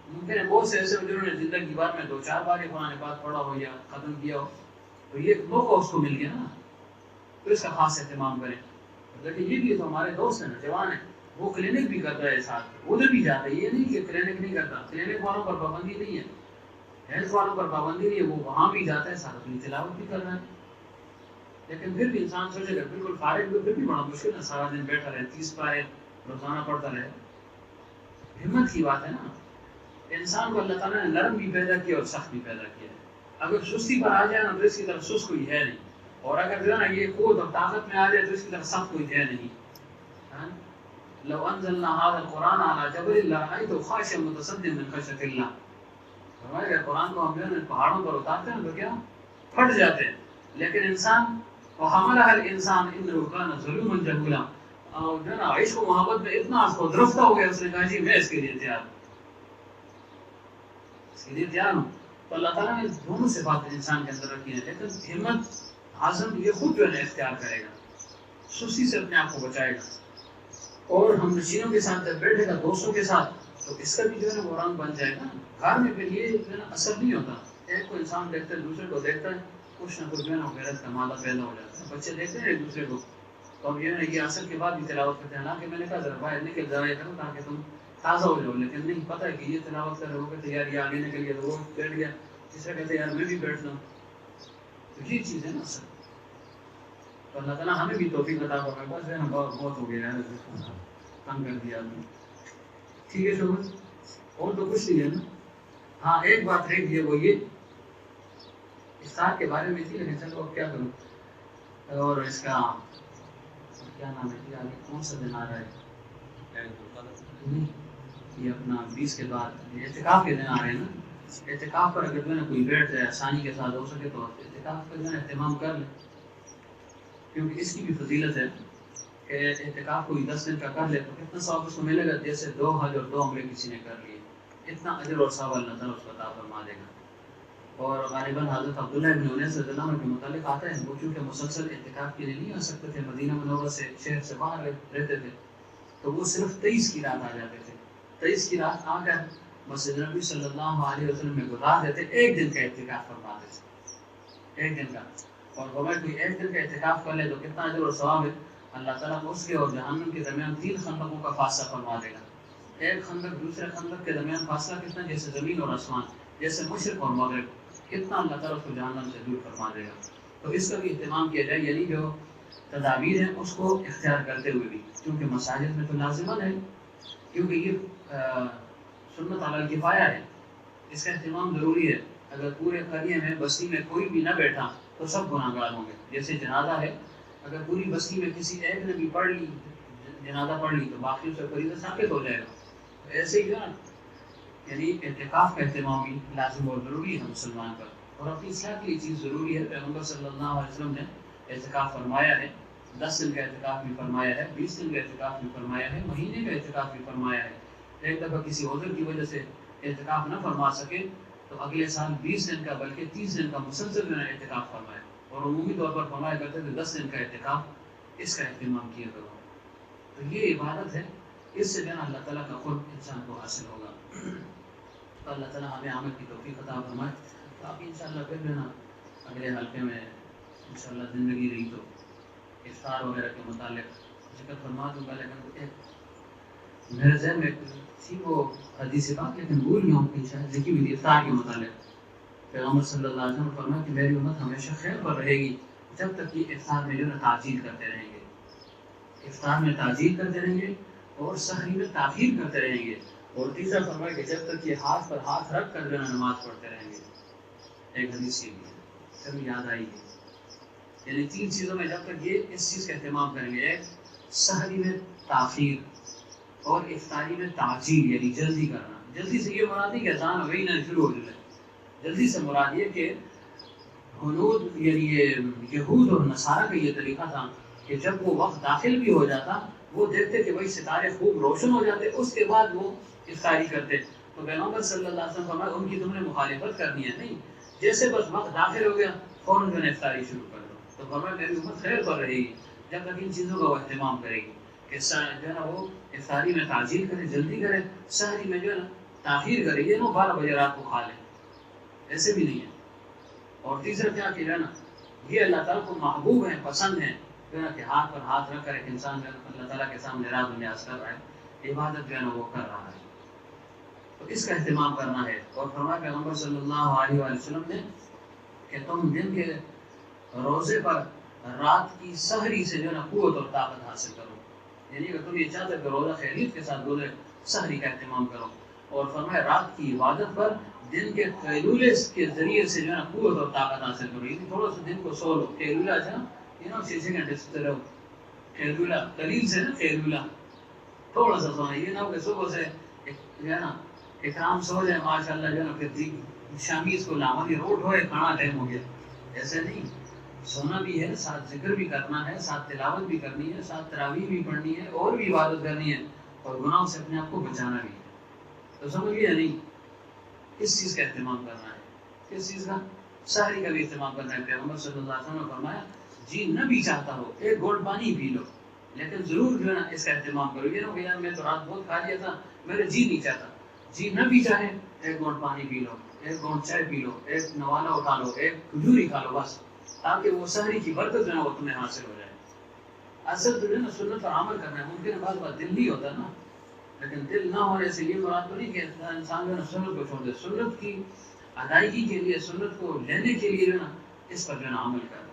S2: ممکن ہے بہت سے ایسے جنہوں نے زندگی بھر میں 2-4 بار یہ قرآن پاک پڑھا ہو یا ختم کیا ہو، تو یہ موقع اس کو مل گیا نا، تو اس کا خاص اہتمام کریں. لیکن یہ بھی تو ہمارے دوست ہیں نا، جوان ہیں، وہ کلینک بھی کرتا ہے ساتھ، ادھر بھی جاتا ہے. یہ نہیں کہ کلینک نہیں کرتا، کلینک والوں پر پابندی نہیں ہے، ہیلتھ والوں پر پابندی نہیں ہے، وہ وہاں بھی جاتا ہے، ساتھ اپنی تلاوت بھی کر رہا ہے. لیکن پھر بھی انسان سوچے گا بالکل فارغ بھی، پھر بھی بڑا مشکل ہے. سارا دن بیٹھا رہے، 30 پارے روزانہ پڑھتا رہے. ہمت کی بات ہے نا. انسان کو اللہ تعالیٰ نے نرم بھی پیدا کیا اور سخت بھی پیدا کیا ہے. اگر سستی پر آ جائے نا تو اس کی طرف سست کوئی ہے نہیں، اور اگر جو ہے نا یہ قوت اور طاقت میں آ جائے تو اس کی طرف سخت کوئی ہے نہیں. لو انزلنا هذا القرآن على جبل لرأيته خاشعا متصدعا من خشية الله. فرمایا قرآن کو ہم جو ہے پہاڑوں پر اتارتے ہیں تو کیا پھٹ جاتے ہیں. لیکن انسان وحملها الانسان انه كان ظلوما جهولا، اور جو ہے نا عشق و محبت میں اتنا اس کو درفتہ ہو گیا، اس نے کہا جی میں اس کے لیے تیار ہوں، اس کے لیے تیار ہوں. تو اللہ تعالیٰ نے دونوں صفات انسان کے اندر رکھی ہیں. لیکن ہمت، عزم یہ خود جو ہے اختیار کرے گا، سستی سے اپنے آپ کو بچائے گا. اور ہم نشینوں کے ساتھ جب بیٹھے گا، دوستوں کے ساتھ، تو اس کا بھی جو ہے نا وہ رنگ بن جائے گا. گھر میں پھر یہ جو ہے نا اثر نہیں ہوتا. ایک کو انسان دیکھتا ہے، دوسرے کو دیکھتا ہے، کچھ نہ کچھ جو ہے نا غیرت کا مادہ پیدا ہو جاتا ہے. بچے دیکھتے ہیں ایک دوسرے کو، تو اب یہ ہے یہ اثر کے بعد بھی تلاوت کرتے ہیں. حالانکہ میں نے کہا ذرا باہر نکل جائے کرو تاکہ تم تازہ ہو جاؤ. لیکن نہیں، پتہ ہے کہ یہ تلاوت کر رہے ہو کہ یار یہ آگے نکل گیا تو وہ بیٹھ گیا، تیسرا کہتے یار میں بھی بیٹھ جاؤں. تو یہ چیز ہے نا اثر. تو اللہ تعالیٰ ہمیں بھی توفیق عطا فرمائے. بس ہے نا بہت ہو گیا یار، تنگ کر دیا آپ نے. ٹھیک ہے شوبز، اور تو کچھ نہیں ہے نا. ہاں ایک بات رہ گئی ہے، وہ یہ افطار کے بارے میں تھی، لیکن چلو اب کیا کروں. اور اس کا کیا نام ہے، آگے کون سا دن آ رہا ہے؟ یہ اپنا 20 کے بعد اعتکاف کے دن آ رہے ہیں نا. اعتکاف پر اگر جو ہے نا کوئی بیٹھ جائے آسانی کے ساتھ ہو سکے تو اعتکاف کا جو ہے اہتمام کر لیں، کیونکہ اس کی بھی فضیلت ہے کہ اعتکاف کوئی 10 دن کا کر لے تو کتنا ثواب اس کو ملے گا، جیسے 2 حج اور 2 عمرے کسی نے کر لیے. اتنا اجر اور ثواب اللہ تعالیٰ اس کو عطا فرما دے گا. اور غالباً حضرت عبداللہ ابن انیس رضی اللہ عنہ کے متعلق آتا ہے وہ چونکہ مسلسل اعتکاف کے لیے نہیں آ سکتے تھے، مدینہ منورہ سے شہر سے باہر رہتے تھے، تو وہ صرف 23 کی رات آ جاتے تھے، 23 کی رات آ کر مسجد نبی صلی اللہ علیہ وسلم میں گزار دیتے، ایک دن کا اعتکاف فرماتے تھے، ایک دن کا، اور فرمایا کوئی ایک دن کا اعتکاف کر لے تو کتنا اجر و ثواب ہے، اللہ تعالیٰ کو اس کے اور جہنم کے درمیان 3 خندقوں کا فاصلہ فرما دے گا، ایک خندق دوسرے خندق کے درمیان فاصلہ کتنا، جیسے زمین اور آسمان، جیسے مشرق اور مغرب، کتنا اللہ تعالیٰ اس کو جہنم سے دور فرما دے گا۔ تو اس کا بھی اہتمام کیا جائے، یعنی جو تدابیر ہیں اس کو اختیار کرتے ہوئے بھی، کیونکہ مساجد میں تو لازماً ہے، کیونکہ یہ سنت علی الکفایہ ہے، اس کا اہتمام ضروری ہے، اگر پورے قریے میں بستی میں کوئی بھی نہ بیٹھا تو سب گناہ گار ہوں گے، جیسے جنازہ ہے، اگر پوری بستی میں کسی ایک نے بھی پڑھ لی جنازہ پڑھ لی تو باقیوں سے فریضہ ثابت ہو جائے گا، ایسے ہی نا، یعنی اعتکاف کا اہتمام بھی لازم اور ضروری ہے مسلمان پر، اور اپنی اصلاح کے لیے چیز ضروری ہے۔ پیغمبر صلی اللہ علیہ وسلم نے اعتکاف فرمایا ہے، 10 دن کا اعتکاف بھی فرمایا ہے، 20 دن کا اعتکاف بھی فرمایا ہے، مہینے کا اعتکاف بھی فرمایا ہے۔ ایک دفعہ کسی عذر کی وجہ سے اعتکاف نہ فرما سکے تو اگلے سال 20 دن کا بلکہ 30 دن کا مسلسل جو ہے اعتکاف فرمایا، اور عمومی طور پر فرمایا کرتے تھے 10 دن کا اعتکاف، اس کا اہتمام کیا کرو۔ تو یہ عبادت ہے، اس سے جو ہے اللہ تعالیٰ کا قرب انسان کو حاصل ہوگا۔ تو اللہ تعالیٰ ہمیں عمل کی توفیق عطا فرمائے۔ تو آپ انشاءاللہ پھر جو ہے نا اگلے حلقے میں انشاءاللہ زندگی رہی تو افطار وغیرہ کے متعلق ذکر فرما دوں گا، لیکن میرے ذہن میں تھی وہ حدیث بات لیکن بھول گیا ہوں کہ شاید لکھی ہوئی تھی افطار کے متعلق۔ پیغمبر صلی اللہ علیہ وسلم نے فرمایا کہ میری امت ہمیشہ خیر پر رہے گی جب تک کہ افطار میں جو ہے تعجیل کرتے رہیں گے، افطار میں تعجیل کرتے رہیں گے اور سحری میں تاخیر کرتے رہیں گے، اور تیسرا فرمایا کہ جب تک یہ ہاتھ پر ہاتھ رکھ کر جو ہے نماز پڑھتے رہیں گے۔ ایک حدیث کے لیے پھر یاد آئی گی، یعنی 3 چیزوں میں جب تک یہ اس چیز کا اہتمام کریں گے، ایک سحری میں تاخیر اور افطاری میں تعجیل یعنی جلدی کرنا۔ جلدی سے یہ مراد نہیں کہ اذان ہو گئی نہ شروع ہو جائے، جلدی سے مراد یہ کہ ہنود یعنی یہ یہود اور نصارہ کا یہ طریقہ تھا کہ جب وہ وقت داخل بھی ہو جاتا وہ دیکھتے کہ بھائی ستارے خوب روشن ہو جاتے، اس کے بعد وہ افطاری کرتے۔ تو پیغمبر صلی اللہ علیہ وسلم فرمایا ان کی تم نے مخالفت کرنی ہے نہیں، جیسے بس وقت داخل ہو گیا فوراً جو ہے افطاری شروع کر دو۔ تو فرمایا میری امت خیر پر رہے گی جب تک ان چیزوں کا وہ اہتمام کرے گی کہ جو ہے نا وہ افطاری میں تعجیل کرے، جلدی کرے، سحری میں جو ہے نا تاخیر کرے، یہ نہ 12 بجے رات کو کھا لے، ایسے بھی نہیں ہے۔ اور تیسرا کیا کہ جو ہے نا یہ اللہ تعالیٰ کو محبوب ہیں، پسند ہیں، جو ہے نا کہ ہاتھ پر ہاتھ رکھ کر ایک انسان جو ہے اللہ تعالیٰ کے سامنے راز و نیاز کر رہا ہے، عبادت جو ہے نا وہ کر رہا ہے، تو اس کا اہتمام کرنا ہے۔ اور فرمایا پیغمبر صلی اللہ علیہ وآلہ وسلم نے کہ تم دن کے روزے پر رات کی سحری سے جو ہے نا قوت اور طاقت حاصل کرو، یعنی اگر تم یہ چاہتے کہ روزہ خیریت کے ساتھ گزرے سحری کا اہتمام کرو۔ اور فرمایا رات کی عبادت پر دن کے قیلولے کے ذریعے سے جو ہے نا قوت اور طاقت حاصل کرو، یعنی تھوڑا سا دن کو سو لو، قیلولہ جو ہے نا 6 گھنٹے سوتے رہو، قیلولہ قلیل سے نا قیلولہ تھوڑا سا سونا، یہ نہ ہو کہ صبح سے جو ہے نا اکرام سو جائے ماشاءاللہ جو ہے نا پھر شامی اس کو لامانی روٹ ہوئے کھانا ٹائم ہو گیا، ایسے نہیں، سونا بھی ہے، ساتھ ذکر بھی کرنا ہے، ساتھ تلاوت بھی کرنی ہے، ساتھ تراویح بھی پڑھنی ہے، اور بھی عبادت کرنی ہے، اور گناہوں سے اپنے آپ کو بچانا بھی ہے۔ تو سمجھ گیا نہیں، اس چیز کا اہتمام کرنا ہے، کس چیز کا؟ سحری کا بھی اہتمام کرنا ہے۔ پیغمبر صلی اللہ علیہ وسلم نے فرمایا جی نہ بھی چاہتا ہو ایک گھونٹ پانی پی لو، لیکن ضرور جو ہے نا اس کا اہتمام کرو، یہ نہ کہ یار میں تو رات بہت کھا لیا تھا میرا جی نہیں چاہتا، جی نہ بھی چاہے ایک گھونٹ پانی پی لو، ایک گھونٹ چائے پی لو، ایک نوالا اٹھا لو، ایک کھجوری کھا لو، بس، تاکہ وہ سحری کی برکت جو ہے وہ تمہیں حاصل ہو جائے۔ اصل تو جو ہے نا سنت پر عمل کرنا ہے، ممکن ہے بعض بات دل نہیں ہوتا نا، لیکن دل نہ ہونے سے یہ مراد تو نہیں کہ انسان جو ہے نا سنت کو چھوڑ دے، سنت کی ادائیگی کے لیے، سنت کو لینے کے لیے جو ہے نا اس پر جو ہے نا عمل کرے،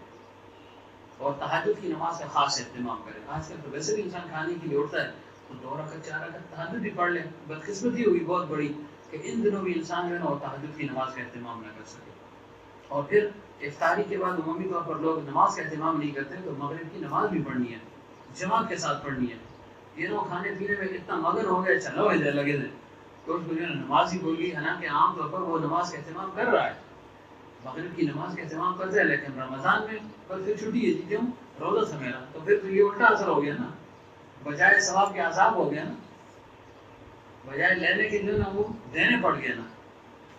S2: اور تہجد کی نماز کا خاص اہتمام کرے۔ آج کل تو ویسے بھی انسان کھانے کے لیے اٹھتا ہے تو 2 رکعت 4 رکعت تہجد بھی پڑھ لے، بدقسمتی ہوئی بہت بڑی کہ ان دنوں بھی انسان جو ہے نا وہ تہجد کی نماز کا اہتمام نہ کر سکے۔ اور پھر افطاری کے بعد عمومی طور پر لوگ نماز کا اہتمام نہیں کرتے، تو مغرب کی نماز بھی پڑھنی ہے، جماعت کے ساتھ پڑھنی ہے۔ یہ لوگ کھانے پینے میں اتنا مگن ہو گئے، چلو ادھر لگے تھے تو اس کو جو ہے نماز ہی بھول گئی، حالانکہ عام طور پر وہ نماز کا اہتمام کر رہا ہے، مغرب کی نماز کا اہتمام کرتا ہے، لیکن رمضان میں پر پھر چھٹی ہے، کیوں؟ روزہ تھا میرا، تو پھر تو یہ الٹا اثر ہو گیا نا، بجائے ثواب کے عذاب ہو گیا نا، بجائے لینے کے جو نا وہ دینے پڑ گیا نا۔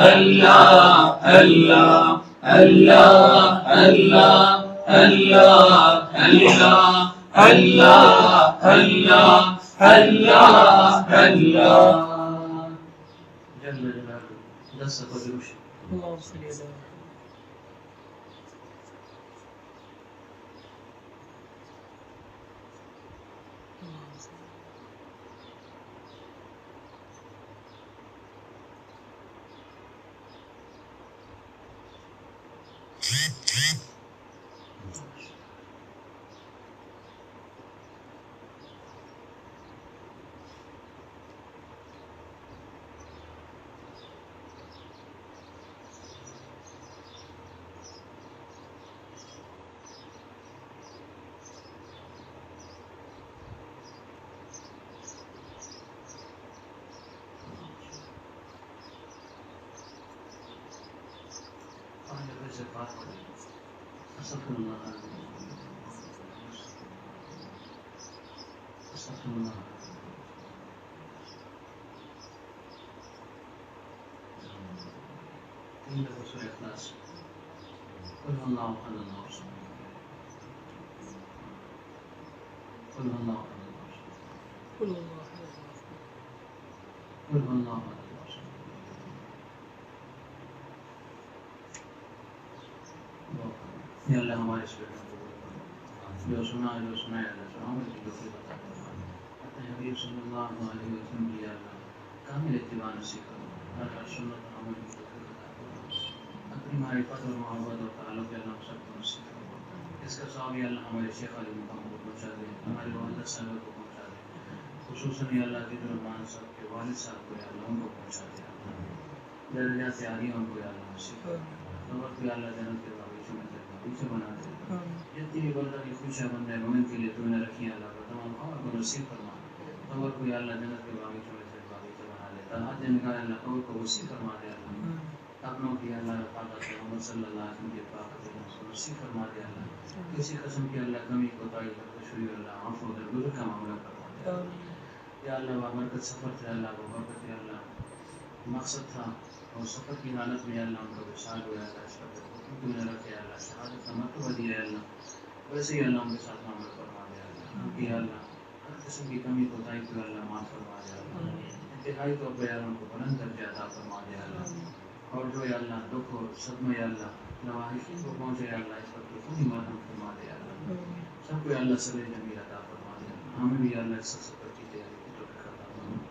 S2: اللہ اللہ اللہ اللہ اللہ اللہ اللہ اللہ اللہ اللہ جل جلالہ دس کو جوش
S3: اللهم صل على
S2: استغفر اللہ استغفر اللہ تین دفعہ سورہ اخلاص قل اللہ احد اللہ الصمد قل اللہ احد اللہ الصمد
S3: قل هو الله احد
S2: قل اللہ احد اللہ الصمد یا اللہ ہمارے اس بیٹوں کو جو سنا ہے اللہ سنا ہمیں کی دوسری بتا اپنے حبیب صلی اللہ علیہ وسلم کی یا اللہ کامل اتباع نصیب کرو ہر سنت عمل کی توفیق عطا کرو اپنی معرفت اور محبت اور تعلق اللہ ہم سب کو نصیب کرو اس کا ثواب یا اللہ ہمارے شیخ علی مقام کو پہنچا دے ہمارے والد صاحب کو پہنچا دے خصوصاً یا اللہ ذکر الرحمان صاحب کے والد صاحب کو یا اللہ ان کو پہنچا دے درجات عالیہ ان کو یا اللہ نصیب کرو اور یا اللہ جنت کے باغیچوں میں پیچھے بنا دے جتنی بھی بندہ کی خوشیاں بندہ مومن کے لیے تو نے رکھی ہیں اللہ کا تمام خبر کو نصیب فرما خبر کو یا اللہ جنت کے باغیچوں میں سے باغیچہ بنا دے تنہا دن کا اللہ خبر کو وسیع فرما دے اللہ اپنوں کی اللہ طاقت محمد صلی اللہ علیہ وسلم کی طاقت کو وسیع فرما دے اللہ کسی قسم کی اللہ کمی کوتاہی تشریح اللہ عفو و درگزر کا معاملہ فرما دے یا اللہ بابرکت سفر تھے اللہ بابرکت یا اللہ مقصد تھا اور سفر کی حالت میں اللہ ان کا وصال ہوا اللہ اس پر تو نے رکھے اللہ شہادت کا مرتبہ دیا اللہ ویسے ہی اللہ ان کے ساتھ معاملہ فرما دے اللہ ان کی اللہ ہر قسم کی کمی کوتاہی کو اللہ معاف فرما دے اللہ انتہائی طور پہ اللہ ان کو بلند درجہ عطا فرما دے اللہ اور جو یا اللہ دکھ اور صدمہ یا اللہ لواحقین کو پہنچے یا اللہ اس پر تو خود ہی مرحم فرما دے اللہ سب کو یا اللہ صبر جمیل عطا فرما دے اللہ ہمیں بھی یا اللہ اس سفر کی تیاری کی توفیق عطا فرما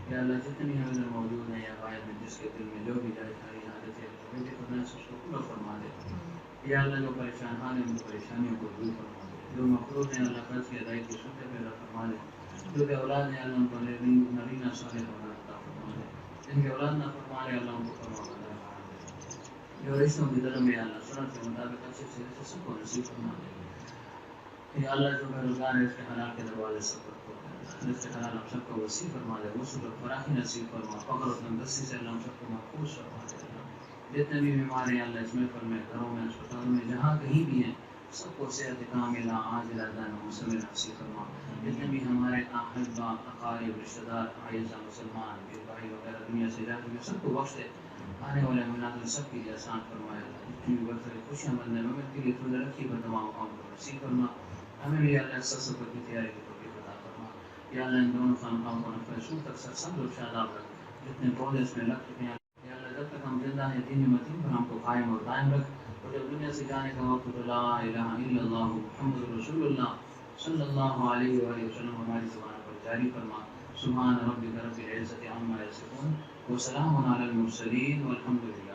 S2: یا اللہ جتنی ہم ادھر موجود ہیں یا غائب ہیں جس کے دل میں جو بھی جائے ساری حالت ہے میری خدا سے اس کو پورا فرما دے یا اللہ جو پریشان حال ہیں ان کی پریشانیوں کو دور فرما دے جو مقروض ہیں اللہ قرض کی ادائیگی کی سنتے پیدا فرما دے جو کہ اولاد ہیں اللہ ان کو نرینہ صالح ہونا عطا فرما دے جن کے اولاد نہ فرما دے اللہ ان کو فرما دے جو رشتوں کی طرف میں اللہ سنت کے مطابق اچھے سے سب کو نصیب فرما دے یا اللہ جو بے روزگار ہے اس کے حلال کے دروازے سب پر کھول دے اس کے حلال ہم سب کو وسیع فرما دے وصول اور فراخی نصیب فرما فقر و تندرستی سے اللہ ہم سب کو محفوظ فرما دے جتنے بھی بیمار ہیں اللہ اس محفل میں گھروں میں اسپتالوں میں جہاں کہیں بھی ہیں سب کو صحت کاملہ عاجلہ دائمہ مسلم نصیب فرما جتنے بھی ہمارے احبا اقارب رشتہ دار اعزاء مسلمان پیر بھائی وغیرہ دنیا سے جاتے ہیں سب کو بخش دے آنے والے مینات سب کے لیے آسان فرمائے اللہ جتنی بھی برتری خوشیاں بندے مومن کے لیے تو نے رکھی پر تمام قوم کو نصیب فرما ہمیں بھی اللہ سفر کی تیاری کی توفیق عطا فرما یا اللہ ان دونوں خانقاہوں کو نفع سود تک سب لوگ شاداب رکھ جتنے پودے اس میں لگ چکے ہیں یا اللہ جب تک ہم زندہ ہیں دین متین پر ہم کو قائم اور دائم رکھ اور جب دنیا سے جانے کا وقت تو لا الہ الا اللہ محمد رسول اللہ صلی اللہ علیہ وآلہ وسلم ہماری زبان پر جاری فرما سبحان ربک رب العزت عما یصفون وسلام علی المرسلین والحمد للہ